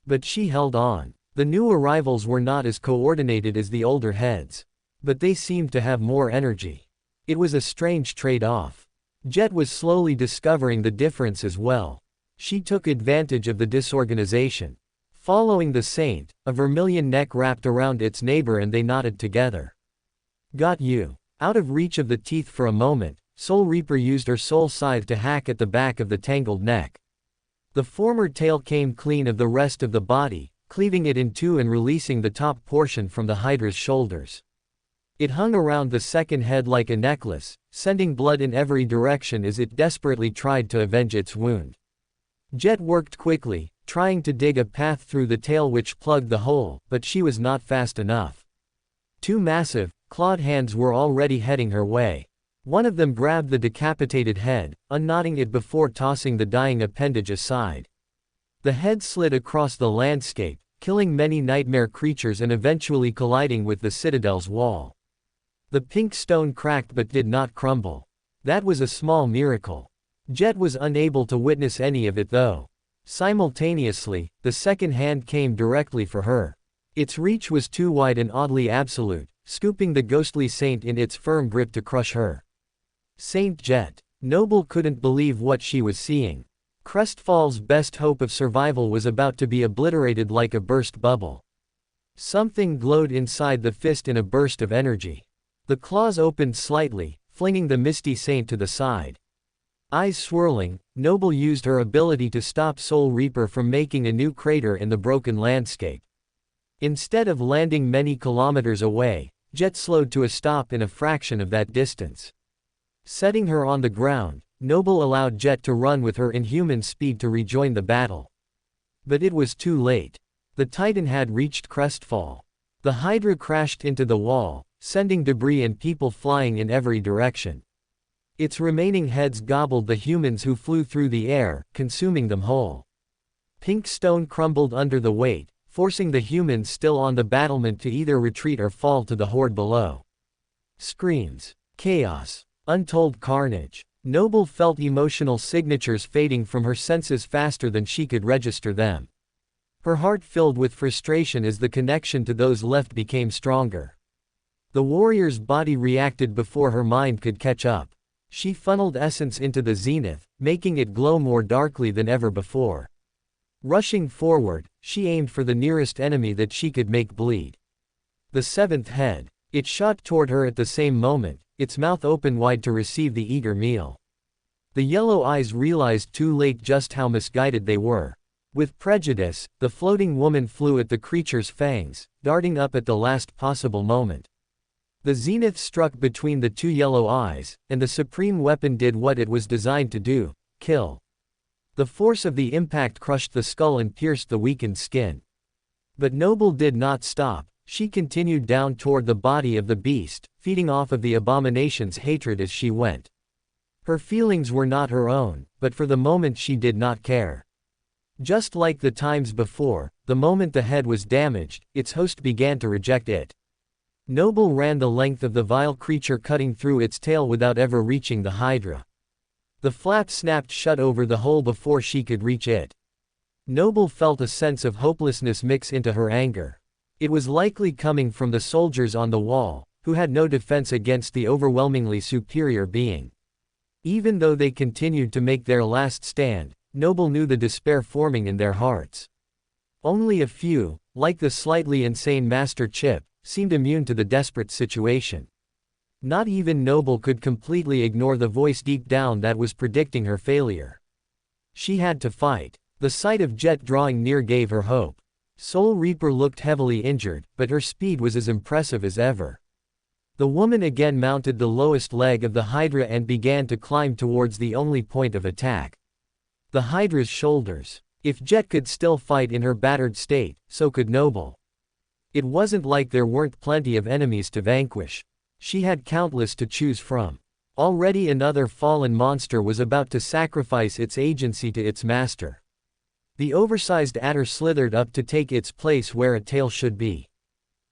But she held on. The new arrivals were not as coordinated as the older heads. But they seemed to have more energy. It was a strange trade-off. Jet was slowly discovering the difference as well. She took advantage of the disorganization. Following the saint, a vermilion neck wrapped around its neighbor and they knotted together. Got you. Out of reach of the teeth for a moment, Soul Reaper used her soul scythe to hack at the back of the tangled neck. The former tail came clean of the rest of the body, cleaving it in two and releasing the top portion from the Hydra's shoulders. It hung around the second head like a necklace, sending blood in every direction as it desperately tried to avenge its wound. Jet worked quickly, trying to dig a path through the tail which plugged the hole, but she was not fast enough. Two massive, clawed hands were already heading her way. One of them grabbed the decapitated head, unknotting it before tossing the dying appendage aside. The head slid across the landscape, killing many nightmare creatures and eventually colliding with the citadel's wall. The pink stone cracked but did not crumble. That was a small miracle. Jet was unable to witness any of it though. Simultaneously, the second hand came directly for her. Its reach was too wide and oddly absolute, scooping the ghostly saint in its firm grip to crush her. Saint Jet. Noble couldn't believe what she was seeing. Crestfall's best hope of survival was about to be obliterated like a burst bubble. Something glowed inside the fist in a burst of energy. The claws opened slightly, flinging the misty saint to the side. Eyes swirling, Noble used her ability to stop Soul Reaper from making a new crater in the broken landscape. Instead of landing many kilometers away, Jet slowed to a stop in a fraction of that distance. Setting her on the ground, Noble allowed Jet to run with her inhuman speed to rejoin the battle. But it was too late. The Titan had reached Crestfall. The Hydra crashed into the wall, sending debris and people flying in every direction. Its remaining heads gobbled the humans who flew through the air, consuming them whole. Pink stone crumbled under the weight, forcing the humans still on the battlement to either retreat or fall to the horde below. Screams, chaos, untold carnage. Noble felt emotional signatures fading from her senses faster than she could register them. Her heart filled with frustration as the connection to those left became stronger. The warrior's body reacted before her mind could catch up. She funneled essence into the zenith, making it glow more darkly than ever before. Rushing forward, she aimed for the nearest enemy that she could make bleed. The seventh head. It shot toward her at the same moment, its mouth open wide to receive the eager meal. The yellow eyes realized too late just how misguided they were. With prejudice, the floating woman flew at the creature's fangs, darting up at the last possible moment. The zenith struck between the two yellow eyes, and the supreme weapon did what it was designed to do: kill. The force of the impact crushed the skull and pierced the weakened skin. But Noble did not stop. She continued down toward the body of the beast, feeding off of the abomination's hatred as she went. Her feelings were not her own, but for the moment she did not care. Just like the times before, the moment the head was damaged, its host began to reject it. Noble ran the length of the vile creature, cutting through its tail without ever reaching the Hydra. The flap snapped shut over the hole before she could reach it. Noble felt a sense of hopelessness mix into her anger. It was likely coming from the soldiers on the wall, who had no defense against the overwhelmingly superior being. Even though they continued to make their last stand, Noble knew the despair forming in their hearts. Only a few, like the slightly insane Master Chip, seemed immune to the desperate situation. Not even Noble could completely ignore the voice deep down that was predicting her failure. She had to fight. The sight of Jet drawing near gave her hope. Soul Reaper looked heavily injured, but her speed was as impressive as ever. The woman again mounted the lowest leg of the Hydra and began to climb towards the only point of attack: the Hydra's shoulders. If Jet could still fight in her battered state, so could Noble. It wasn't like there weren't plenty of enemies to vanquish. She had countless to choose from. Already another fallen monster was about to sacrifice its agency to its master. The oversized adder slithered up to take its place where a tail should be.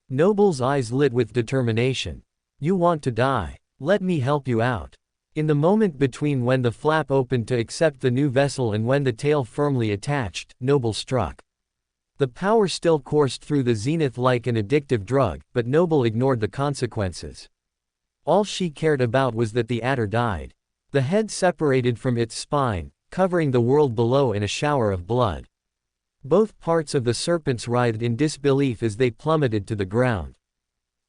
Noble's eyes lit with determination. "You want to die? Let me help you out." In the moment between when the flap opened to accept the new vessel and when the tail firmly attached, Noble struck. The power still coursed through the zenith like an addictive drug, but Noble ignored the consequences. All she cared about was that the adder died. The head separated from its spine, covering the world below in a shower of blood. Both parts of the serpents writhed in disbelief as they plummeted to the ground.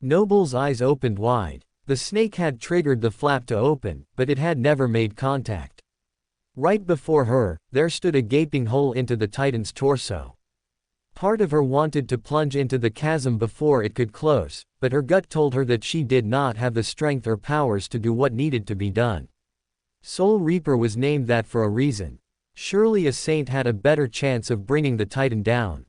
Noble's eyes opened wide. The snake had triggered the flap to open, but it had never made contact. Right before her, there stood a gaping hole into the Titan's torso. Part of her wanted to plunge into the chasm before it could close, but her gut told her that she did not have the strength or powers to do what needed to be done. Soul Reaper was named that for a reason. Surely a saint had a better chance of bringing the Titan down.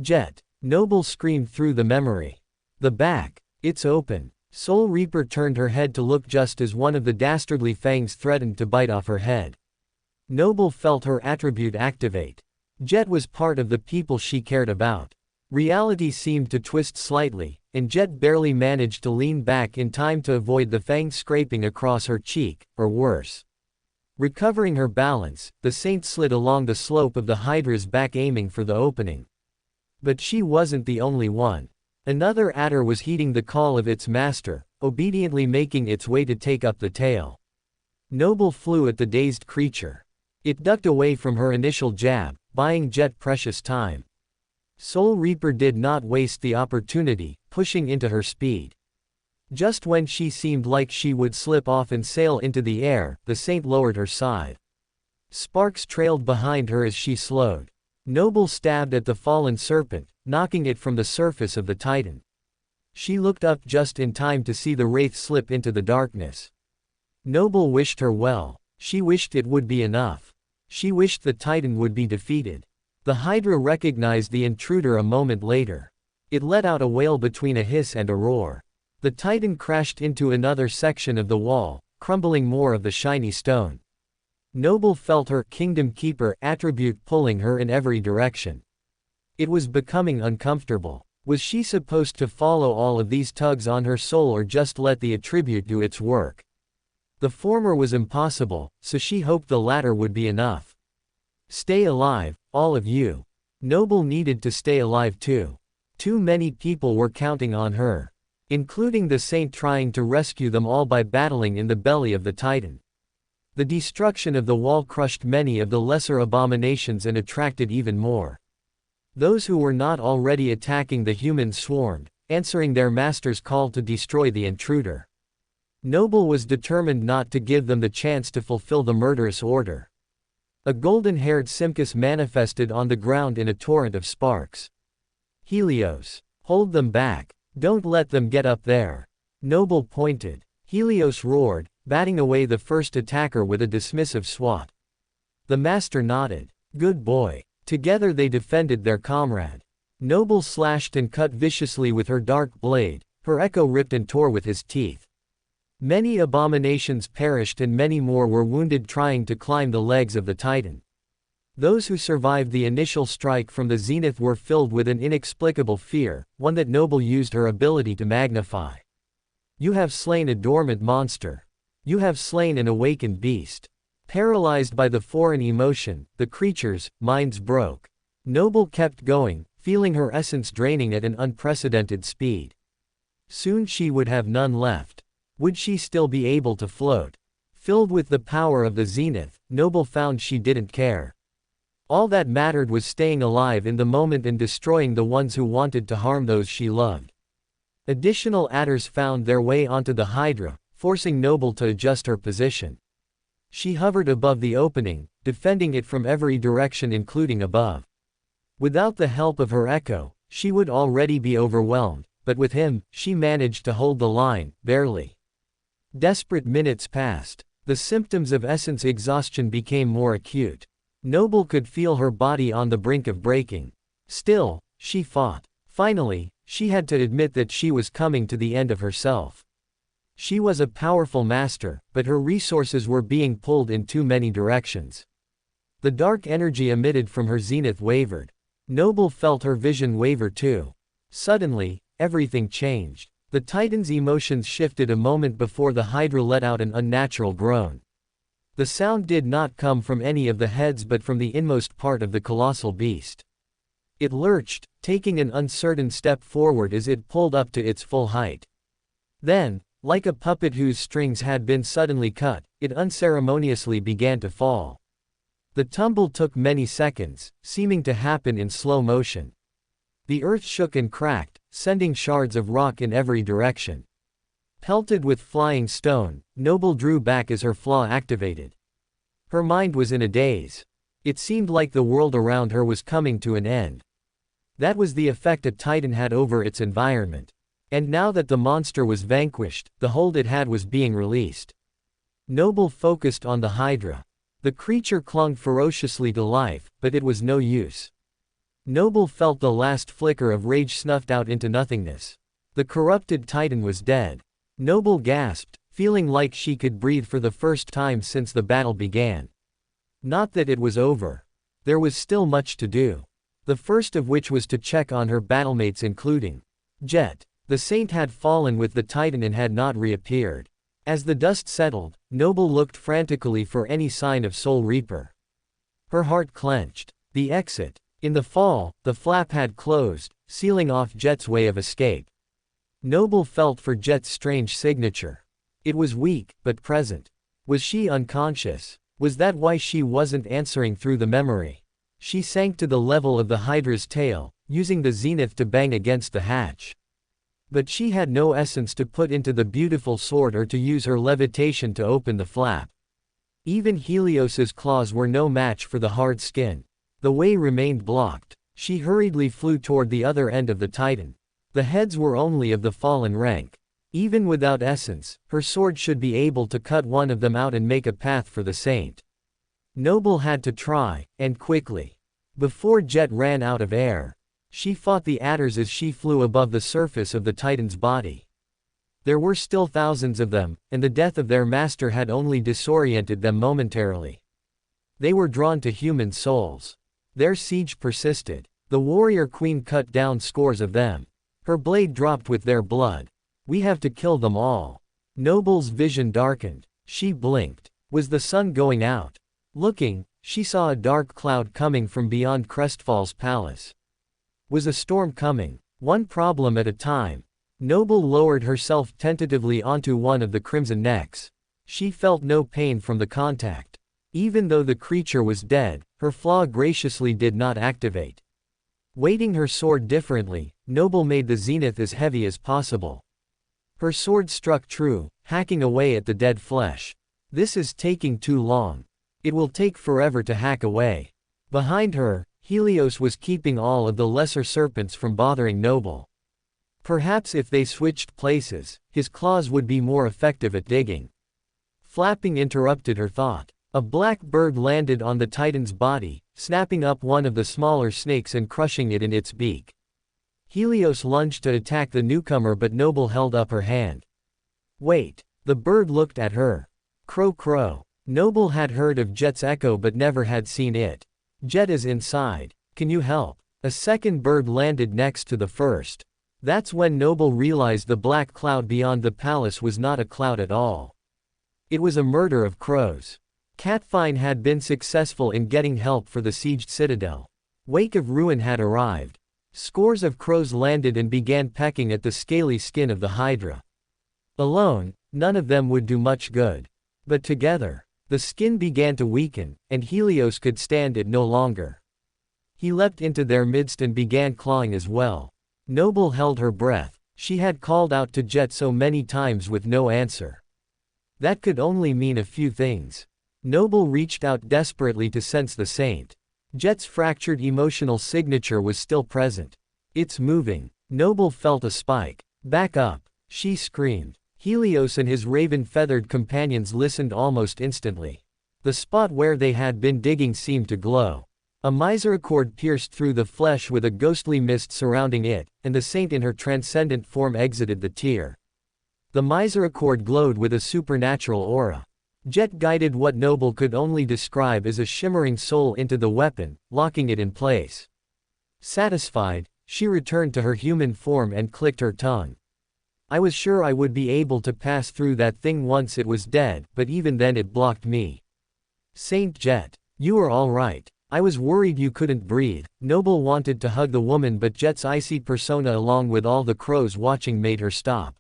Jet. Noble screamed through the memory. The back. It's open. Soul Reaper turned her head to look just as one of the dastardly fangs threatened to bite off her head. Noble felt her attribute activate. Jet was part of the people she cared about. Reality seemed to twist slightly, and Jet barely managed to lean back in time to avoid the fang scraping across her cheek, or worse. Recovering her balance, the saint slid along the slope of the Hydra's back aiming for the opening. But she wasn't the only one. Another adder was heeding the call of its master, obediently making its way to take up the tail. Noble flew at the dazed creature. It ducked away from her initial jab, buying Jet precious time. Soul Reaper did not waste the opportunity, pushing into her speed. Just when she seemed like she would slip off and sail into the air, the saint lowered her scythe. Sparks trailed behind her as she slowed. Noble stabbed at the fallen serpent, knocking it from the surface of the Titan. She looked up just in time to see the wraith slip into the darkness. Noble wished her well. She wished it would be enough. She wished the Titan would be defeated. The Hydra recognized the intruder a moment later. It let out a wail between a hiss and a roar. The Titan crashed into another section of the wall, crumbling more of the shiny stone. Noble felt her Kingdom Keeper attribute pulling her in every direction. It was becoming uncomfortable. Was she supposed to follow all of these tugs on her soul or just let the attribute do its work? The former was impossible, so she hoped the latter would be enough. Stay alive, all of you. Noble needed to stay alive too. Too many people were counting on her, including the saint trying to rescue them all by battling in the belly of the Titan. The destruction of the wall crushed many of the lesser abominations and attracted even more. Those who were not already attacking the humans swarmed, answering their master's call to destroy the intruder. Noble was determined not to give them the chance to fulfill the murderous order. A golden-haired Simcus manifested on the ground in a torrent of sparks. Helios. Hold them back. Don't let them get up there. Noble pointed. Helios roared, batting away the first attacker with a dismissive swat. The master nodded. Good boy. Together they defended their comrade. Noble slashed and cut viciously with her dark blade, her echo ripped and tore with his teeth. Many abominations perished and many more were wounded trying to climb the legs of the Titan. Those who survived the initial strike from the zenith were filled with an inexplicable fear, one that Noble used her ability to magnify. You have slain a dormant monster. You have slain an awakened beast. Paralyzed by the foreign emotion, the creature's minds broke. Noble kept going, feeling her essence draining at an unprecedented speed. Soon she would have none left. Would she still be able to float? Filled with the power of the zenith, Noble found she didn't care. All that mattered was staying alive in the moment and destroying the ones who wanted to harm those she loved. Additional adders found their way onto the Hydra, forcing Noble to adjust her position. She hovered above the opening, defending it from every direction including above. Without the help of her echo, she would already be overwhelmed, but with him, she managed to hold the line, barely. Desperate minutes passed. The symptoms of essence exhaustion became more acute. Noble could feel her body on the brink of breaking. Still, she fought. Finally, she had to admit that she was coming to the end of herself. She was a powerful master, but her resources were being pulled in too many directions. The dark energy emitted from her zenith wavered. Noble felt her vision waver too. Suddenly, everything changed. The Titan's emotions shifted a moment before the Hydra let out an unnatural groan. The sound did not come from any of the heads but from the inmost part of the colossal beast. It lurched, taking an uncertain step forward as it pulled up to its full height. Then, like a puppet whose strings had been suddenly cut, it unceremoniously began to fall. The tumble took many seconds, seeming to happen in slow motion. The earth shook and cracked, sending shards of rock in every direction. Pelted with flying stone, Noble drew back as her flaw activated. Her mind was in a daze. It seemed like the world around her was coming to an end. That was the effect a titan had over its environment. And now that the monster was vanquished, the hold it had was being released. Noble focused on the Hydra. The creature clung ferociously to life, but it was no use. Noble felt the last flicker of rage snuffed out into nothingness. The corrupted titan was dead. Noble gasped, feeling like she could breathe for the first time since the battle began. Not that it was over. There was still much to do. The first of which was to check on her battlemates, including Jet. The saint had fallen with the titan and had not reappeared. As the dust settled, Noble looked frantically for any sign of Soul Reaper. Her heart clenched. The exit. In the fall, the flap had closed, sealing off Jet's way of escape. Noble felt for Jet's strange signature. It was weak, but present. Was she unconscious? Was that why she wasn't answering through the memory? She sank to the level of the Hydra's tail, using the zenith to bang against the hatch. But she had no essence to put into the beautiful sword or to use her levitation to open the flap. Even Helios's claws were no match for the hard skin. The way remained blocked. She hurriedly flew toward the other end of the titan. The heads were only of the fallen rank. Even without essence, her sword should be able to cut one of them out and make a path for the saint. Noble had to try, and quickly. Before Jet ran out of air. She fought the adders as she flew above the surface of the titan's body. There were still thousands of them, and the death of their master had only disoriented them momentarily. They were drawn to human souls. Their siege persisted. The warrior queen cut down scores of them. Her blade dropped with their blood. We have to kill them all. Noble's vision darkened. She blinked. Was the sun going out? Looking, she saw a dark cloud coming from beyond Crestfall's palace. Was a storm coming? One problem at a time. Noble lowered herself tentatively onto one of the crimson necks. She felt no pain from the contact. Even though the creature was dead, her flaw graciously did not activate. Weighting her sword differently, Noble made the zenith as heavy as possible. Her sword struck true, hacking away at the dead flesh. This is taking too long. It will take forever to hack away. Behind her, Helios was keeping all of the lesser serpents from bothering Noble. Perhaps if they switched places, his claws would be more effective at digging. Flapping interrupted her thought. A black bird landed on the titan's body, snapping up one of the smaller snakes and crushing it in its beak. Helios lunged to attack the newcomer, but Noble held up her hand. Wait. The bird looked at her. Crow crow. Noble had heard of Jet's echo but never had seen it. Jet is inside. Can you help? A second bird landed next to the first. That's when Noble realized the black cloud beyond the palace was not a cloud at all. It was a murder of crows. Catfine had been successful in getting help for the sieged citadel. Wake of ruin had arrived. Scores of crows landed and began pecking at the scaly skin of the Hydra. Alone, none of them would do much good. But together, the skin began to weaken, and Helios could stand it no longer. He leapt into their midst and began clawing as well. Noble held her breath. She had called out to Jet so many times with no answer. That could only mean a few things. Noble reached out desperately to sense the saint. Jet's fractured emotional signature was still present. It's moving. Noble felt a spike. Back up, she screamed. Helios and his raven-feathered companions listened almost instantly. The spot where they had been digging seemed to glow. A misericord pierced through the flesh with a ghostly mist surrounding it, and the saint in her transcendent form exited the tier. The misericord glowed with a supernatural aura. Jet guided what Noble could only describe as a shimmering soul into the weapon, locking it in place. Satisfied, she returned to her human form and clicked her tongue. I was sure I would be able to pass through that thing once it was dead, but even then it blocked me. Saint Jet, you are all right. I was worried you couldn't breathe. Noble wanted to hug the woman, but Jet's icy persona along with all the crows watching made her stop.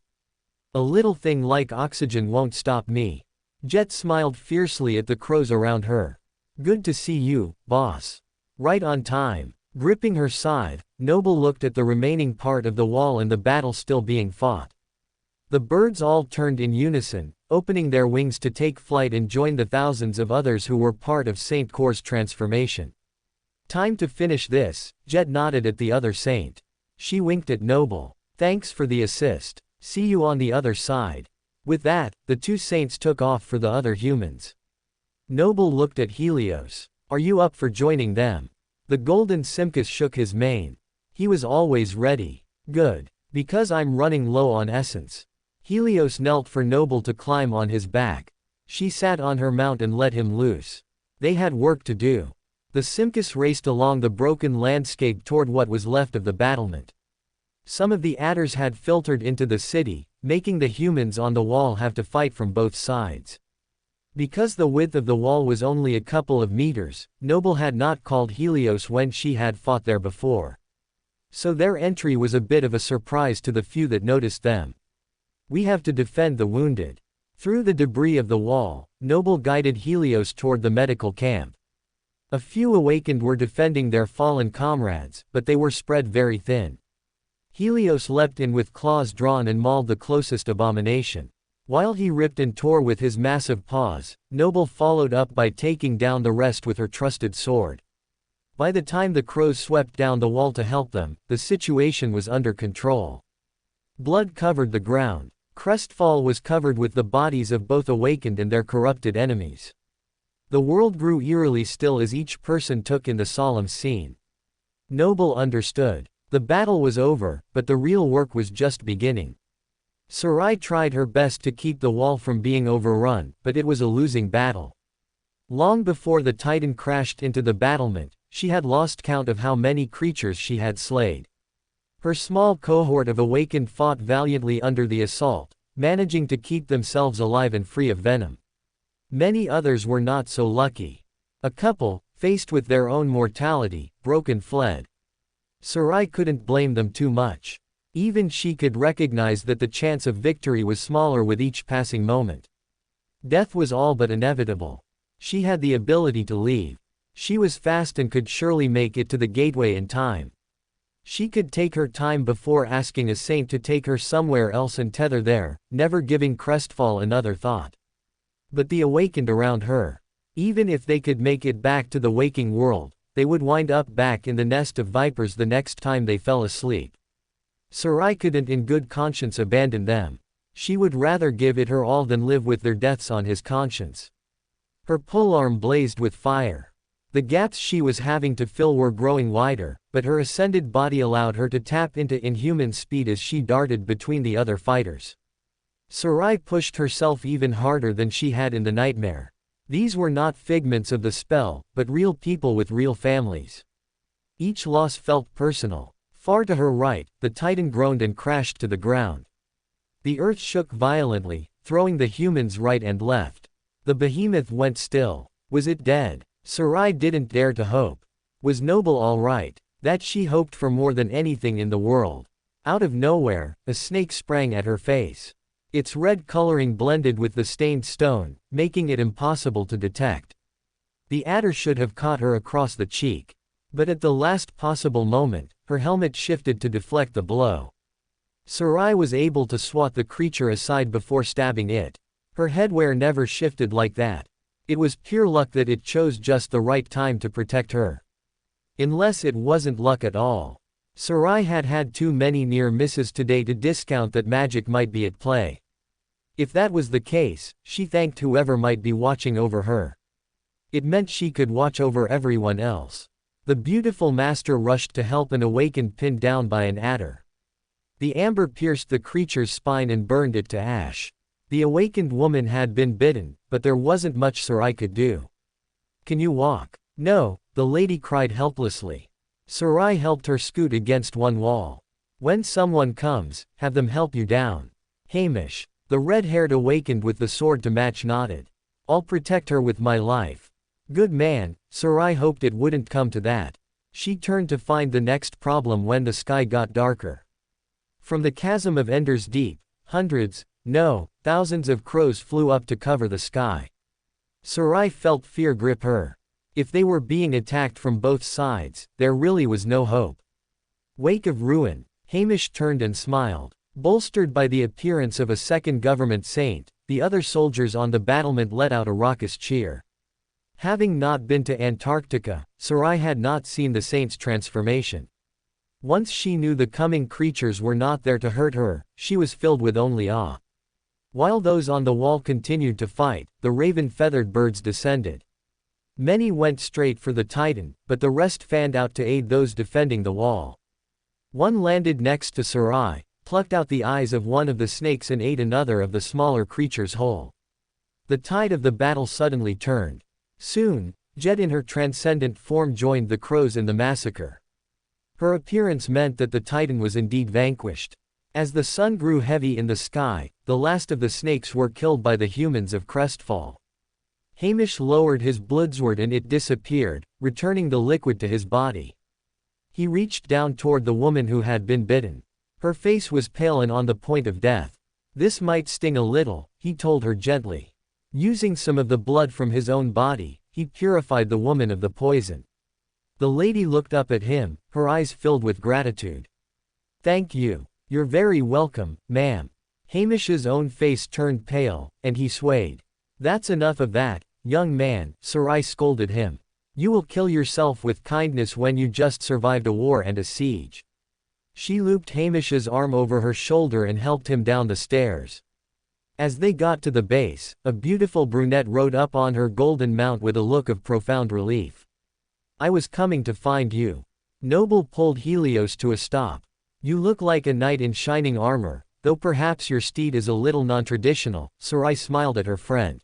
A little thing like oxygen won't stop me. Jet smiled fiercely at the crows around her. Good to see you, boss. Right on time. Gripping her scythe, Noble looked at the remaining part of the wall and the battle still being fought. The birds all turned in unison, opening their wings to take flight and join the thousands of others who were part of Saint Cor's transformation. Time to finish this, Jet nodded at the other saint. She winked at Noble. Thanks for the assist. See you on the other side. With that, the two saints took off for the other humans. Noble looked at Helios. Are you up for joining them? The golden Simcus shook his mane. He was always ready. Good. Because I'm running low on essence. Helios knelt for Noble to climb on his back. She sat on her mount and let him loose. They had work to do. The Simcus raced along the broken landscape toward what was left of the battlement. Some of the adders had filtered into the city, making the humans on the wall have to fight from both sides. Because the width of the wall was only a couple of meters, Noble had not called Helios when she had fought there before. So their entry was a bit of a surprise to the few that noticed them. We have to defend the wounded. Through the debris of the wall, Noble guided Helios toward the medical camp. A few awakened were defending their fallen comrades, but they were spread very thin. Helios leapt in with claws drawn and mauled the closest abomination. While he ripped and tore with his massive paws, Noble followed up by taking down the rest with her trusted sword. By the time the crows swept down the wall to help them, the situation was under control. Blood covered the ground. Crestfall was covered with the bodies of both awakened and their corrupted enemies. The world grew eerily still as each person took in the solemn scene. Noble understood. The battle was over, but the real work was just beginning. Sarai tried her best to keep the wall from being overrun, but it was a losing battle. Long before the Titan crashed into the battlement, she had lost count of how many creatures she had slayed. Her small cohort of awakened fought valiantly under the assault, managing to keep themselves alive and free of venom. Many others were not so lucky. A couple, faced with their own mortality, broke and fled. Sarai couldn't blame them too much. Even she could recognize that the chance of victory was smaller with each passing moment. Death was all but inevitable. She had the ability to leave. She was fast and could surely make it to the gateway in time. She could take her time before asking a saint to take her somewhere else and tether there, never giving Crestfall another thought. But the awakened around her, even if they could make it back to the waking world, they would wind up back in the nest of vipers the next time they fell asleep. Sarai couldn't in good conscience abandon them. She would rather give it her all than live with their deaths on his conscience. Her polearm blazed with fire. The gaps she was having to fill were growing wider, but her ascended body allowed her to tap into inhuman speed as she darted between the other fighters. Sarai pushed herself even harder than she had in the nightmare. These were not figments of the spell, but real people with real families. Each loss felt personal. Far to her right, the Titan groaned and crashed to the ground. The earth shook violently, throwing the humans right and left. The behemoth went still. Was it dead? Sarai didn't dare to hope. Was Noble all right? That she hoped for more than anything in the world. Out of nowhere, a snake sprang at her face. Its red coloring blended with the stained stone, making it impossible to detect. The adder should have caught her across the cheek. But at the last possible moment, her helmet shifted to deflect the blow. Sarai was able to swat the creature aside before stabbing it. Her headwear never shifted like that. It was pure luck that it chose just the right time to protect her. Unless it wasn't luck at all. Sarai had had too many near misses today to discount that magic might be at play. If that was the case, she thanked whoever might be watching over her. It meant she could watch over everyone else. The beautiful master rushed to help an awakened pinned down by an adder. The amber pierced the creature's spine and burned it to ash. The awakened woman had been bitten, but there wasn't much Sarai could do. Can you walk? No, the lady cried helplessly. Sarai helped her scoot against one wall. When someone comes, have them help you down. Hamish. The red-haired awakened with the sword to match nodded. I'll protect her with my life. Good man. Sarai hoped it wouldn't come to that. She turned to find the next problem when the sky got darker. From the chasm of Ender's Deep, hundreds, no, thousands of crows flew up to cover the sky. Sarai felt fear grip her. If they were being attacked from both sides, there really was no hope. Wake of ruin. Hamish turned and smiled. Bolstered by the appearance of a second government saint, the other soldiers on the battlement let out a raucous cheer. Having not been to Antarctica, Sarai had not seen the saint's transformation. Once she knew the coming creatures were not there to hurt her, she was filled with only awe. While those on the wall continued to fight, the raven-feathered birds descended. Many went straight for the Titan, but the rest fanned out to aid those defending the wall. One landed next to Sarai, plucked out the eyes of one of the snakes and ate another of the smaller creatures whole. The tide of the battle suddenly turned. Soon, Jet in her transcendent form joined the crows in the massacre. Her appearance meant that the Titan was indeed vanquished. As the sun grew heavy in the sky, the last of the snakes were killed by the humans of Crestfall. Hamish lowered his bloodsword and it disappeared, returning the liquid to his body. He reached down toward the woman who had been bitten. Her face was pale and on the point of death. This might sting a little, he told her gently. Using some of the blood from his own body, he purified the woman of the poison. The lady looked up at him, her eyes filled with gratitude. Thank you. You're very welcome, ma'am. Hamish's own face turned pale, and he swayed. That's enough of that, young man, Sarai scolded him. You will kill yourself with kindness when you just survived a war and a siege. She looped Hamish's arm over her shoulder and helped him down the stairs. As they got to the base, a beautiful brunette rode up on her golden mount with a look of profound relief. I was coming to find you. Noble pulled Helios to a stop. You look like a knight in shining armor, though perhaps your steed is a little non-traditional. Sarai smiled at her friend.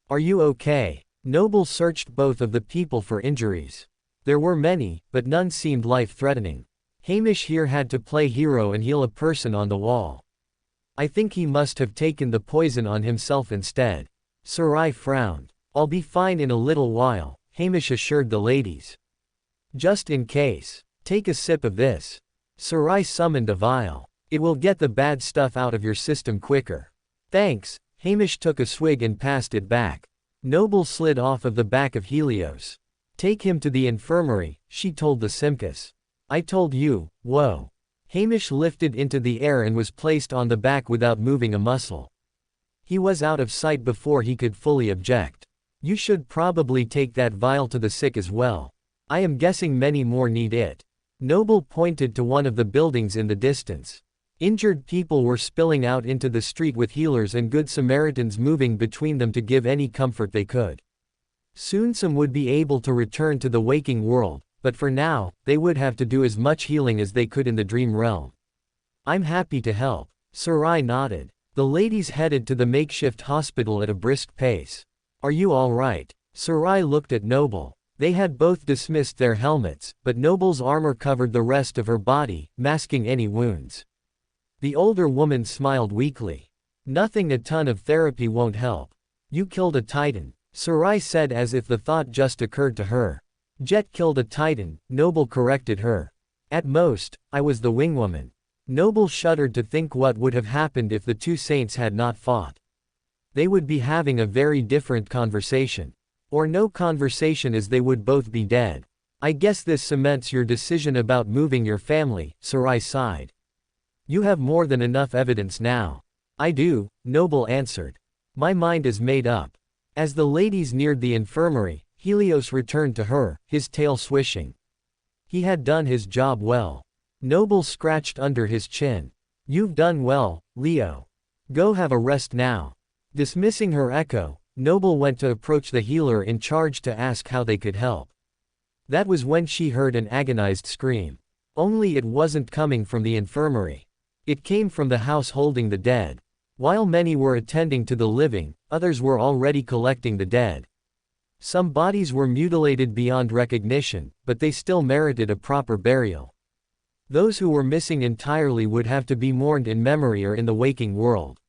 Are you okay? Noble searched both of the people for injuries. There were many, but none seemed life-threatening. Hamish here had to play hero and heal a person on the wall. I think he must have taken the poison on himself instead. Sarai frowned. I'll be fine in a little while, Hamish assured the ladies. Just in case, take a sip of this. Sarai summoned a vial. It will get the bad stuff out of your system quicker. Thanks. Hamish took a swig and passed it back. Noble slid off of the back of Helios. Take him to the infirmary, she told the Simcus. I told you, whoa. Hamish lifted into the air and was placed on the back without moving a muscle. He was out of sight before he could fully object. You should probably take that vial to the sick as well. I am guessing many more need it. Noble pointed to one of the buildings in the distance. Injured people were spilling out into the street with healers and good Samaritans moving between them to give any comfort they could. Soon some would be able to return to the waking world, but for now, they would have to do as much healing as they could in the dream realm. I'm happy to help. Sarai nodded. The ladies headed to the makeshift hospital at a brisk pace. Are you all right? Sarai looked at Noble. They had both dismissed their helmets, but Noble's armor covered the rest of her body, masking any wounds. The older woman smiled weakly. Nothing, a ton of therapy won't help. You killed a Titan, Sarai said as if the thought just occurred to her. Jet killed a Titan, Noble corrected her. At most, I was the wingwoman. Noble shuddered to think what would have happened if the two saints had not fought. They would be having a very different conversation. Or no conversation, as they would both be dead. I guess this cements your decision about moving your family, Sarai sighed. You have more than enough evidence now. I do, Noble answered. My mind is made up. As the ladies neared the infirmary, Helios returned to her, his tail swishing. He had done his job well. Noble scratched under his chin. You've done well, Leo. Go have a rest now. Dismissing her echo, Noble went to approach the healer in charge to ask how they could help. That was when she heard an agonized scream. Only it wasn't coming from the infirmary. It came from the house holding the dead. While many were attending to the living, others were already collecting the dead. Some bodies were mutilated beyond recognition, but they still merited a proper burial. Those who were missing entirely would have to be mourned in memory or in the waking world.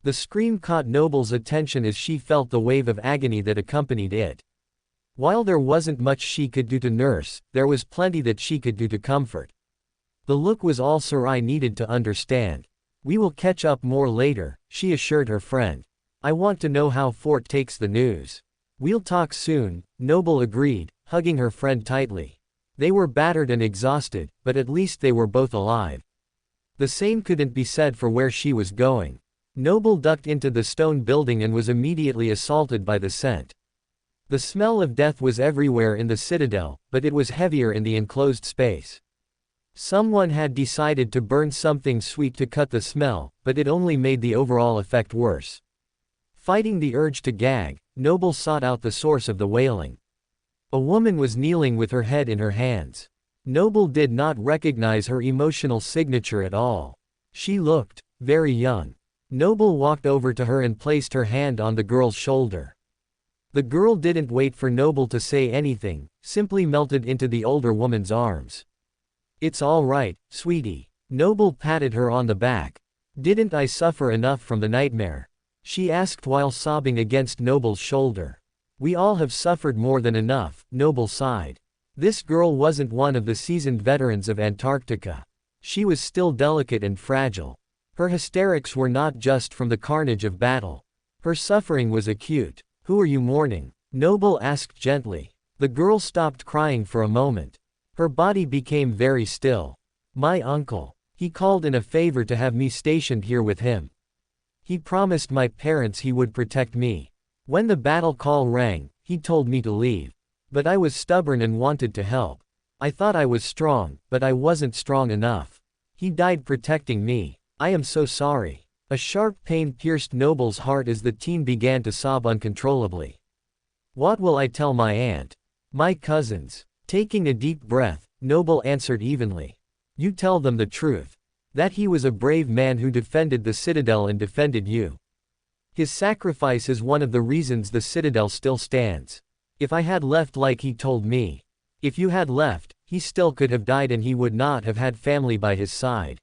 The scream caught Noble's attention as she felt the wave of agony that accompanied it. While there wasn't much she could do to nurse, there was plenty that she could do to comfort. The look was all Sarai needed to understand. We will catch up more later, she assured her friend. I want to know how Fort takes the news. We'll talk soon, Noble agreed, hugging her friend tightly. They were battered and exhausted, but at least they were both alive. The same couldn't be said for where she was going. Noble ducked into the stone building and was immediately assaulted by the scent. The smell of death was everywhere in the citadel, but it was heavier in the enclosed space. Someone had decided to burn something sweet to cut the smell, but it only made the overall effect worse. Fighting the urge to gag, Noble sought out the source of the wailing. A woman was kneeling with her head in her hands. Noble did not recognize her emotional signature at all. She looked very young. Noble walked over to her and placed her hand on the girl's shoulder. The girl didn't wait for Noble to say anything, simply melted into the older woman's arms. "It's all right, sweetie." Noble patted her on the back. "Didn't I suffer enough from the nightmare?" she asked while sobbing against Noble's shoulder. "We all have suffered more than enough," Noble sighed. This girl wasn't one of the seasoned veterans of Antarctica. She was still delicate and fragile. Her hysterics were not just from the carnage of battle. Her suffering was acute. "Who are you mourning?" Noble asked gently. The girl stopped crying for a moment. Her body became very still. "My uncle. He called in a favor to have me stationed here with him. He promised my parents he would protect me. When the battle call rang, he told me to leave. But I was stubborn and wanted to help. I thought I was strong, but I wasn't strong enough. He died protecting me. I am so sorry." A sharp pain pierced Noble's heart as the teen began to sob uncontrollably. "What will I tell my aunt? My cousins?" Taking a deep breath, Noble answered evenly. "You tell them the truth. That he was a brave man who defended the citadel and defended you. His sacrifice is one of the reasons the citadel still stands. If I had left like he told me. If you had left, he still could have died and he would not have had family by his side.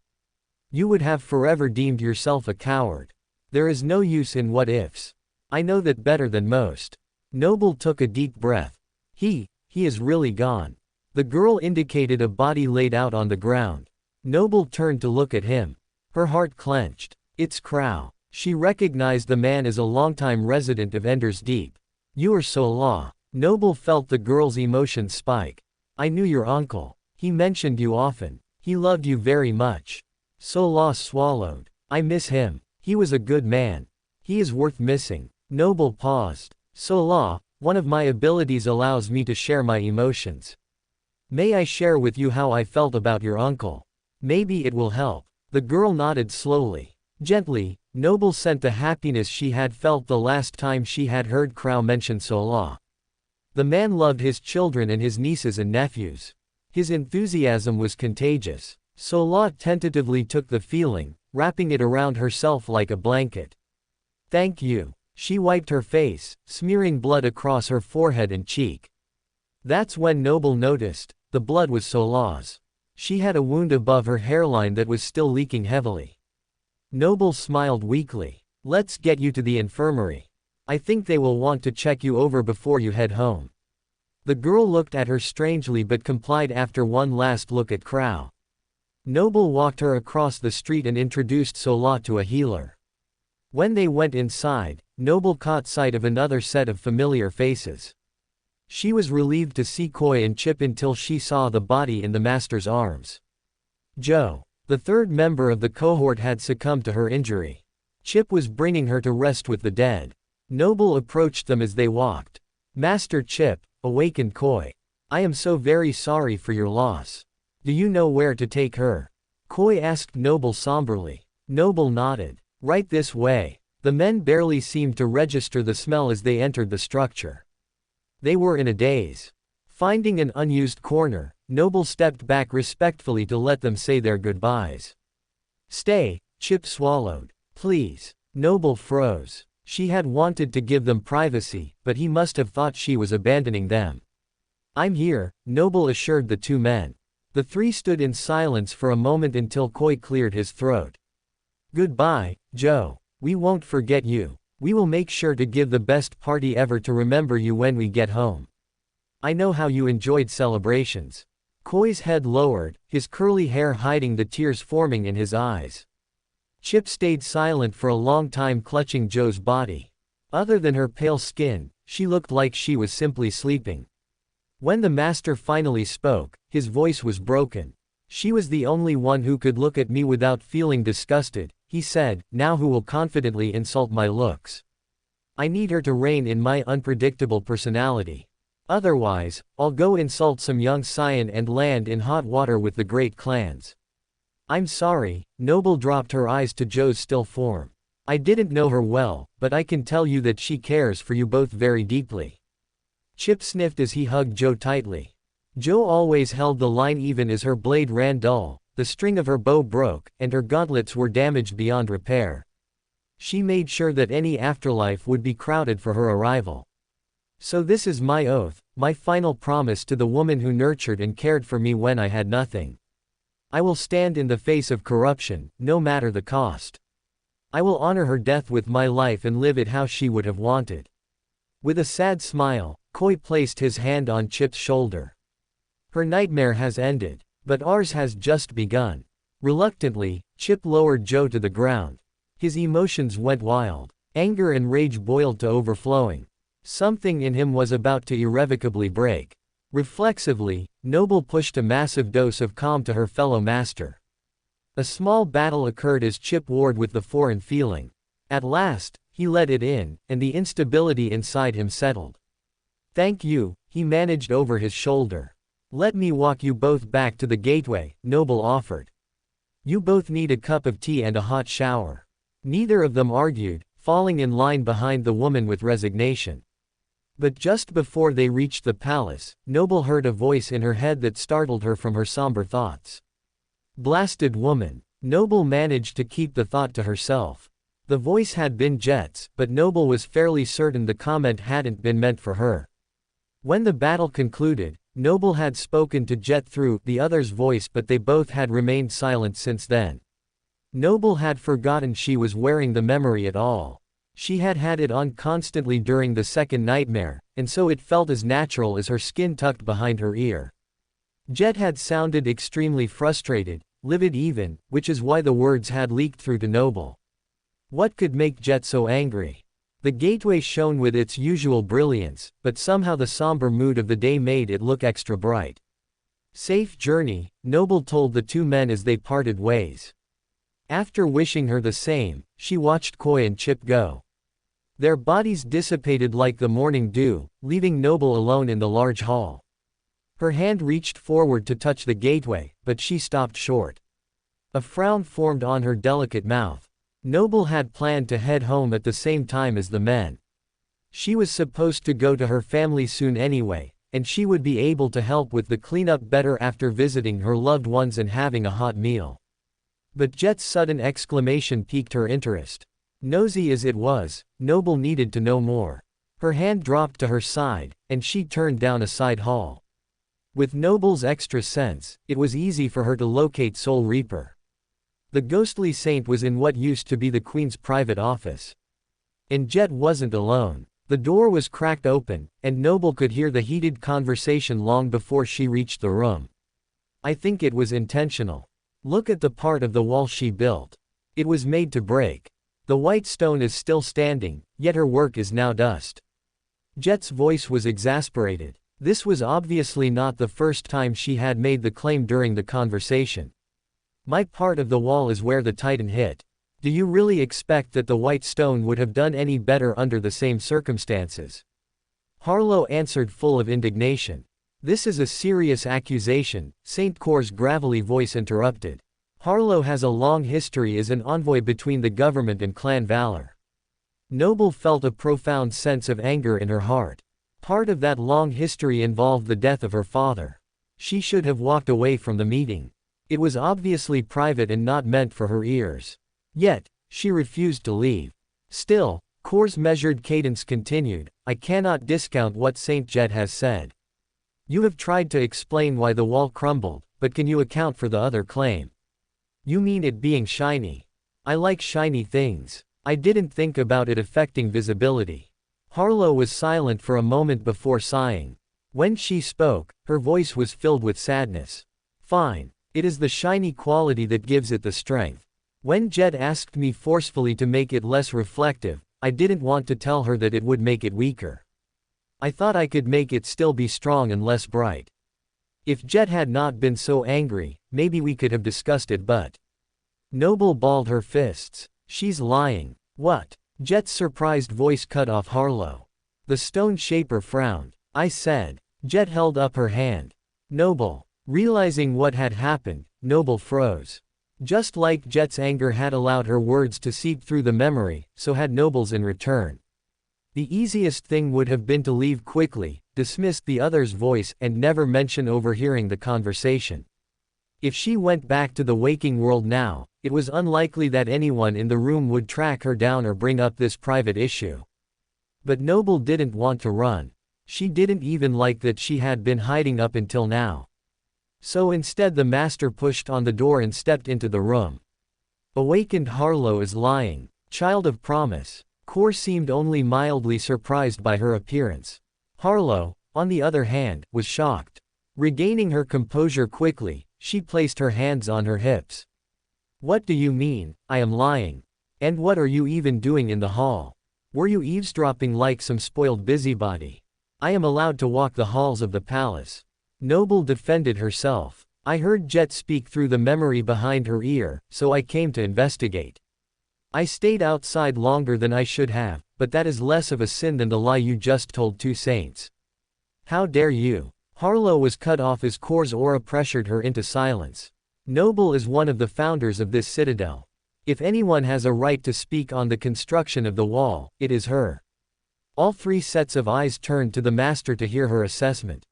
You would have forever deemed yourself a coward. There is no use in what ifs. I know that better than most." Noble took a deep breath. He is really gone." The girl indicated a body laid out on the ground. Noble turned to look at him. Her heart clenched. "It's Crow." She recognized the man as a longtime resident of Ender's Deep. "You are Sola." Noble felt the girl's emotions spike. "I knew your uncle. He mentioned you often. He loved you very much." Sola swallowed. "I miss him. He was a good man. He is worth missing." Noble paused. "Sola, one of my abilities allows me to share my emotions. May I share with you how I felt about your uncle? Maybe it will help." The girl nodded slowly. Gently, Noble sent the happiness she had felt the last time she had heard Crow mention Sola. The man loved his children and his nieces and nephews. His enthusiasm was contagious. Sola tentatively took the feeling, wrapping it around herself like a blanket. "Thank you." She wiped her face, smearing blood across her forehead and cheek. That's when Noble noticed, the blood was Sola's. She had a wound above her hairline that was still leaking heavily. Noble smiled weakly. "Let's get you to the infirmary. I think they will want to check you over before you head home." The girl looked at her strangely but complied after one last look at Crow. Noble walked her across the street and introduced Sola to a healer. When they went inside, Noble caught sight of another set of familiar faces. She was relieved to see Koi and Chip until she saw the body in the master's arms. Joe, the third member of the cohort, had succumbed to her injury. Chip was bringing her to rest with the dead. Noble approached them as they walked. "Master Chip," awakened Koi. "I am so very sorry for your loss. Do you know where to take her?" Koi asked Noble somberly. Noble nodded. "Right this way." The men barely seemed to register the smell as they entered the structure. They were in a daze. Finding an unused corner, Noble stepped back respectfully to let them say their goodbyes. "Stay," Chip swallowed. "Please." Noble froze. She had wanted to give them privacy, but he must have thought she was abandoning them. "I'm here," Noble assured the two men. The three stood in silence for a moment until Koi cleared his throat. "Goodbye, Joe. We won't forget you. We will make sure to give the best party ever to remember you when we get home. I know how you enjoyed celebrations." Koi's head lowered, his curly hair hiding the tears forming in his eyes. Chip stayed silent for a long time, clutching Joe's body. Other than her pale skin, she looked like she was simply sleeping. When the master finally spoke, his voice was broken. She was the only one who could look at me without feeling disgusted, he said, now who will confidently insult my looks? I need her to rein in my unpredictable personality. Otherwise, I'll go insult some young scion and land in hot water with the great clans. I'm sorry, Noble dropped her eyes to Joe's still form. I didn't know her well, but I can tell you that she cares for you both very deeply. Chip sniffed as he hugged Joe tightly. Joe always held the line even as her blade ran dull, the string of her bow broke, and her gauntlets were damaged beyond repair. She made sure that any afterlife would be crowded for her arrival. So this is my oath, my final promise to the woman who nurtured and cared for me when I had nothing. I will stand in the face of corruption, no matter the cost. I will honor her death with my life and live it how she would have wanted. With a sad smile, Koi placed his hand on Chip's shoulder. Her nightmare has ended, but ours has just begun. Reluctantly, Chip lowered Joe to the ground. His emotions went wild. Anger and rage boiled to overflowing. Something in him was about to irrevocably break. Reflexively, Noble pushed a massive dose of calm to her fellow master. A small battle occurred as Chip warred with the foreign feeling. At last, he let it in, and the instability inside him settled. Thank you, he managed over his shoulder. Let me walk you both back to the gateway, Noble offered. You both need a cup of tea and a hot shower. Neither of them argued, falling in line behind the woman with resignation. But just before they reached the palace, Noble heard a voice in her head that startled her from her somber thoughts. Blasted woman. Noble managed to keep the thought to herself. The voice had been Jet's, but Noble was fairly certain the comment hadn't been meant for her. When the battle concluded, Noble had spoken to Jet through the other's voice, but they both had remained silent since then. Noble had forgotten she was wearing the memory at all. She had had it on constantly during the second nightmare, and so it felt as natural as her skin tucked behind her ear. Jet had sounded extremely frustrated, livid even, which is why the words had leaked through to Noble. What could make Jet so angry? The gateway shone with its usual brilliance, but somehow the somber mood of the day made it look extra bright. Safe journey, Noble told the two men as they parted ways. After wishing her the same, she watched Koi and Chip go. Their bodies dissipated like the morning dew, leaving Noble alone in the large hall. Her hand reached forward to touch the gateway, but she stopped short. A frown formed on her delicate mouth. Noble had planned to head home at the same time as the men. She was supposed to go to her family soon anyway, and she would be able to help with the cleanup better after visiting her loved ones and having a hot meal. But Jet's sudden exclamation piqued her interest. Nosy as it was, Noble needed to know more. Her hand dropped to her side, and she turned down a side hall. With Noble's extra sense, it was easy for her to locate Soul Reaper. The ghostly saint was in what used to be the Queen's private office. And Jet wasn't alone. The door was cracked open, and Noble could hear the heated conversation long before she reached the room. I think it was intentional. Look at the part of the wall she built. It was made to break. The white stone is still standing, yet her work is now dust. Jet's voice was exasperated. This was obviously not the first time she had made the claim during the conversation. My part of the wall is where the Titan hit. Do you really expect that the white stone would have done any better under the same circumstances? Harlow answered full of indignation. This is a serious accusation, Saint Cor's gravelly voice interrupted. Harlow has a long history as an envoy between the government and Clan Valor. Noble felt a profound sense of anger in her heart. Part of that long history involved the death of her father. She should have walked away from the meeting. It was obviously private and not meant for her ears. Yet, she refused to leave. Still, Cor's measured cadence continued, I cannot discount what Saint Jet has said. You have tried to explain why the wall crumbled, but can you account for the other claim? You mean it being shiny? I like shiny things. I didn't think about it affecting visibility. Harlow was silent for a moment before sighing. When she spoke, her voice was filled with sadness. Fine. It is the shiny quality that gives it the strength. When Jet asked me forcefully to make it less reflective, I didn't want to tell her that it would make it weaker. I thought I could make it still be strong and less bright. If Jet had not been so angry, maybe we could have discussed it, but. Noble balled her fists. She's lying. What? Jet's surprised voice cut off Harlow. The stone shaper frowned. I said. Jet held up her hand. Noble. Realizing what had happened, Noble froze. Just like Jet's anger had allowed her words to seep through the memory, so had Noble's in return. The easiest thing would have been to leave quickly, dismiss the other's voice, and never mention overhearing the conversation. If she went back to the waking world now, it was unlikely that anyone in the room would track her down or bring up this private issue. But Noble didn't want to run. She didn't even like that she had been hiding up until now. So instead the master pushed on the door and stepped into the room. Awakened Harlow is lying. Child of promise. Core seemed only mildly surprised by her appearance. Harlow, on the other hand, was shocked. Regaining her composure quickly, she placed her hands on her hips. What do you mean, I am lying? And what are you even doing in the hall? Were you eavesdropping like some spoiled busybody? I am allowed to walk the halls of the palace. Noble defended herself. I heard Jet speak through the memory behind her ear, so I came to investigate. I stayed outside longer than I should have, but that is less of a sin than the lie you just told two saints. How dare you? Harlow was cut off as Core's aura pressured her into silence. Noble is one of the founders of this citadel. If anyone has a right to speak on the construction of the wall, it is her. All three sets of eyes turned to the master to hear her assessment.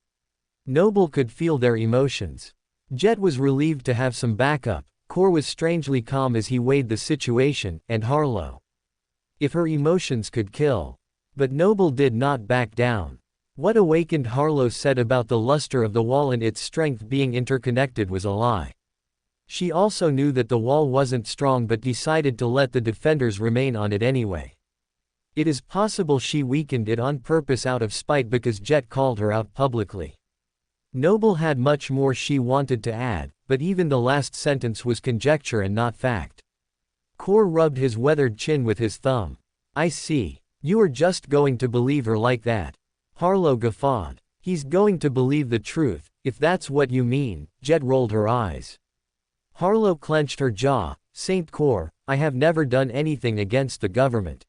Noble could feel their emotions. Jet was relieved to have some backup, Core was strangely calm as he weighed the situation, and Harlow. If her emotions could kill. But Noble did not back down. What awakened Harlow said about the luster of the wall and its strength being interconnected was a lie. She also knew that the wall wasn't strong but decided to let the defenders remain on it anyway. It is possible she weakened it on purpose out of spite because Jet called her out publicly. Noble had much more she wanted to add, but even the last sentence was conjecture and not fact. Core rubbed his weathered chin with his thumb. I see. You are just going to believe her like that. Harlow guffawed. He's going to believe the truth, if that's what you mean. Jet rolled her eyes. Harlow clenched her jaw. Saint Core, I have never done anything against the government.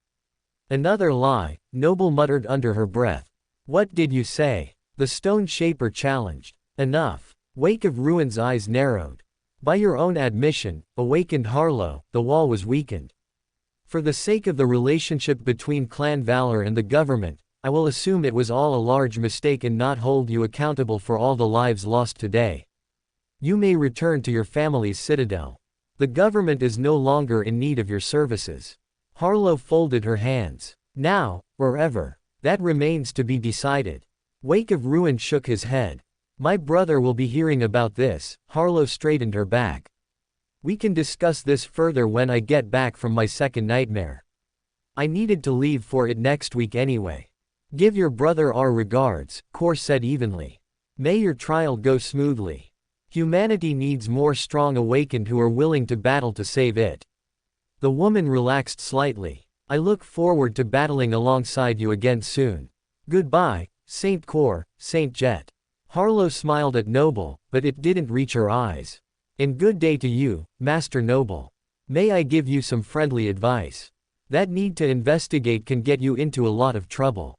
Another lie, Noble muttered under her breath. What did you say? The stone shaper challenged. Enough. Wake of Ruin's eyes narrowed. By your own admission, awakened Harlow, the wall was weakened. For the sake of the relationship between Clan Valor and the government, I will assume it was all a large mistake and not hold you accountable for all the lives lost today. You may return to your family's citadel. The government is no longer in need of your services. Harlow folded her hands. Now, or ever. That remains to be decided. Wake of Ruin shook his head. My brother will be hearing about this. Harlow straightened her back. We can discuss this further when I get back from my second nightmare. I needed to leave for it next week anyway. Give your brother our regards, Core said evenly. May your trial go smoothly. Humanity needs more strong awakened who are willing to battle to save it. The woman relaxed slightly. I look forward to battling alongside you again soon. Goodbye, Saint Core, Saint Jet. Harlow smiled at Noble, but it didn't reach her eyes. And good day to you, Master Noble. May I give you some friendly advice? That need to investigate can get you into a lot of trouble.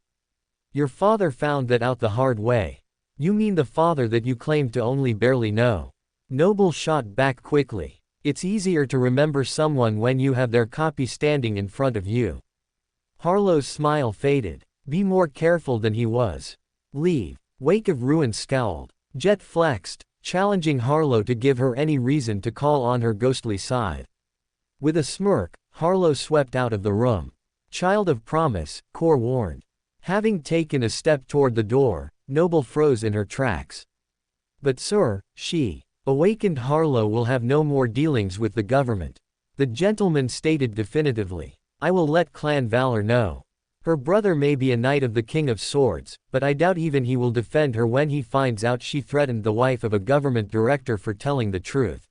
Your father found that out the hard way. You mean the father that you claim to only barely know? Noble shot back quickly. It's easier to remember someone when you have their copy standing in front of you. Harlow's smile faded. Be more careful than he was. Leave. Wake of Ruin scowled. Jet flexed, challenging Harlow to give her any reason to call on her ghostly side. With a smirk, Harlow swept out of the room. Child of promise, Core warned. Having taken a step toward the door, Noble froze in her tracks. But sir, she. Awakened Harlow will have no more dealings with the government. The gentleman stated definitively. I will let Clan Valor know. Her brother may be a knight of the King of Swords, but I doubt even he will defend her when he finds out she threatened the wife of a government director for telling the truth.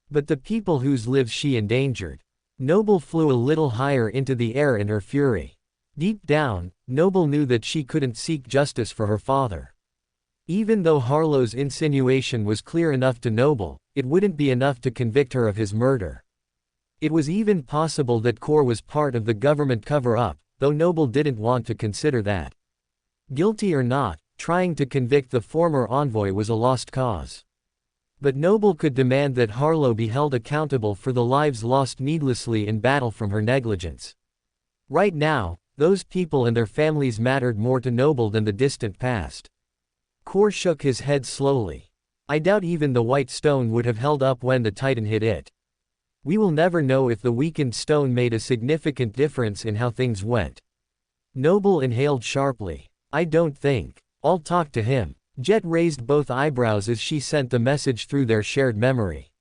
But the people whose lives she endangered. Noble flew a little higher into the air in her fury. Deep down, Noble knew that she couldn't seek justice for her father. Even though Harlow's insinuation was clear enough to Noble, it wouldn't be enough to convict her of his murder. It was even possible that Kor was part of the government cover-up, though Noble didn't want to consider that. Guilty or not, trying to convict the former envoy was a lost cause. But Noble could demand that Harlow be held accountable for the lives lost needlessly in battle from her negligence. Right now, those people and their families mattered more to Noble than the distant past. Kor shook his head slowly. I doubt even the white stone would have held up when the Titan hit it. We will never know if the weakened stone made a significant difference in how things went. Noble inhaled sharply. I don't think. I'll talk to him. Jet raised both eyebrows as she sent the message through their shared memory.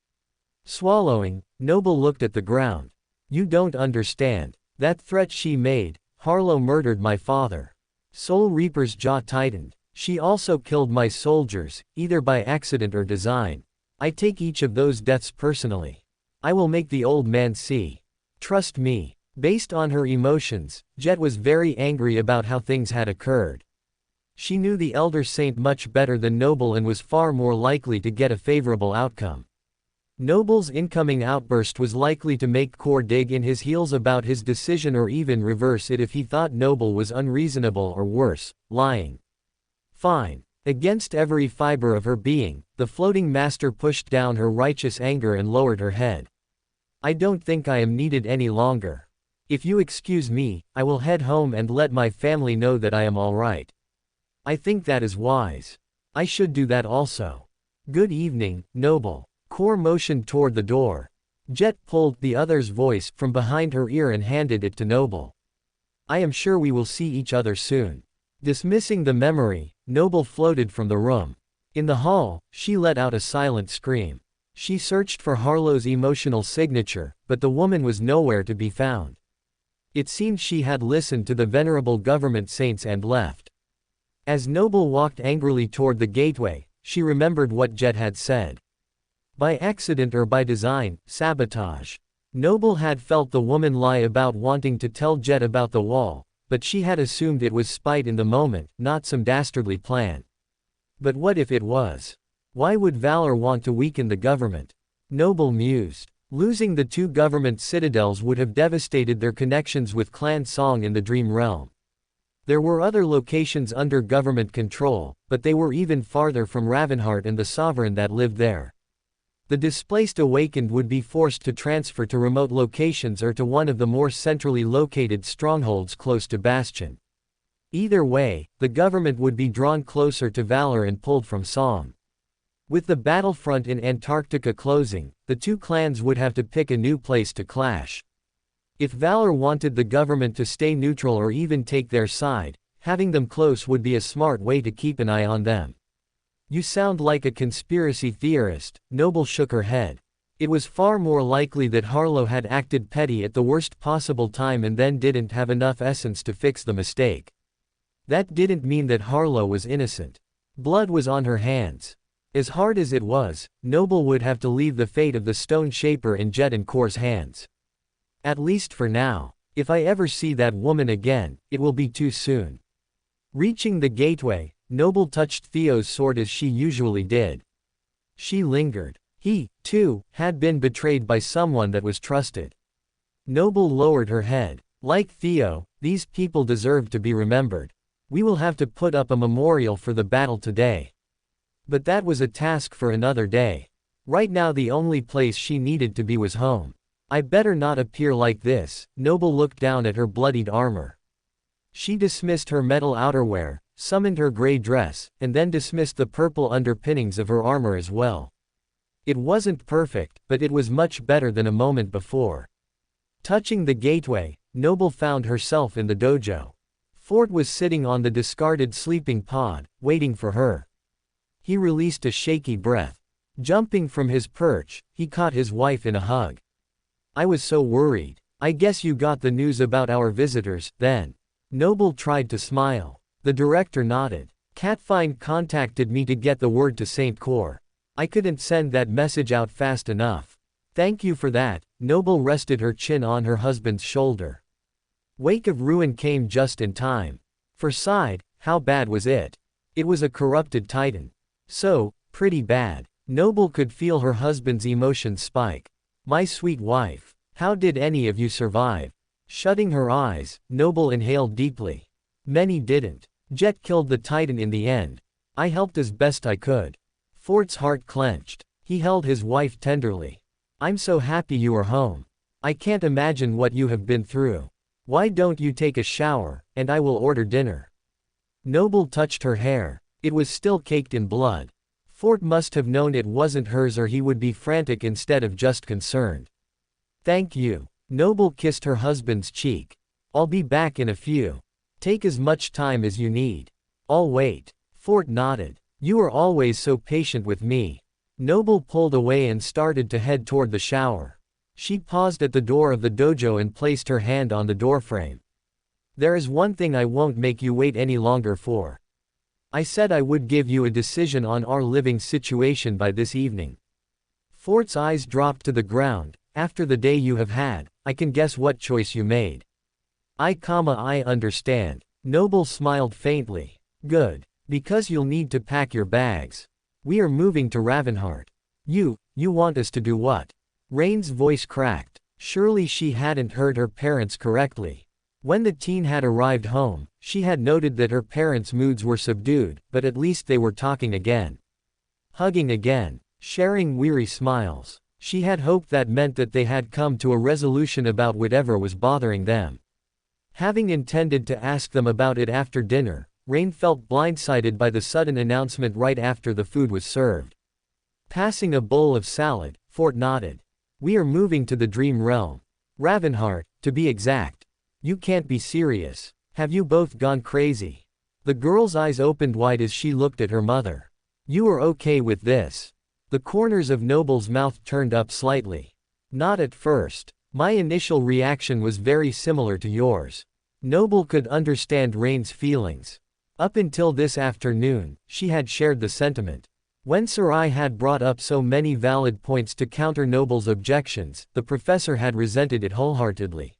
Swallowing, Noble looked at the ground. You don't understand. That threat she made, Harlow murdered my father. Soul Reaper's jaw tightened. She also killed my soldiers, either by accident or design. I take each of those deaths personally. I will make the old man see. Trust me. Based on her emotions, Jet was very angry about how things had occurred. She knew the Elder Saint much better than Noble and was far more likely to get a favorable outcome. Noble's incoming outburst was likely to make Kor dig in his heels about his decision or even reverse it if he thought Noble was unreasonable or worse, lying. Fine. Against every fiber of her being, the floating master pushed down her righteous anger and lowered her head. I don't think I am needed any longer. If you excuse me, I will head home and let my family know that I am all right. I think that is wise. I should do that also. Good evening, Noble. Kor motioned toward the door. Jet pulled the other's voice from behind her ear and handed it to Noble. I am sure we will see each other soon. Dismissing the memory, Noble floated from the room. In the hall, she let out a silent scream. She searched for Harlow's emotional signature, but the woman was nowhere to be found. It seemed she had listened to the venerable government saints and left. As Noble walked angrily toward the gateway, she remembered what Jet had said. By accident or by design, sabotage. Noble had felt the woman lie about wanting to tell Jet about the wall, but she had assumed it was spite in the moment, not some dastardly plan. But what if it was? Why would Valor want to weaken the government? Noble mused. Losing the two government citadels would have devastated their connections with Clan Song in the Dream Realm. There were other locations under government control, but they were even farther from Ravenheart and the sovereign that lived there. The displaced awakened would be forced to transfer to remote locations or to one of the more centrally located strongholds close to Bastion. Either way, the government would be drawn closer to Valor and pulled from Song. With the battlefront in Antarctica closing, the two clans would have to pick a new place to clash. If Valor wanted the government to stay neutral or even take their side, having them close would be a smart way to keep an eye on them. You sound like a conspiracy theorist, Noble shook her head. It was far more likely that Harlow had acted petty at the worst possible time and then didn't have enough essence to fix the mistake. That didn't mean that Harlow was innocent. Blood was on her hands. As hard as it was, Noble would have to leave the fate of the Stone Shaper in Jet and Kor's hands. At least for now. If I ever see that woman again, it will be too soon. Reaching the gateway, Noble touched Theo's sword as she usually did. She lingered. He, too, had been betrayed by someone that was trusted. Noble lowered her head. Like Theo, these people deserve to be remembered. We will have to put up a memorial for the battle today. But that was a task for another day. Right now the only place she needed to be was home. I better not appear like this. Noble looked down at her bloodied armor. She dismissed her metal outerwear, summoned her gray dress, and then dismissed the purple underpinnings of her armor as well. It wasn't perfect, but it was much better than a moment before. Touching the gateway, Noble found herself in the dojo. Fort was sitting on the discarded sleeping pod, waiting for her. He released a shaky breath. Jumping from his perch, he caught his wife in a hug. I was so worried. I guess you got the news about our visitors, then. Noble tried to smile. The director nodded. Catfind contacted me to get the word to St. Kor. I couldn't send that message out fast enough. Thank you for that. Noble rested her chin on her husband's shoulder. Wake of Ruin came just in time. For sighed, how bad was it? It was a corrupted titan. So, pretty bad. Noble could feel her husband's emotions spike. My sweet wife. How did any of you survive? Shutting her eyes, Noble inhaled deeply. Many didn't. Jet killed the Titan in the end. I helped as best I could. Fort's heart clenched. He held his wife tenderly. I'm so happy you are home. I can't imagine what you have been through. Why don't you take a shower, and I will order dinner? Noble touched her hair. It was still caked in blood. Fort must have known it wasn't hers or he would be frantic instead of just concerned. Thank you. Noble kissed her husband's cheek. I'll be back in a few. Take as much time as you need. I'll wait. Fort nodded. You are always so patient with me. Noble pulled away and started to head toward the shower. She paused at the door of the dojo and placed her hand on the doorframe. There is one thing I won't make you wait any longer for. I said I would give you a decision on our living situation by this evening. Fort's eyes dropped to the ground. After the day you have had, I can guess what choice you made. I understand. Noble smiled faintly. Good. Because you'll need to pack your bags. We are moving to Ravenheart. You want us to do what? Rain's voice cracked. Surely she hadn't heard her parents correctly. When the teen had arrived home, she had noted that her parents' moods were subdued, but at least they were talking again. Hugging again. Sharing weary smiles. She had hoped that meant that they had come to a resolution about whatever was bothering them. Having intended to ask them about it after dinner, Rain felt blindsided by the sudden announcement right after the food was served. Passing a bowl of salad, Fort nodded. We are moving to the dream realm. Ravenheart, to be exact. You can't be serious. Have you both gone crazy? The girl's eyes opened wide as she looked at her mother. You are okay with this? The corners of Noble's mouth turned up slightly. Not at first. My initial reaction was very similar to yours. Noble could understand Rain's feelings. Up until this afternoon, she had shared the sentiment. When Sarai had brought up so many valid points to counter Noble's objections, the professor had resented it wholeheartedly.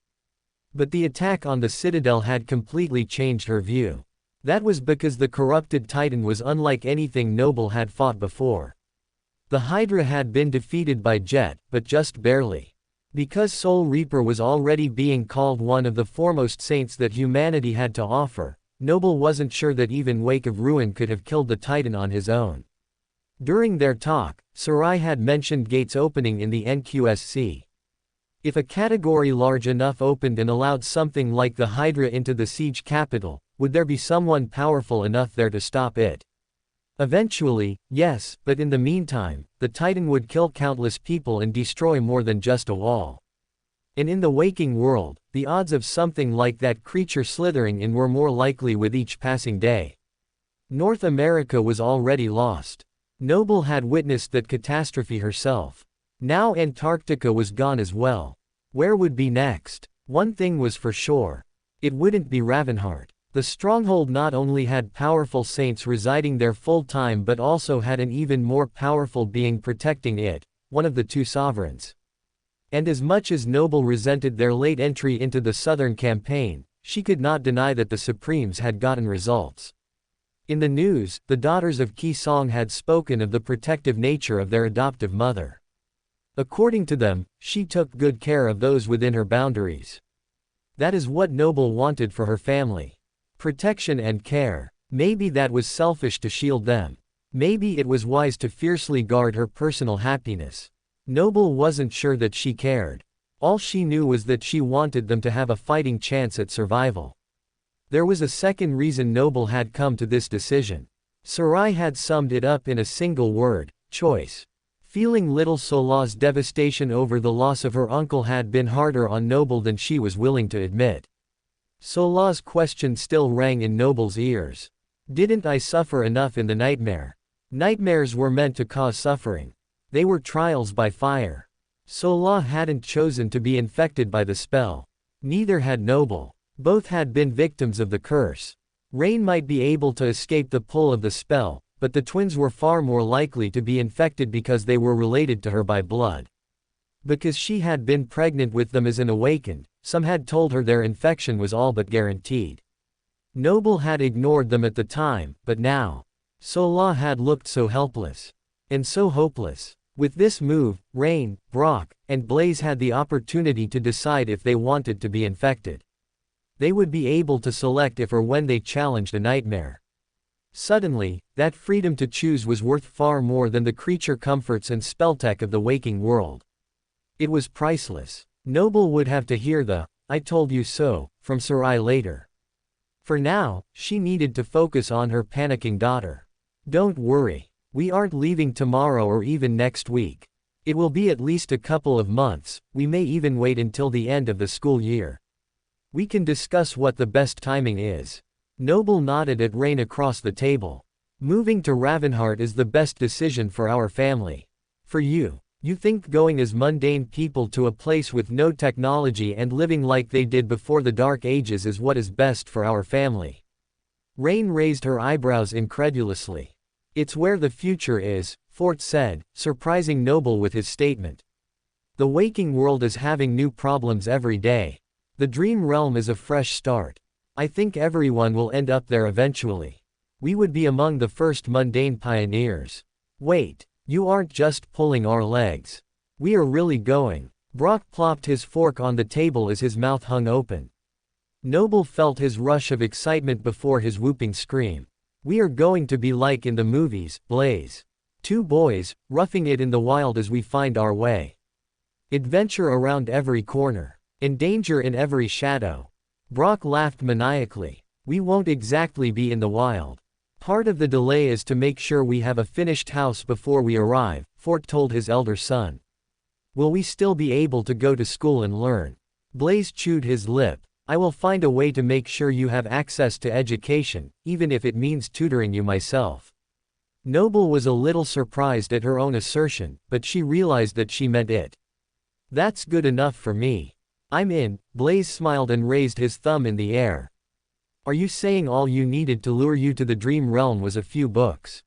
But the attack on the Citadel had completely changed her view. That was because the corrupted Titan was unlike anything Noble had fought before. The Hydra had been defeated by Jet, but just barely. Because Soul Reaper was already being called one of the foremost saints that humanity had to offer, Noble wasn't sure that even Wake of Ruin could have killed the Titan on his own. During their talk, Sarai had mentioned gates opening in the NQSC. If a category large enough opened and allowed something like the Hydra into the siege capital, would there be someone powerful enough there to stop it? Eventually, yes, but in the meantime, the Titan would kill countless people and destroy more than just a wall. And in the waking world, the odds of something like that creature slithering in were more likely with each passing day. North America was already lost. Noble had witnessed that catastrophe herself. Now Antarctica was gone as well. Where would be next? One thing was for sure. It wouldn't be Ravenheart. The stronghold not only had powerful saints residing there full-time but also had an even more powerful being protecting it, one of the two sovereigns. And as much as Noble resented their late entry into the Southern campaign, she could not deny that the Supremes had gotten results. In the news, the daughters of Ki Song had spoken of the protective nature of their adoptive mother. According to them, she took good care of those within her boundaries. That is what Noble wanted for her family. Protection and care. Maybe that was selfish to shield them. Maybe it was wise to fiercely guard her personal happiness. Noble wasn't sure that she cared. All she knew was that she wanted them to have a fighting chance at survival. There was a second reason Noble had come to this decision. Sarai had summed it up in a single word: choice. Feeling little Solah's devastation over the loss of her uncle had been harder on Noble than she was willing to admit. Solah's question still rang in Noble's ears. Didn't I suffer enough in the nightmare? Nightmares were meant to cause suffering. They were trials by fire. Solah hadn't chosen to be infected by the spell. Neither had Noble. Both had been victims of the curse. Rain might be able to escape the pull of the spell, but the twins were far more likely to be infected because they were related to her by blood. Because she had been pregnant with them as an awakened, some had told her their infection was all but guaranteed. Noble had ignored them at the time, but now, Solah had looked so helpless. And so hopeless. With this move, Rain, Brock, and Blaze had the opportunity to decide if they wanted to be infected. They would be able to select if or when they challenged a nightmare. Suddenly, that freedom to choose was worth far more than the creature comforts and spelltech of the waking world. It was priceless. Noble would have to hear the, "I told you so," from Sarai later. For now, she needed to focus on her panicking daughter. "Don't worry. We aren't leaving tomorrow or even next week. It will be at least a couple of months, we may even wait until the end of the school year. We can discuss what the best timing is." Noble nodded at Rain across the table. "Moving to Ravenheart is the best decision for our family. For you. You think going as mundane people to a place with no technology and living like they did before the Dark Ages is what is best for our family." Rain raised her eyebrows incredulously. "It's where the future is," Fort said, surprising Noble with his statement. "The waking world is having new problems every day. The dream realm is a fresh start. I think everyone will end up there eventually. We would be among the first mundane pioneers. Wait. You aren't just pulling our legs. We are really going." Brock plopped his fork on the table as his mouth hung open. Noble felt his rush of excitement before his whooping scream. "We are going to be like in the movies, Blaze. Two boys, roughing it in the wild as we find our way. Adventure around every corner. And danger in every shadow." Brock laughed maniacally. "We won't exactly be in the wild. Part of the delay is to make sure we have a finished house before we arrive," Fort told his elder son. "Will we still be able to go to school and learn?" Blaze chewed his lip. "I will find a way to make sure you have access to education, even if it means tutoring you myself." Noble was a little surprised at her own assertion, but she realized that she meant it. "That's good enough for me. I'm in." Blaze smiled and raised his thumb in the air. "Are you saying all you needed to lure you to the dream realm was a few books?"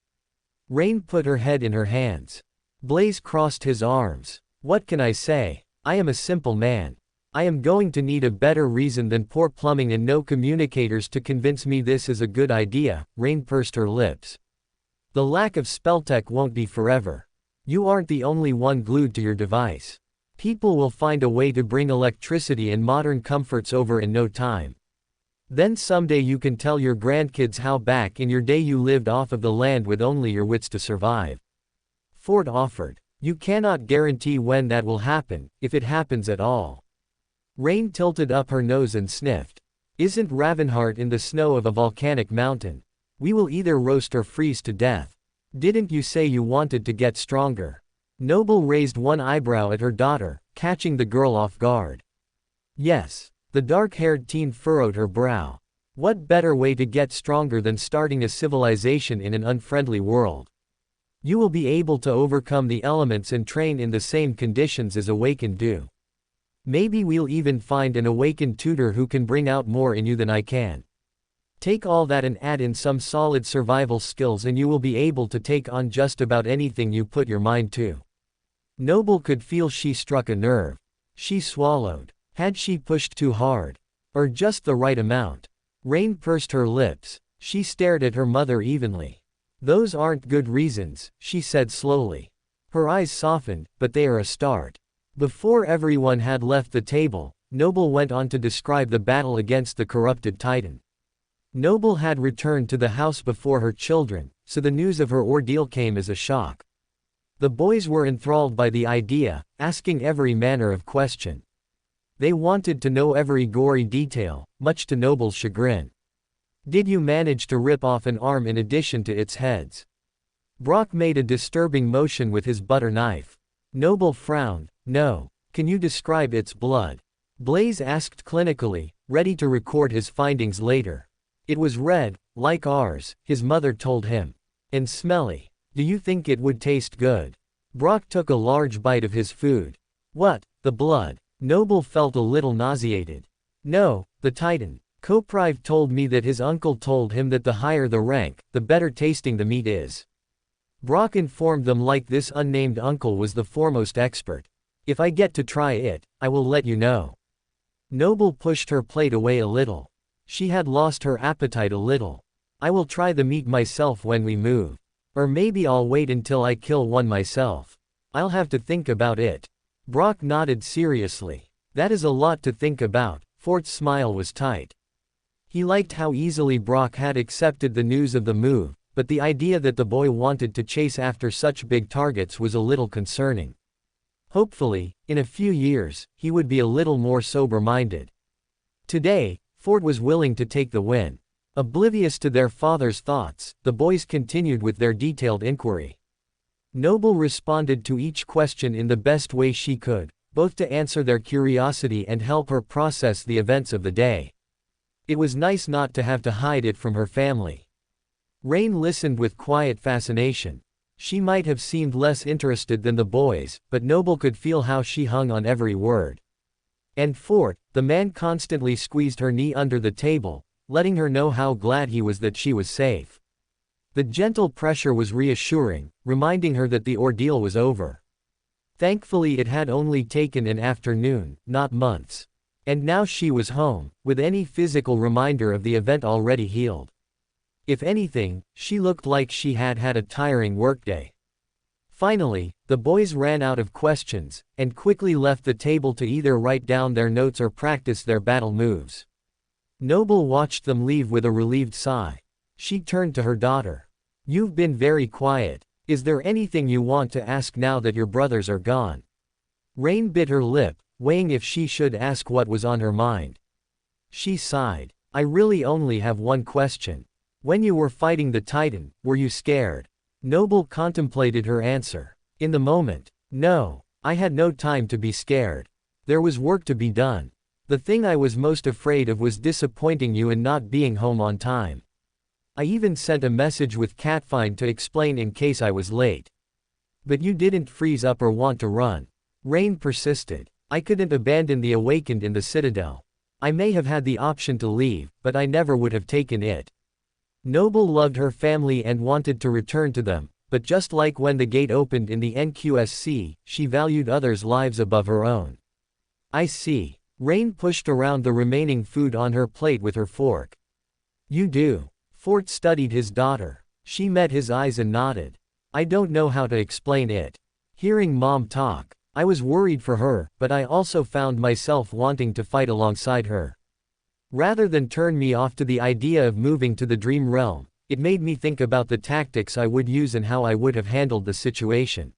Rain put her head in her hands. Blaze crossed his arms. "What can I say? I am a simple man. I am going to need a better reason than poor plumbing and no communicators to convince me this is a good idea." Rain pursed her lips. "The lack of spelltech won't be forever. You aren't the only one glued to your device. People will find a way to bring electricity and modern comforts over in no time. Then someday you can tell your grandkids how back in your day you lived off of the land with only your wits to survive." Ford offered. "You cannot guarantee when that will happen, if it happens at all." Rain tilted up her nose and sniffed. "Isn't Ravenheart in the snow of a volcanic mountain? We will either roast or freeze to death. Didn't you say you wanted to get stronger?" Noble raised one eyebrow at her daughter, catching the girl off guard. "Yes." The dark-haired teen furrowed her brow. "What better way to get stronger than starting a civilization in an unfriendly world? You will be able to overcome the elements and train in the same conditions as awakened do. Maybe we'll even find an awakened tutor who can bring out more in you than I can. Take all that and add in some solid survival skills and you will be able to take on just about anything you put your mind to." Noble could feel she struck a nerve. She swallowed. Had she pushed too hard? Or just the right amount? Rain pursed her lips. She stared at her mother evenly. "Those aren't good reasons," she said slowly. Her eyes softened, "but they are a start." Before everyone had left the table, Noble went on to describe the battle against the corrupted Titan. Noble had returned to the house before her children, so the news of her ordeal came as a shock. The boys were enthralled by the idea, asking every manner of question. They wanted to know every gory detail, much to Noble's chagrin. "Did you manage to rip off an arm in addition to its heads?" Brock made a disturbing motion with his butter knife. Noble frowned. "No. Can you describe its blood?" Blaze asked clinically, ready to record his findings later. "It was red, like ours," his mother told him. "And smelly. Do you think it would taste good?" Brock took a large bite of his food. "What, the blood?" Noble felt a little nauseated. "No, the Titan. Coprive told me that his uncle told him that the higher the rank, the better tasting the meat is." Brock informed them like this unnamed uncle was the foremost expert. "If I get to try it, I will let you know." Noble pushed her plate away a little. She had lost her appetite a little. "I will try the meat myself when we move." Or maybe I'll wait until I kill one myself. I'll have to think about it. Brock nodded seriously. That is a lot to think about. Fort's smile was tight. He liked how easily Brock had accepted the news of the move, but the idea that the boy wanted to chase after such big targets was a little concerning. Hopefully, in a few years, he would be a little more sober-minded. Today, Fort was willing to take the win. Oblivious to their father's thoughts, the boys continued with their detailed inquiry. Noble responded to each question in the best way she could, both to answer their curiosity and help her process the events of the day. It was nice not to have to hide it from her family. Rain listened with quiet fascination. She might have seemed less interested than the boys, but Noble could feel how she hung on every word. And Fort, the man constantly squeezed her knee under the table, letting her know how glad he was that she was safe. The gentle pressure was reassuring, reminding her that the ordeal was over. Thankfully it had only taken an afternoon, not months. And now she was home, with any physical reminder of the event already healed. If anything, she looked like she had had a tiring workday. Finally, the boys ran out of questions, and quickly left the table to either write down their notes or practice their battle moves. Noble watched them leave with a relieved sigh. She turned to her daughter. You've been very quiet. Is there anything you want to ask now that your brothers are gone? Rain bit her lip, weighing if she should ask what was on her mind. She sighed. I really only have one question. When you were fighting the Titan, were you scared? Noble contemplated her answer. In the moment, no. I had no time to be scared. There was work to be done. The thing I was most afraid of was disappointing you and not being home on time. I even sent a message with Catfind to explain in case I was late. But you didn't freeze up or want to run. Rain persisted. I couldn't abandon the Awakened in the Citadel. I may have had the option to leave, but I never would have taken it. Noble loved her family and wanted to return to them, but just like when the gate opened in the NQSC, she valued others' lives above her own. I see. Rain pushed around the remaining food on her plate with her fork. You do. Fort studied his daughter. She met his eyes and nodded. I don't know how to explain it. Hearing Mom talk, I was worried for her, but I also found myself wanting to fight alongside her. Rather than turn me off to the idea of moving to the dream realm, it made me think about the tactics I would use and how I would have handled the situation.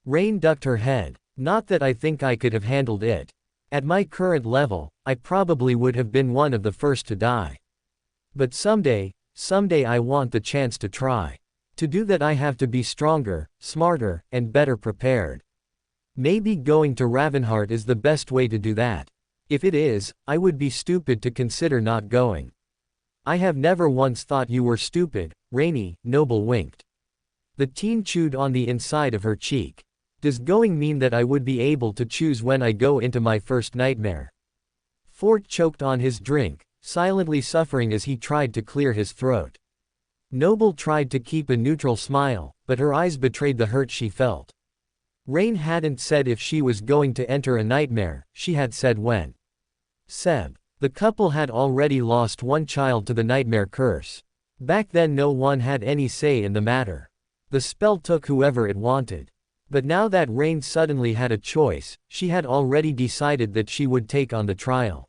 Rain ducked her head. Not that I think I could have handled it. At my current level, I probably would have been one of the first to die. But someday I want the chance to try. To do that I have to be stronger, smarter, and better prepared. Maybe going to Ravenheart is the best way to do that. If it is, I would be stupid to consider not going. I have never once thought you were stupid, Rainy, Noble winked. The teen chewed on the inside of her cheek. Does going mean that I would be able to choose when I go into my first nightmare? Fort choked on his drink, silently suffering as he tried to clear his throat. Noble tried to keep a neutral smile, but her eyes betrayed the hurt she felt. Rain hadn't said if she was going to enter a nightmare, she had said when. Seb. The couple had already lost one child to the nightmare curse. Back then no one had any say in the matter. The spell took whoever it wanted. But now that Rain suddenly had a choice, she had already decided that she would take on the trial.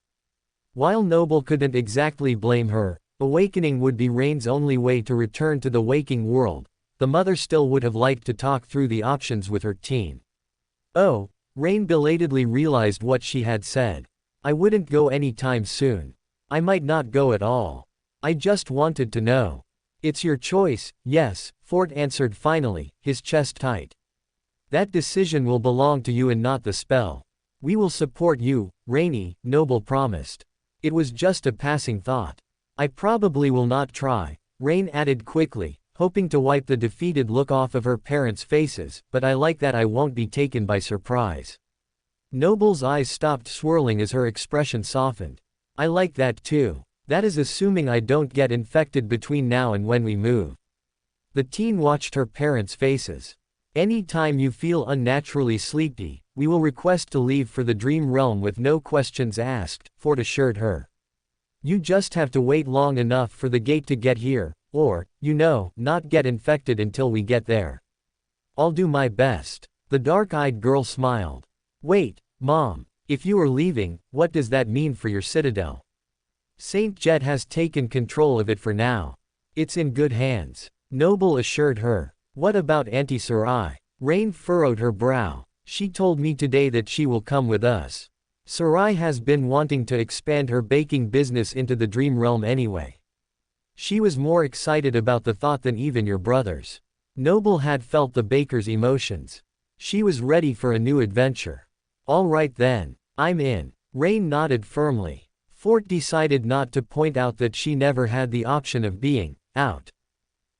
While Noble couldn't exactly blame her, awakening would be Rain's only way to return to the waking world, the mother still would have liked to talk through the options with her teen. Oh, Rain belatedly realized what she had said. I wouldn't go anytime soon. I might not go at all. I just wanted to know. It's your choice, yes, Fort answered finally, his chest tight. That decision will belong to you and not the spell. We will support you, Rainy, Noble promised. It was just a passing thought. I probably will not try, Rain added quickly, hoping to wipe the defeated look off of her parents' faces, but I like that I won't be taken by surprise. Noble's eyes stopped swirling as her expression softened. I like that too. That is assuming I don't get infected between now and when we move. The teen watched her parents' faces. Any time you feel unnaturally sleepy, we will request to leave for the dream realm with no questions asked, Fort assured her. You just have to wait long enough for the gate to get here, Or, you know, not get infected until we get there. I'll do my best. The dark-eyed girl smiled. Wait, Mom. If you are leaving, what does that mean for your citadel? Saint Jet has taken control of it for now. It's in good hands. Noble assured her. What about Auntie Sarai? Rain furrowed her brow. She told me today that she will come with us. Sarai has been wanting to expand her baking business into the dream realm anyway. She was more excited about the thought than even your brothers. Noble had felt the baker's emotions. She was ready for a new adventure. All right then. I'm in. Rain nodded firmly. Fort decided not to point out that she never had the option of being out.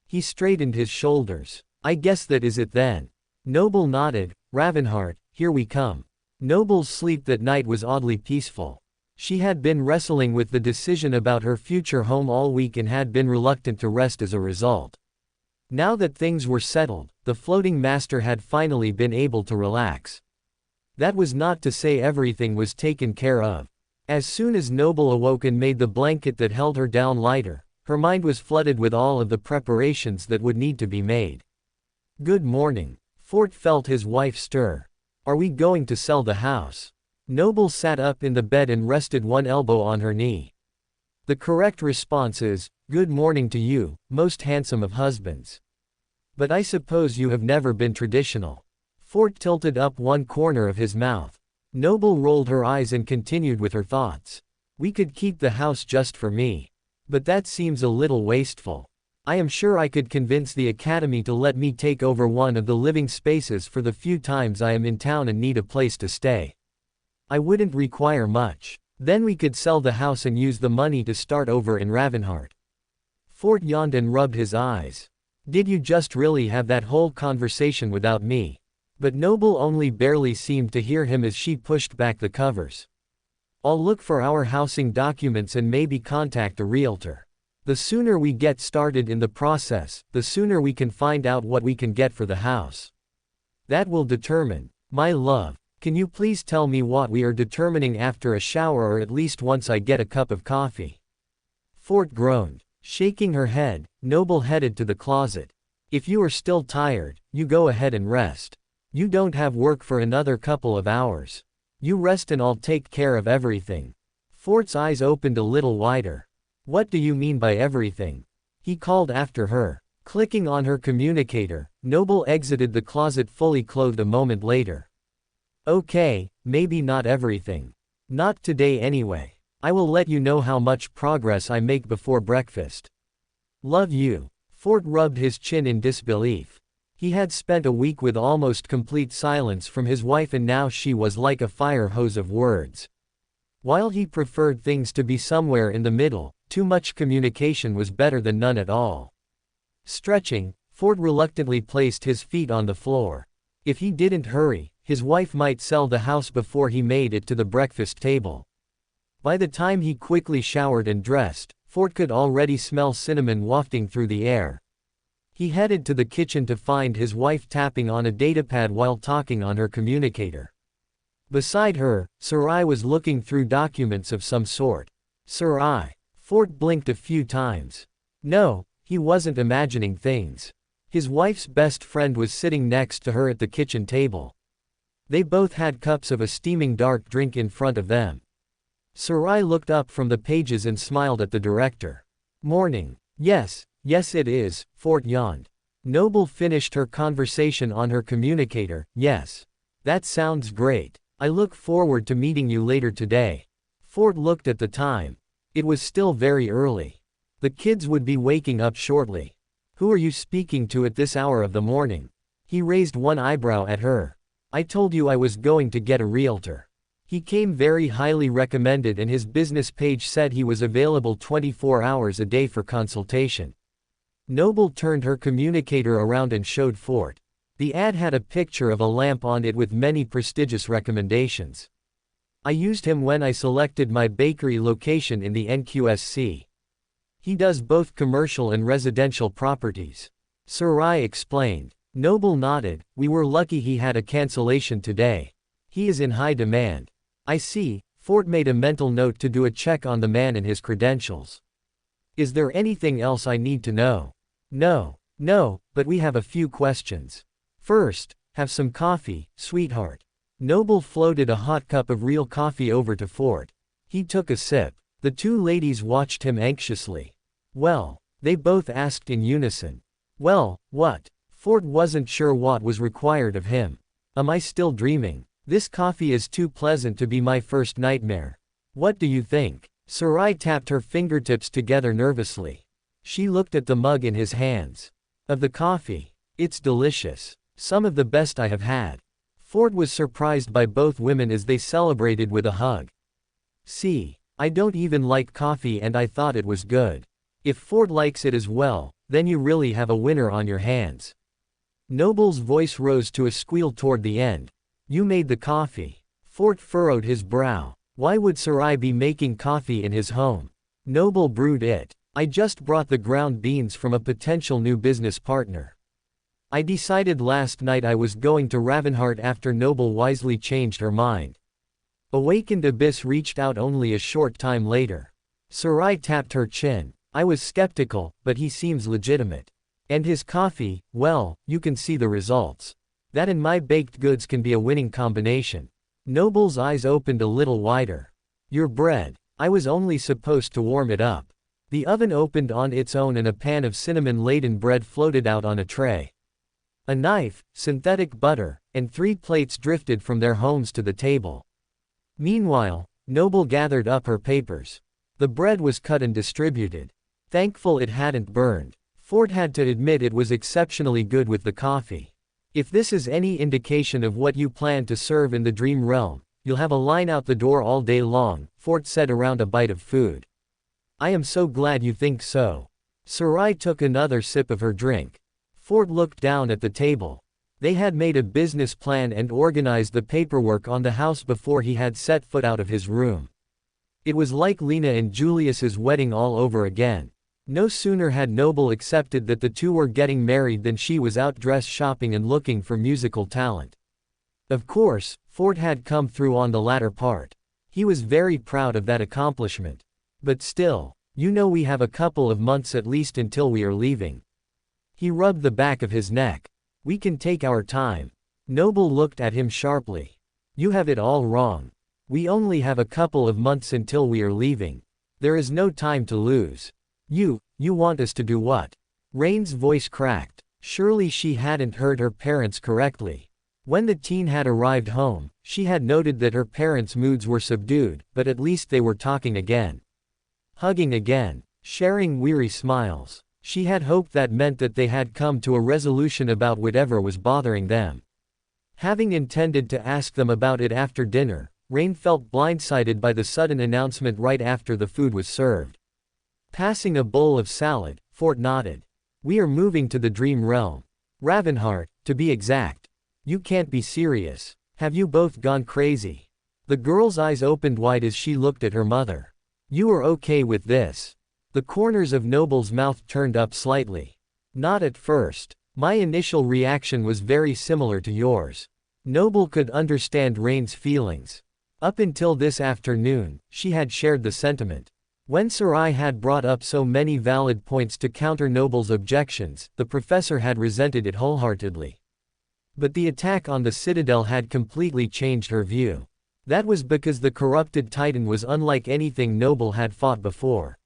He straightened his shoulders. I guess that is it then. Noble nodded. Ravenheart, here we come. Noble's sleep that night was oddly peaceful. She had been wrestling with the decision about her future home all week and had been reluctant to rest as a result. Now that things were settled, the floating master had finally been able to relax. That was not to say everything was taken care of. As soon as Noble awoke and made the blanket that held her down lighter, her mind was flooded with all of the preparations that would need to be made. Good morning. Fort felt his wife stir. Are we going to sell the house? Noble sat up in the bed and rested one elbow on her knee. The correct response is, good morning to you, most handsome of husbands. But I suppose you have never been traditional. Fort tilted up one corner of his mouth. Noble rolled her eyes and continued with her thoughts. We could keep the house just for me. But that seems a little wasteful. I am sure I could convince the academy to let me take over one of the living spaces for the few times I am in town and need a place to stay. I wouldn't require much. Then we could sell the house and use the money to start over in Ravenheart. Fort yawned and rubbed his eyes. Did you just really have that whole conversation without me? But Noble only barely seemed to hear him as she pushed back the covers. I'll look for our housing documents and maybe contact a realtor. The sooner we get started in the process, the sooner we can find out what we can get for the house. That will determine. My love, can you please tell me what we are determining after a shower or at least once I get a cup of coffee? Fort groaned. Shaking her head, Noble headed to the closet. If you are still tired, you go ahead and rest. You don't have work for another couple of hours. You rest and I'll take care of everything. Fort's eyes opened a little wider. What do you mean by everything? He called after her. Clicking on her communicator, Noble exited the closet fully clothed a moment later. Okay, maybe not everything. Not today anyway. I will let you know how much progress I make before breakfast. Love you. Fort rubbed his chin in disbelief. He had spent a week with almost complete silence from his wife and now she was like a fire hose of words. While he preferred things to be somewhere in the middle, too much communication was better than none at all. Stretching, Fort reluctantly placed his feet on the floor. If he didn't hurry, his wife might sell the house before he made it to the breakfast table. By the time he quickly showered and dressed, Fort could already smell cinnamon wafting through the air. He headed to the kitchen to find his wife tapping on a datapad while talking on her communicator. Beside her, Sarai was looking through documents of some sort. Sarai. Fort blinked a few times. No, he wasn't imagining things. His wife's best friend was sitting next to her at the kitchen table. They both had cups of a steaming dark drink in front of them. Sarai looked up from the pages and smiled at the director. Morning. Yes it is, Fort yawned. Noble finished her conversation on her communicator. Yes. That sounds great. I look forward to meeting you later today. Fort looked at the time. It was still very early. The kids would be waking up shortly. Who are you speaking to at this hour of the morning? He raised one eyebrow at her. I told you I was going to get a realtor. He came very highly recommended and his business page said he was available 24 hours a day for consultation. Noble turned her communicator around and showed Fort. The ad had a picture of a lamp on it with many prestigious recommendations. I used him when I selected my bakery location in the NQSC. He does both commercial and residential properties. Sarai explained. Noble nodded. We were lucky he had a cancellation today. He is in high demand. I see. Fort made a mental note to do a check on the man and his credentials. Is there anything else I need to know? No, but we have a few questions. First, have some coffee, sweetheart. Noble floated a hot cup of real coffee over to Ford. He took a sip. The two ladies watched him anxiously. Well, they both asked in unison. Well, what? Ford wasn't sure what was required of him. Am I still dreaming? This coffee is too pleasant to be my first nightmare. What do you think? Sarai tapped her fingertips together nervously. She looked at the mug in his hands. Of the coffee. It's delicious. Some of the best I have had. Ford was surprised by both women as they celebrated with a hug. See, I don't even like coffee and I thought it was good. If Ford likes it as well, then you really have a winner on your hands. Noble's voice rose to a squeal toward the end. You made the coffee. Ford furrowed his brow. Why would Sarai be making coffee in his home? Noble brewed it. I just brought the ground beans from a potential new business partner. I decided last night I was going to Ravenheart after Noble wisely changed her mind. Awakened Abyss reached out only a short time later. Sarai tapped her chin. I was skeptical, but he seems legitimate. And his coffee, well, you can see the results. That and my baked goods can be a winning combination. Noble's eyes opened a little wider. Your bread. I was only supposed to warm it up. The oven opened on its own and a pan of cinnamon-laden bread floated out on a tray. A knife, synthetic butter, and 3 plates drifted from their homes to the table. Meanwhile, Noble gathered up her papers. The bread was cut and distributed. Thankful it hadn't burned. Ford had to admit it was exceptionally good with the coffee. If this is any indication of what you plan to serve in the dream realm, you'll have a line out the door all day long, Ford said around a bite of food. I am so glad you think so. Sarai took another sip of her drink. Ford looked down at the table. They had made a business plan and organized the paperwork on the house before he had set foot out of his room. It was like Lena and Julius's wedding all over again. No sooner had Noble accepted that the two were getting married than she was out dress shopping and looking for musical talent. Of course, Ford had come through on the latter part. He was very proud of that accomplishment. But still, you know we have a couple of months at least until we are leaving. He rubbed the back of his neck. We can take our time. Noble looked at him sharply. You have it all wrong. We only have a couple of months until we are leaving. There is no time to lose. You want us to do what? Rain's voice cracked. Surely she hadn't heard her parents correctly. When the teen had arrived home, she had noted that her parents' moods were subdued, but at least they were talking again. Hugging again. Sharing weary smiles. She had hoped that meant that they had come to a resolution about whatever was bothering them. Having intended to ask them about it after dinner, Rain felt blindsided by the sudden announcement right after the food was served. Passing a bowl of salad, Ford nodded. We are moving to the dream realm. Ravenheart, to be exact. You can't be serious. Have you both gone crazy? The girl's eyes opened wide as she looked at her mother. You are okay with this? The corners of Noble's mouth turned up slightly. Not at first. My initial reaction was very similar to yours. Noble could understand Rain's feelings. Up until this afternoon, she had shared the sentiment. When Sarai had brought up so many valid points to counter Noble's objections, the professor had resented it wholeheartedly. But the attack on the Citadel had completely changed her view. That was because the corrupted Titan was unlike anything Noble had fought before.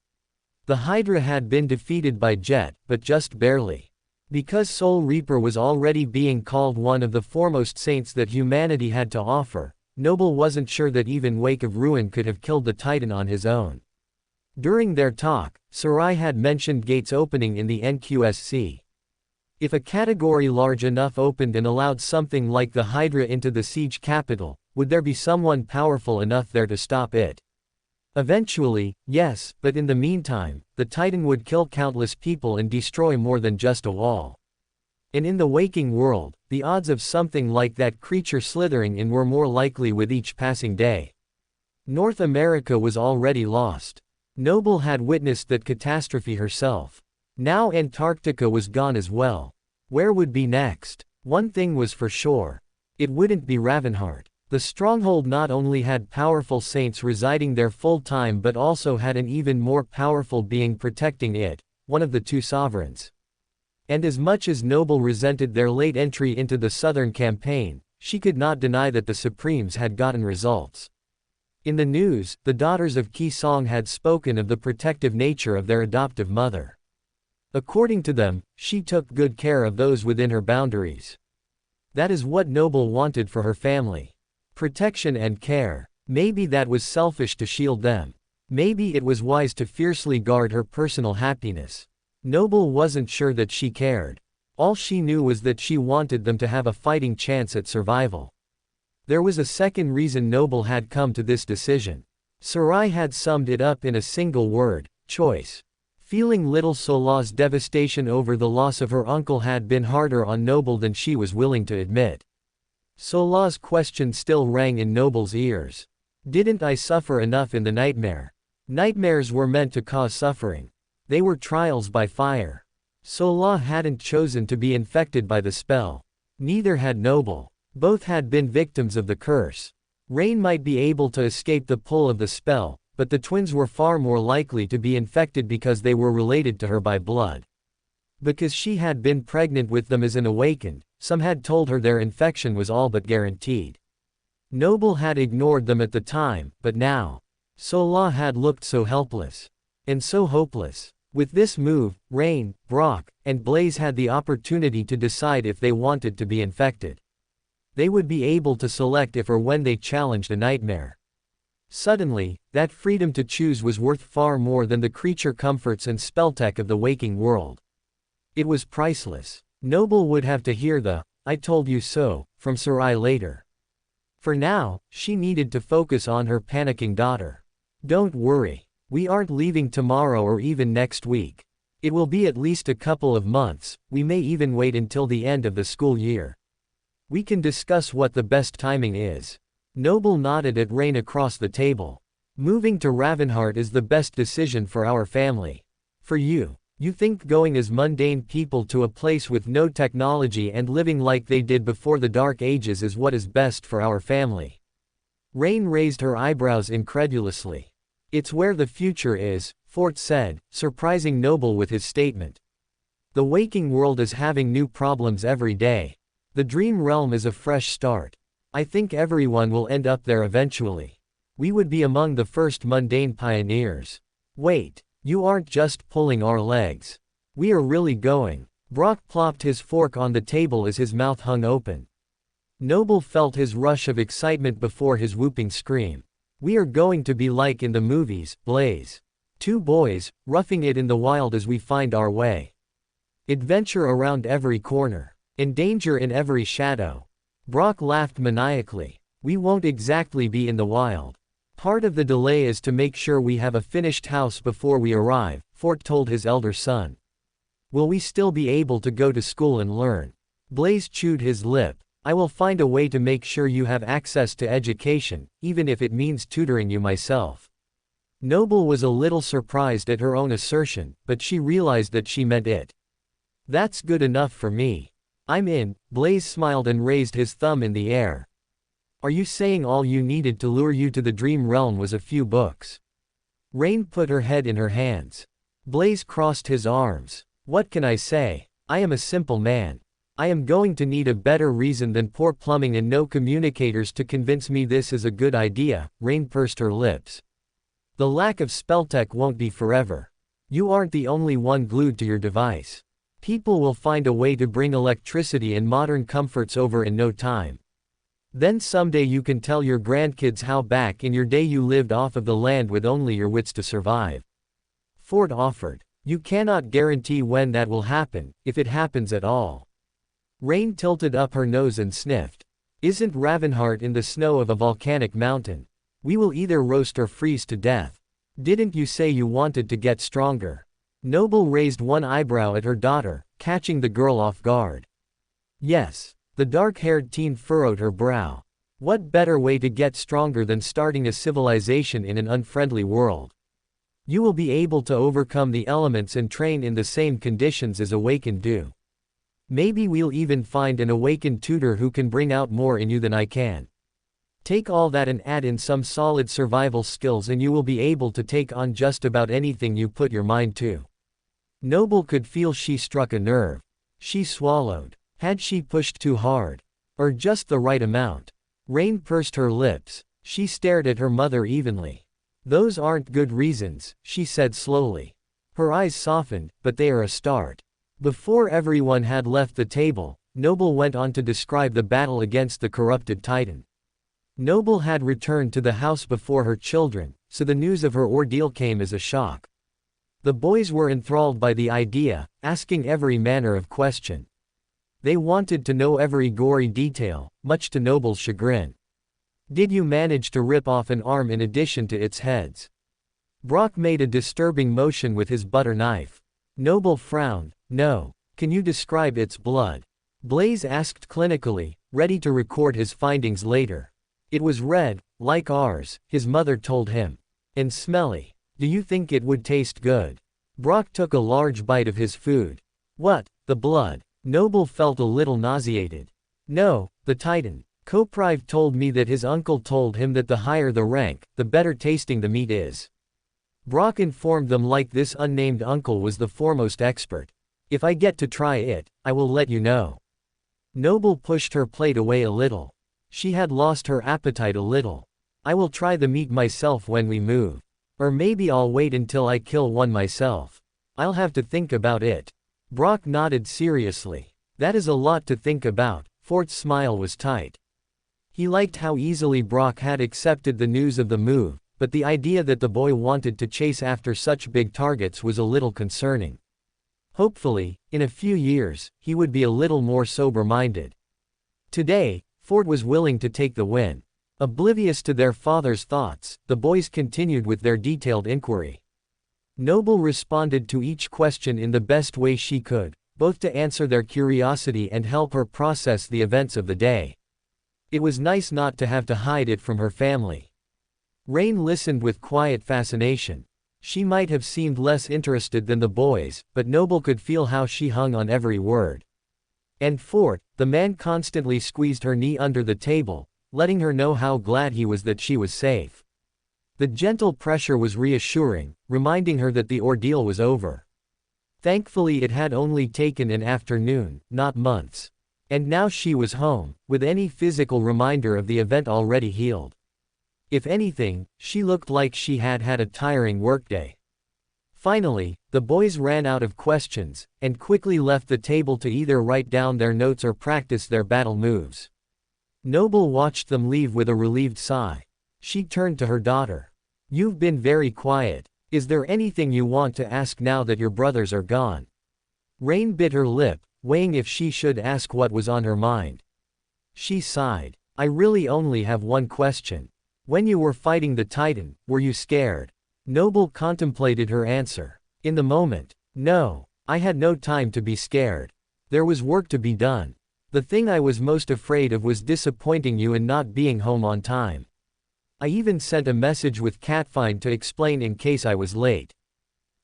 The Hydra had been defeated by Jet, but just barely. Because Soul Reaper was already being called one of the foremost saints that humanity had to offer, Noble wasn't sure that even Wake of Ruin could have killed the Titan on his own. During their talk, Sarai had mentioned gates opening in the NQSC. If a category large enough opened and allowed something like the Hydra into the siege capital, would there be someone powerful enough there to stop it? Eventually, yes, but in the meantime, the Titan would kill countless people and destroy more than just a wall. And in the waking world, the odds of something like that creature slithering in were more likely with each passing day. North America was already lost. Noble had witnessed that catastrophe herself. Now Antarctica was gone as well. Where would be next? One thing was for sure. It wouldn't be Ravenheart. The stronghold not only had powerful saints residing there full-time but also had an even more powerful being protecting it, one of the two sovereigns. And as much as Noble resented their late entry into the southern campaign, she could not deny that the Supremes had gotten results. In the news, the daughters of Qi Song had spoken of the protective nature of their adoptive mother. According to them, she took good care of those within her boundaries. That is what Noble wanted for her family. Protection and care. Maybe that was selfish to shield them. Maybe it was wise to fiercely guard her personal happiness. Noble wasn't sure that she cared. All she knew was that she wanted them to have a fighting chance at survival. There was a second reason Noble had come to this decision. Sarai had summed it up in a single word: choice. Feeling little Solah's devastation over the loss of her uncle had been harder on Noble than she was willing to admit. Solah's question still rang in Noble's ears. Didn't I suffer enough in the nightmare? Nightmares were meant to cause suffering. They were trials by fire. Solah hadn't chosen to be infected by the spell. Neither had Noble. Both had been victims of the curse. Rain might be able to escape the pull of the spell, but the twins were far more likely to be infected because they were related to her by blood. Because she had been pregnant with them as an awakened, some had told her their infection was all but guaranteed. Noble had ignored them at the time, but now, Solah had looked so helpless. And so hopeless. With this move, Rain, Brock, and Blaze had the opportunity to decide if they wanted to be infected. They would be able to select if or when they challenged a nightmare. Suddenly, that freedom to choose was worth far more than the creature comforts and spelltech of the waking world. It was priceless. Noble would have to hear the "I told you so" from Sarai later. For now, she needed to focus on her panicking daughter. Don't worry. We aren't leaving tomorrow or even next week. It will be at least a couple of months, we may even wait until the end of the school year. We can discuss what the best timing is. Noble nodded at Rain across the table. Moving to Ravenheart is the best decision for our family. For you. You think going as mundane people to a place with no technology and living like they did before the Dark Ages is what is best for our family. Rain raised her eyebrows incredulously. It's where the future is, Fort said, surprising Noble with his statement. The waking world is having new problems every day. The dream realm is a fresh start. I think everyone will end up there eventually. We would be among the first mundane pioneers. Wait, you aren't just pulling our legs. We are really going. Brock plopped his fork on the table as his mouth hung open. Noble felt his rush of excitement before his whooping scream. We are going to be like in the movies, Blaze. Two boys, roughing it in the wild as we find our way. Adventure around every corner. And danger in every shadow. Brock laughed maniacally. We won't exactly be in the wild. Part of the delay is to make sure we have a finished house before we arrive, Fort told his elder son. Will we still be able to go to school and learn? Blaze chewed his lip. I will find a way to make sure you have access to education, even if it means tutoring you myself. Noble was a little surprised at her own assertion, but she realized that she meant it. That's good enough for me. I'm in. Blaze smiled and raised his thumb in the air. Are you saying all you needed to lure you to the dream realm was a few books? Rain put her head in her hands. Blaze crossed his arms. What can I say? I am a simple man. I am going to need a better reason than poor plumbing and no communicators to convince me this is a good idea. Rain pursed her lips. The lack of spelltech won't be forever. You aren't the only one glued to your device. People will find a way to bring electricity and modern comforts over in no time. Then someday you can tell your grandkids how back in your day you lived off of the land with only your wits to survive. Ford offered. You cannot guarantee when that will happen, if it happens at all. Rain tilted up her nose and sniffed. Isn't Ravenheart in the snow of a volcanic mountain? We will either roast or freeze to death. Didn't you say you wanted to get stronger? Noble raised one eyebrow at her daughter, catching the girl off guard. Yes. The dark-haired teen furrowed her brow. What better way to get stronger than starting a civilization in an unfriendly world? You will be able to overcome the elements and train in the same conditions as awakened do. Maybe we'll even find an awakened tutor who can bring out more in you than I can. Take all that and add in some solid survival skills and you will be able to take on just about anything you put your mind to. Noble could feel she struck a nerve. She swallowed. Had she pushed too hard? Or just the right amount? Rain pursed her lips. She stared at her mother evenly. Those aren't good reasons, she said slowly. Her eyes softened, but they are a start. Before everyone had left the table, Noble went on to describe the battle against the corrupted Titan. Noble had returned to the house before her children, so the news of her ordeal came as a shock. The boys were enthralled by the idea, asking every manner of question. They wanted to know every gory detail, much to Noble's chagrin. Did you manage to rip off an arm in addition to its heads? Brock made a disturbing motion with his butter knife. Noble frowned. No. Can you describe its blood? Blaze asked clinically, ready to record his findings later. It was red, like ours, his mother told him. And smelly. Do you think it would taste good? Brock took a large bite of his food. What, the blood? Noble felt a little nauseated. No, the Titan. Coprive told me that his uncle told him that the higher the rank, the better tasting the meat is. Brock informed them like this unnamed uncle was the foremost expert. If I get to try it, I will let you know. Noble pushed her plate away a little. She had lost her appetite a little. I will try the meat myself when we move. Or maybe I'll wait until I kill one myself. I'll have to think about it. Brock nodded seriously. That is a lot to think about. Fort's smile was tight. He liked how easily Brock had accepted the news of the move, but the idea that the boy wanted to chase after such big targets was a little concerning. Hopefully, in a few years, he would be a little more sober-minded. Today, Fort was willing to take the win. Oblivious to their father's thoughts, the boys continued with their detailed inquiry. Noble responded to each question in the best way she could, both to answer their curiosity and help her process the events of the day. It was nice not to have to hide it from her family. Rain listened with quiet fascination. She might have seemed less interested than the boys, but Noble could feel how she hung on every word. And Fort, the man constantly squeezed her knee under the table, letting her know how glad he was that she was safe. The gentle pressure was reassuring, reminding her that the ordeal was over. Thankfully it had only taken an afternoon, not months. And now she was home, with any physical reminder of the event already healed. If anything, she looked like she had had a tiring workday. Finally, the boys ran out of questions, and quickly left the table to either write down their notes or practice their battle moves. Noble watched them leave with a relieved sigh. She turned to her daughter. You've been very quiet. Is there anything you want to ask now that your brothers are gone? Rain bit her lip, weighing if she should ask what was on her mind. She sighed. I really only have one question. When you were fighting the Titan, were you scared? Noble contemplated her answer. In the moment, no. I had no time to be scared. There was work to be done. The thing I was most afraid of was disappointing you and not being home on time. I even sent a message with Catfind to explain in case I was late.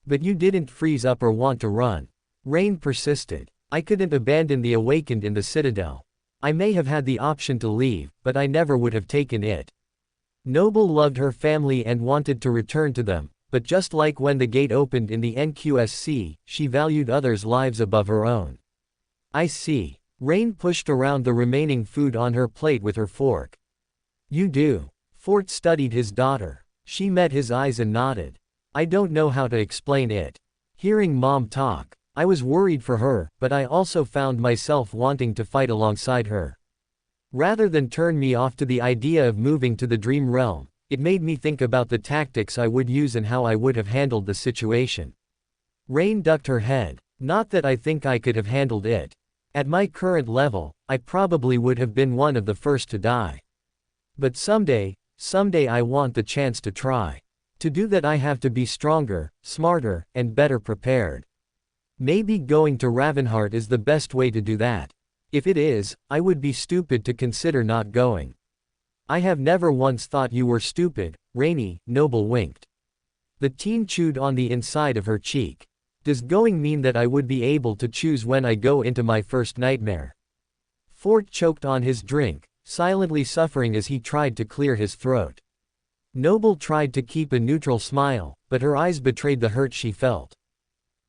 But you didn't freeze up or want to run. Rain persisted. I couldn't abandon the Awakened in the Citadel. I may have had the option to leave, but I never would have taken it. Noble loved her family and wanted to return to them, but just like when the gate opened in the NQSC, she valued others' lives above her own. I see. Rain pushed around the remaining food on her plate with her fork. You do. Fort studied his daughter. She met his eyes and nodded. I don't know how to explain it. Hearing Mom talk, I was worried for her, but I also found myself wanting to fight alongside her. Rather than turn me off to the idea of moving to the dream realm, it made me think about the tactics I would use and how I would have handled the situation. Rain ducked her head. Not that I think I could have handled it. At my current level, I probably would have been one of the first to die. But someday I want the chance to try. To do that I have to be stronger, smarter, and better prepared. Maybe going to Ravenheart is the best way to do that. If it is, I would be stupid to consider not going. I have never once thought you were stupid, Rainy, Noble winked. The teen chewed on the inside of her cheek. Does going mean that I would be able to choose when I go into my first nightmare? Fort choked on his drink, silently suffering as he tried to clear his throat. Noble tried to keep a neutral smile, but her eyes betrayed the hurt she felt.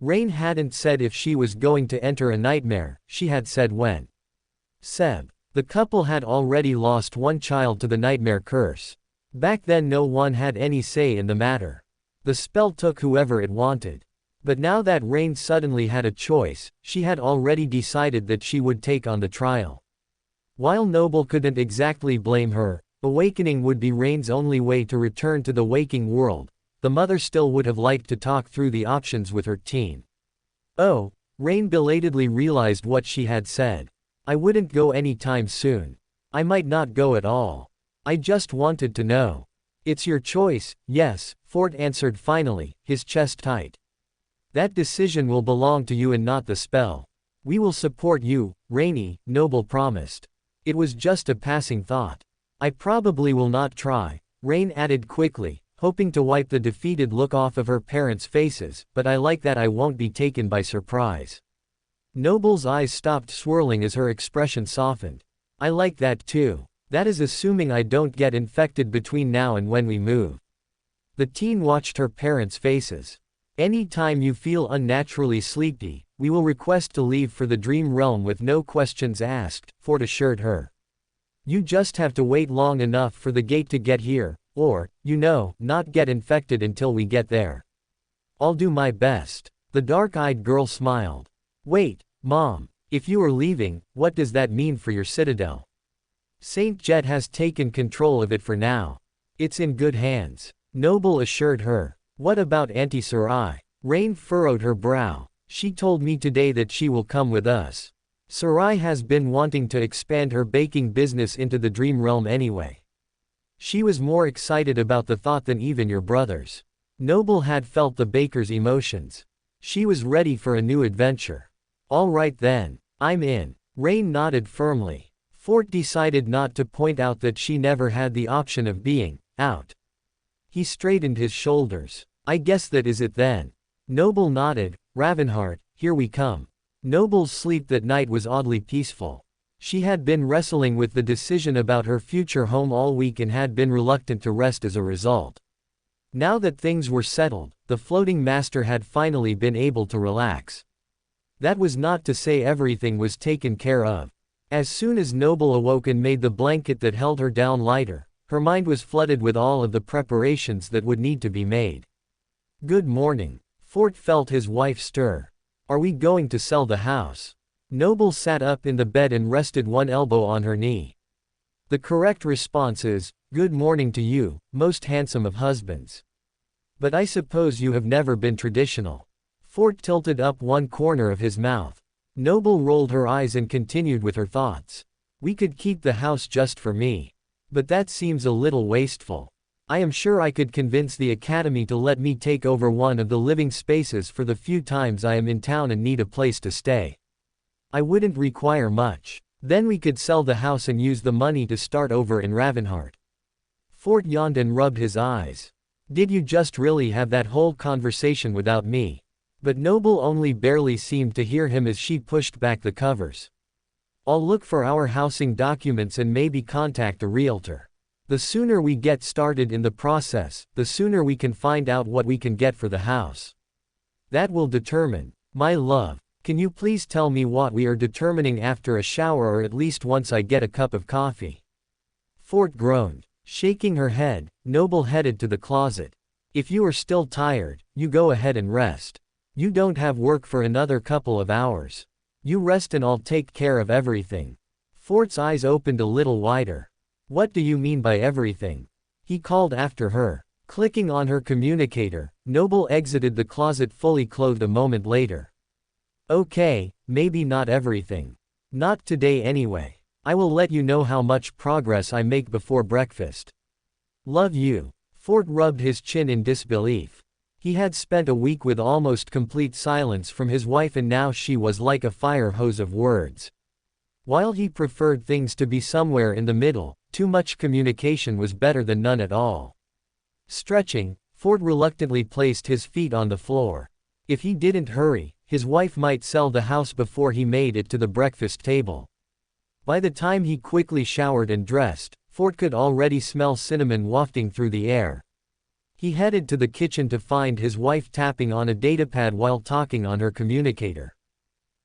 Rain hadn't said if she was going to enter a nightmare, she had said when. Seb. The couple had already lost one child to the nightmare curse. Back then no one had any say in the matter. The spell took whoever it wanted. But now that Rain suddenly had a choice, she had already decided that she would take on the trial. While Noble couldn't exactly blame her, awakening would be Rain's only way to return to the waking world. The mother still would have liked to talk through the options with her teen. Oh, Rain belatedly realized what she had said. I wouldn't go anytime soon. I might not go at all. I just wanted to know. It's your choice, yes, Fort answered finally, his chest tight. That decision will belong to you and not the spell. We will support you, Rainy, Noble promised. It was just a passing thought. I probably will not try, Rain added quickly, hoping to wipe the defeated look off of her parents' faces, but I like that I won't be taken by surprise. Noble's eyes stopped swirling as her expression softened. I like that too. That is assuming I don't get infected between now and when we move. The teen watched her parents' faces. Any time you feel unnaturally sleepy, we will request to leave for the dream realm with no questions asked, Fort assured her. You just have to wait long enough for the gate to get here, or, not get infected until we get there. I'll do my best. The dark-eyed girl smiled. Wait, Mom, if you are leaving, what does that mean for your citadel? Saint Jet has taken control of it for now. It's in good hands, Noble assured her. What about Auntie Sarai? Rain furrowed her brow. She told me today that she will come with us. Sarai has been wanting to expand her baking business into the dream realm anyway. She was more excited about the thought than even your brothers. Noble had felt the baker's emotions. She was ready for a new adventure. All right then, I'm in. Rain nodded firmly. Fort decided not to point out that she never had the option of being out. He straightened his shoulders. I guess that is it then. Noble nodded. Ravenheart, here we come. Noble's sleep that night was oddly peaceful. She had been wrestling with the decision about her future home all week and had been reluctant to rest as a result. Now that things were settled, the floating master had finally been able to relax. That was not to say everything was taken care of. As soon as Noble awoke and made the blanket that held her down lighter, her mind was flooded with all of the preparations that would need to be made. Good morning. Fort felt his wife stir. Are we going to sell the house? Noble sat up in the bed and rested one elbow on her knee. The correct response is, good morning to you, most handsome of husbands. But I suppose you have never been traditional. Fort tilted up one corner of his mouth. Noble rolled her eyes and continued with her thoughts. We could keep the house just for me. But that seems a little wasteful. I am sure I could convince the academy to let me take over one of the living spaces for the few times I am in town and need a place to stay. I wouldn't require much. Then we could sell the house and use the money to start over in Ravenheart. Fort yawned and rubbed his eyes. Did you just really have that whole conversation without me? But Noble only barely seemed to hear him as she pushed back the covers. I'll look for our housing documents and maybe contact a realtor. The sooner we get started in the process, the sooner we can find out what we can get for the house. That will determine. My love, can you please tell me what we are determining after a shower or at least once I get a cup of coffee? Fort groaned. Shaking her head, Noble headed to the closet. If you are still tired, you go ahead and rest. You don't have work for another couple of hours. You rest and I'll take care of everything. Fort's eyes opened a little wider. What do you mean by everything? He called after her. Clicking on her communicator, Noble exited the closet fully clothed a moment later. Okay, maybe not everything. Not today anyway. I will let you know how much progress I make before breakfast. Love you. Fort rubbed his chin in disbelief. He had spent a week with almost complete silence from his wife and now she was like a fire hose of words. While he preferred things to be somewhere in the middle, too much communication was better than none at all. Stretching, Fort reluctantly placed his feet on the floor. If he didn't hurry, his wife might sell the house before he made it to the breakfast table. By the time he quickly showered and dressed, Fort could already smell cinnamon wafting through the air. He headed to the kitchen to find his wife tapping on a datapad while talking on her communicator.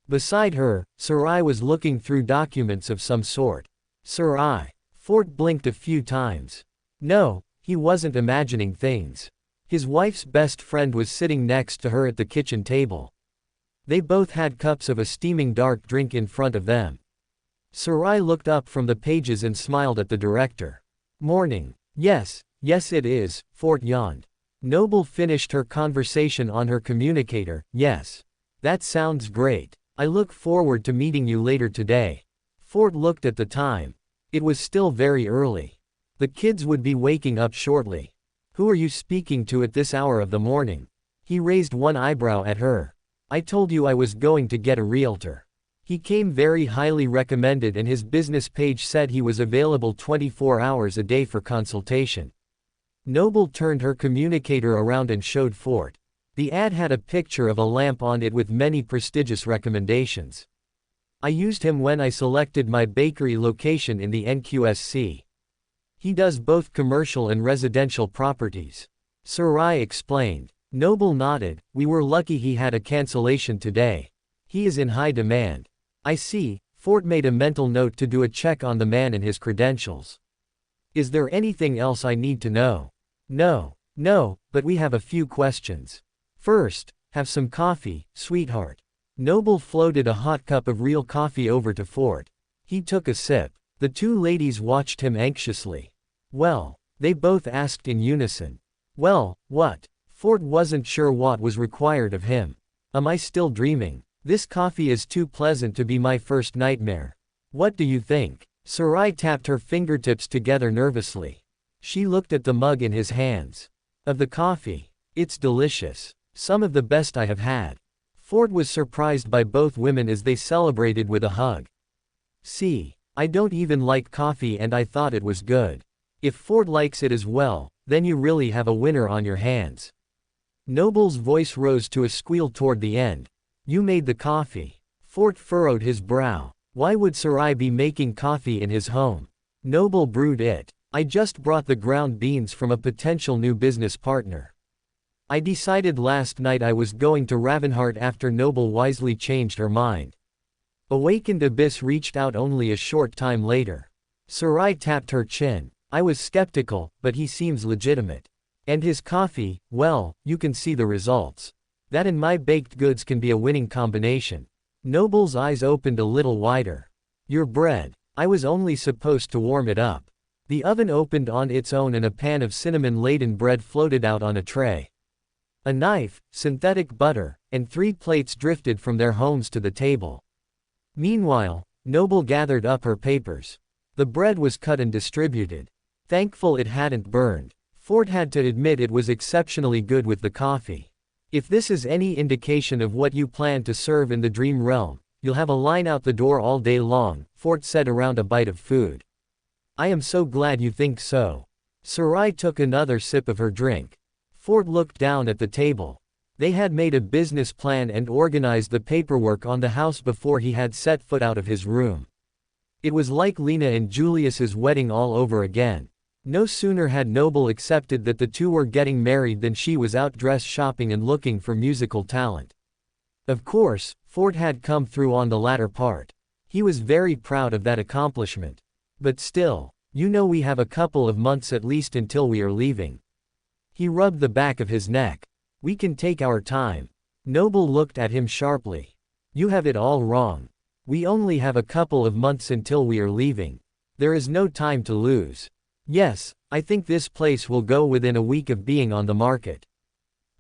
Beside her, Sarai was looking through documents of some sort. Sarai. Fort blinked a few times. No, he wasn't imagining things. His wife's best friend was sitting next to her at the kitchen table. They both had cups of a steaming dark drink in front of them. Sarai looked up from the pages and smiled at the director. Morning. Yes it is, Fort yawned. Noble finished her conversation on her communicator. Yes. That sounds great. I look forward to meeting you later today. Fort looked at the time. It was still very early. The kids would be waking up shortly. Who are you speaking to at this hour of the morning? He raised one eyebrow at her. I told you I was going to get a realtor. He came very highly recommended and his business page said he was available 24 hours a day for consultation. Noble turned her communicator around and showed Fort. The ad had a picture of a lamp on it with many prestigious recommendations. I used him when I selected my bakery location in the NQSC. He does both commercial and residential properties. Sarai explained. Noble nodded. We were lucky he had a cancellation today. He is in high demand. I see. Fort made a mental note to do a check on the man and his credentials. Is there anything else I need to know? No, but we have a few questions. First, have some coffee, sweetheart. Noble floated a hot cup of real coffee over to Fort. He took a sip. The two ladies watched him anxiously. Well, they both asked in unison. Well, what? Fort wasn't sure what was required of him. Am I still dreaming? This coffee is too pleasant to be my first nightmare. What do you think? Sarai tapped her fingertips together nervously. She looked at the mug in his hands. Of the coffee. It's delicious. Some of the best I have had. Fort was surprised by both women as they celebrated with a hug. See, I don't even like coffee and I thought it was good. If Fort likes it as well, then you really have a winner on your hands. Noble's voice rose to a squeal toward the end. You made the coffee. Fort furrowed his brow. Why would Sarai be making coffee in his home? Noble brewed it. I just brought the ground beans from a potential new business partner. I decided last night I was going to Ravenheart after Noble wisely changed her mind. Awakened Abyss reached out only a short time later. Sarai tapped her chin. I was skeptical, but he seems legitimate. And his coffee, well, you can see the results. That and my baked goods can be a winning combination. Noble's eyes opened a little wider. Your bread. I was only supposed to warm it up. The oven opened on its own and a pan of cinnamon-laden bread floated out on a tray. A knife, synthetic butter, and 3 plates drifted from their homes to the table. Meanwhile, Noble gathered up her papers. The bread was cut and distributed. Thankful it hadn't burned. Fort had to admit it was exceptionally good with the coffee. If this is any indication of what you plan to serve in the dream realm, you'll have a line out the door all day long, Fort said around a bite of food. I am so glad you think so. Sarai took another sip of her drink. Fort looked down at the table. They had made a business plan and organized the paperwork on the house before he had set foot out of his room. It was like Lena and Julius's wedding all over again. No sooner had Noble accepted that the two were getting married than she was out dress shopping and looking for musical talent. Of course, Fort had come through on the latter part. He was very proud of that accomplishment. But still, you know we have a couple of months at least until we are leaving. He rubbed the back of his neck. We can take our time. Noble looked at him sharply. You have it all wrong. We only have a couple of months until we are leaving. There is no time to lose. Yes, I think this place will go within a week of being on the market.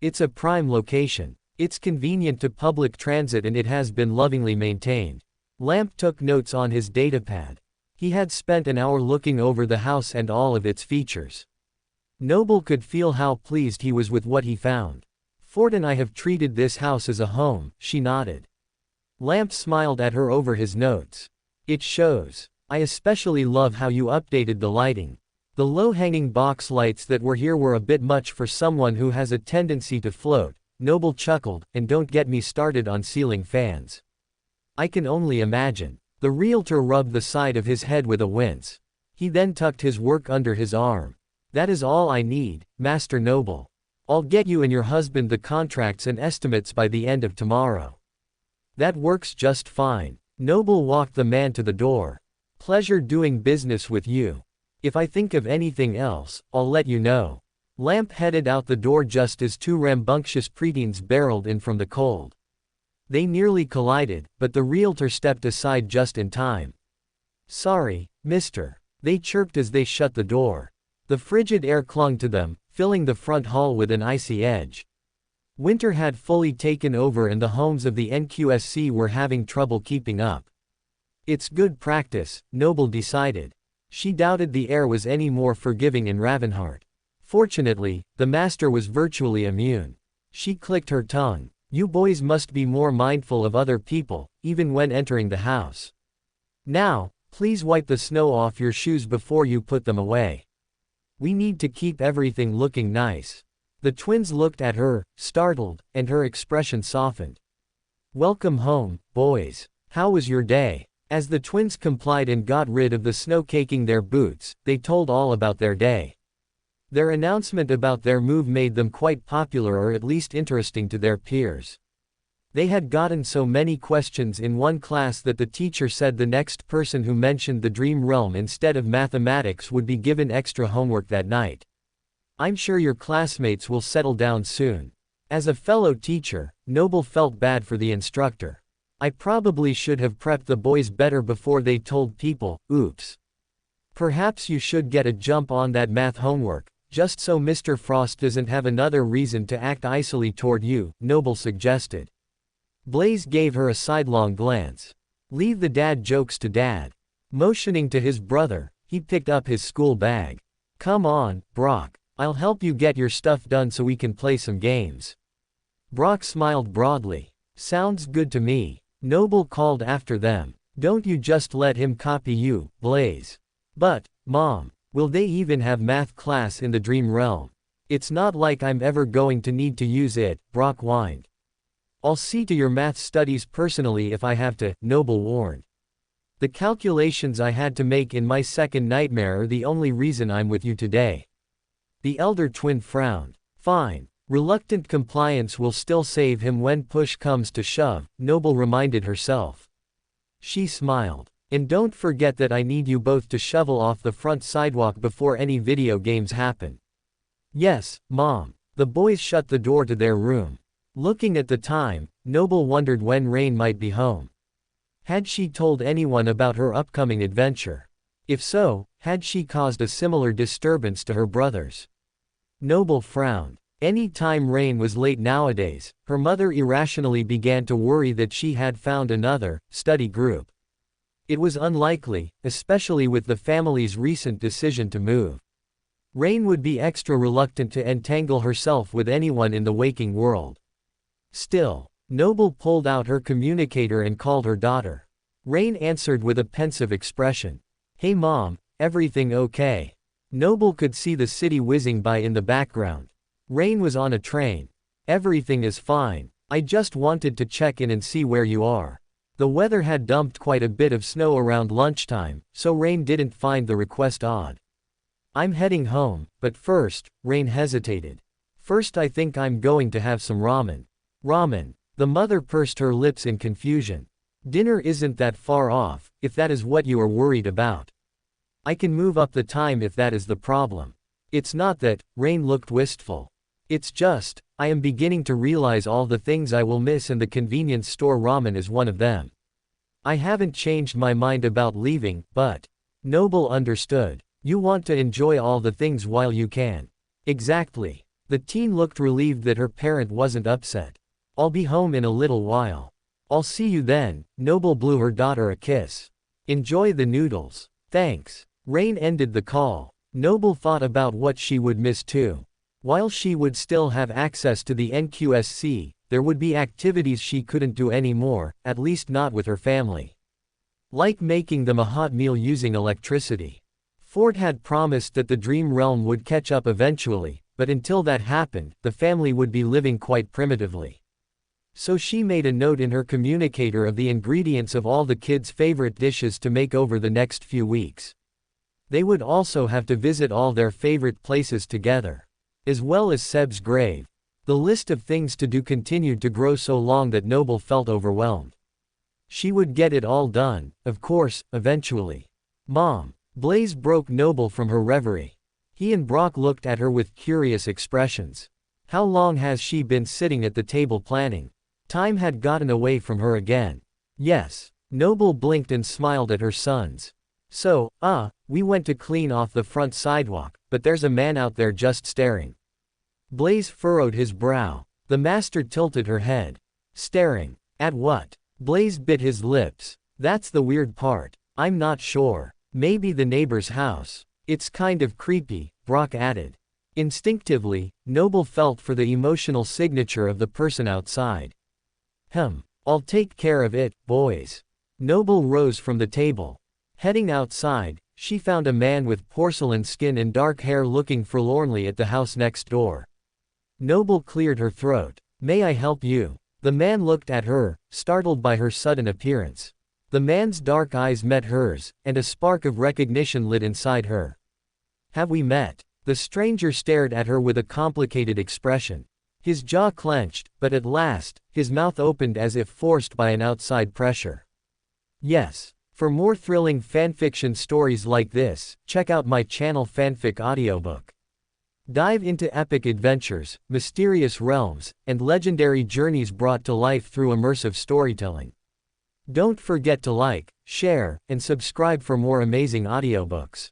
It's a prime location. It's convenient to public transit and it has been lovingly maintained. Lamp took notes on his datapad. He had spent an hour looking over the house and all of its features. Noble could feel how pleased he was with what he found. Fort and I have treated this house as a home, she nodded. Lamp smiled at her over his notes. It shows. I especially love how you updated the lighting. The low-hanging box lights that were here were a bit much for someone who has a tendency to float. Noble chuckled, and don't get me started on ceiling fans. I can only imagine. The realtor rubbed the side of his head with a wince. He then tucked his work under his arm. That is all I need, Master Noble. I'll get you and your husband the contracts and estimates by the end of tomorrow. That works just fine. Noble walked the man to the door. Pleasure doing business with you. If I think of anything else, I'll let you know. Lamp headed out the door just as two rambunctious preteens barreled in from the cold. They nearly collided, but the realtor stepped aside just in time. Sorry, mister, they chirped as they shut the door. The frigid air clung to them, filling the front hall with an icy edge. Winter had fully taken over and the homes of the NQSC were having trouble keeping up. It's good practice, Noble decided. She doubted the air was any more forgiving in Ravenheart. Fortunately, the master was virtually immune. She clicked her tongue. You boys must be more mindful of other people, even when entering the house. Now, please wipe the snow off your shoes before you put them away. We need to keep everything looking nice. The twins looked at her, startled, and her expression softened. Welcome home, boys. How was your day? As the twins complied and got rid of the snow caking their boots, they told all about their day. Their announcement about their move made them quite popular, or at least interesting to their peers. They had gotten so many questions in one class that the teacher said the next person who mentioned the dream realm instead of mathematics would be given extra homework that night. I'm sure your classmates will settle down soon. As a fellow teacher, Noble felt bad for the instructor. I probably should have prepped the boys better before they told people, oops. Perhaps you should get a jump on that math homework, just so Mr. Frost doesn't have another reason to act icily toward you, Noble suggested. Blaze gave her a sidelong glance. Leave the dad jokes to Dad. Motioning to his brother, he picked up his school bag. Come on, Brock. I'll help you get your stuff done so we can play some games. Brock smiled broadly. Sounds good to me. Noble called after them. Don't you just let him copy you, Blaze. But, Mom, will they even have math class in the dream realm? It's not like I'm ever going to need to use it, Brock whined. I'll see to your math studies personally if I have to, Noble warned. The calculations I had to make in my second nightmare are the only reason I'm with you today. The elder twin frowned. Fine. Reluctant compliance will still save him when push comes to shove, Noble reminded herself. She smiled. And don't forget that I need you both to shovel off the front sidewalk before any video games happen. Yes, Mom. The boys shut the door to their room. Looking at the time, Noble wondered when Rain might be home. Had she told anyone about her upcoming adventure? If so, had she caused a similar disturbance to her brothers? Noble frowned. Any time Rain was late nowadays, her mother irrationally began to worry that she had found another study group. It was unlikely, especially with the family's recent decision to move. Rain would be extra reluctant to entangle herself with anyone in the waking world. Still, Noble pulled out her communicator and called her daughter. Rain answered with a pensive expression. Hey Mom, everything okay? Noble could see the city whizzing by in the background. Rain was on a train. Everything is fine. I just wanted to check in and see where you are. The weather had dumped quite a bit of snow around lunchtime, so Rain didn't find the request odd. I'm heading home, but first, Rain hesitated. First I think I'm going to have some ramen. Ramen. The mother pursed her lips in confusion. Dinner isn't that far off, if that is what you are worried about. I can move up the time if that is the problem. It's not that, Rain looked wistful. It's just, I am beginning to realize all the things I will miss, and the convenience store ramen is one of them. I haven't changed my mind about leaving, but... Noble understood. You want to enjoy all the things while you can. Exactly. The teen looked relieved that her parent wasn't upset. I'll be home in a little while. I'll see you then. Noble blew her daughter a kiss. Enjoy the noodles. Thanks. Rain ended the call. Noble thought about what she would miss too. While she would still have access to the NQSC, there would be activities she couldn't do anymore, at least not with her family. Like making them a hot meal using electricity. Ford had promised that the dream realm would catch up eventually, but until that happened, the family would be living quite primitively. So she made a note in her communicator of the ingredients of all the kids' favorite dishes to make over the next few weeks. They would also have to visit all their favorite places together, as well as Seb's grave. The list of things to do continued to grow so long that Noble felt overwhelmed. She would get it all done, of course, eventually. Mom. Blaze broke Noble from her reverie. He and Brock looked at her with curious expressions. How long has she been sitting at the table planning? Time had gotten away from her again. Yes. Noble blinked and smiled at her sons. So, we went to clean off the front sidewalk, but there's a man out there just staring. Blaze furrowed his brow. The master tilted her head. Staring. At what? Blaze bit his lips. That's the weird part. I'm not sure. Maybe the neighbor's house. It's kind of creepy, Brock added. Instinctively, Noble felt for the emotional signature of the person outside. I'll take care of it, boys. Noble rose from the table. Heading outside, she found a man with porcelain skin and dark hair looking forlornly at the house next door. Noble cleared her throat. May I help you? The man looked at her, startled by her sudden appearance. The man's dark eyes met hers, and a spark of recognition lit inside her. Have we met? The stranger stared at her with a complicated expression. His jaw clenched, but at last, his mouth opened as if forced by an outside pressure. Yes. For more thrilling fanfiction stories like this, check out my channel Fanfic Audiobook. Dive into epic adventures, mysterious realms, and legendary journeys brought to life through immersive storytelling. Don't forget to like, share, and subscribe for more amazing audiobooks.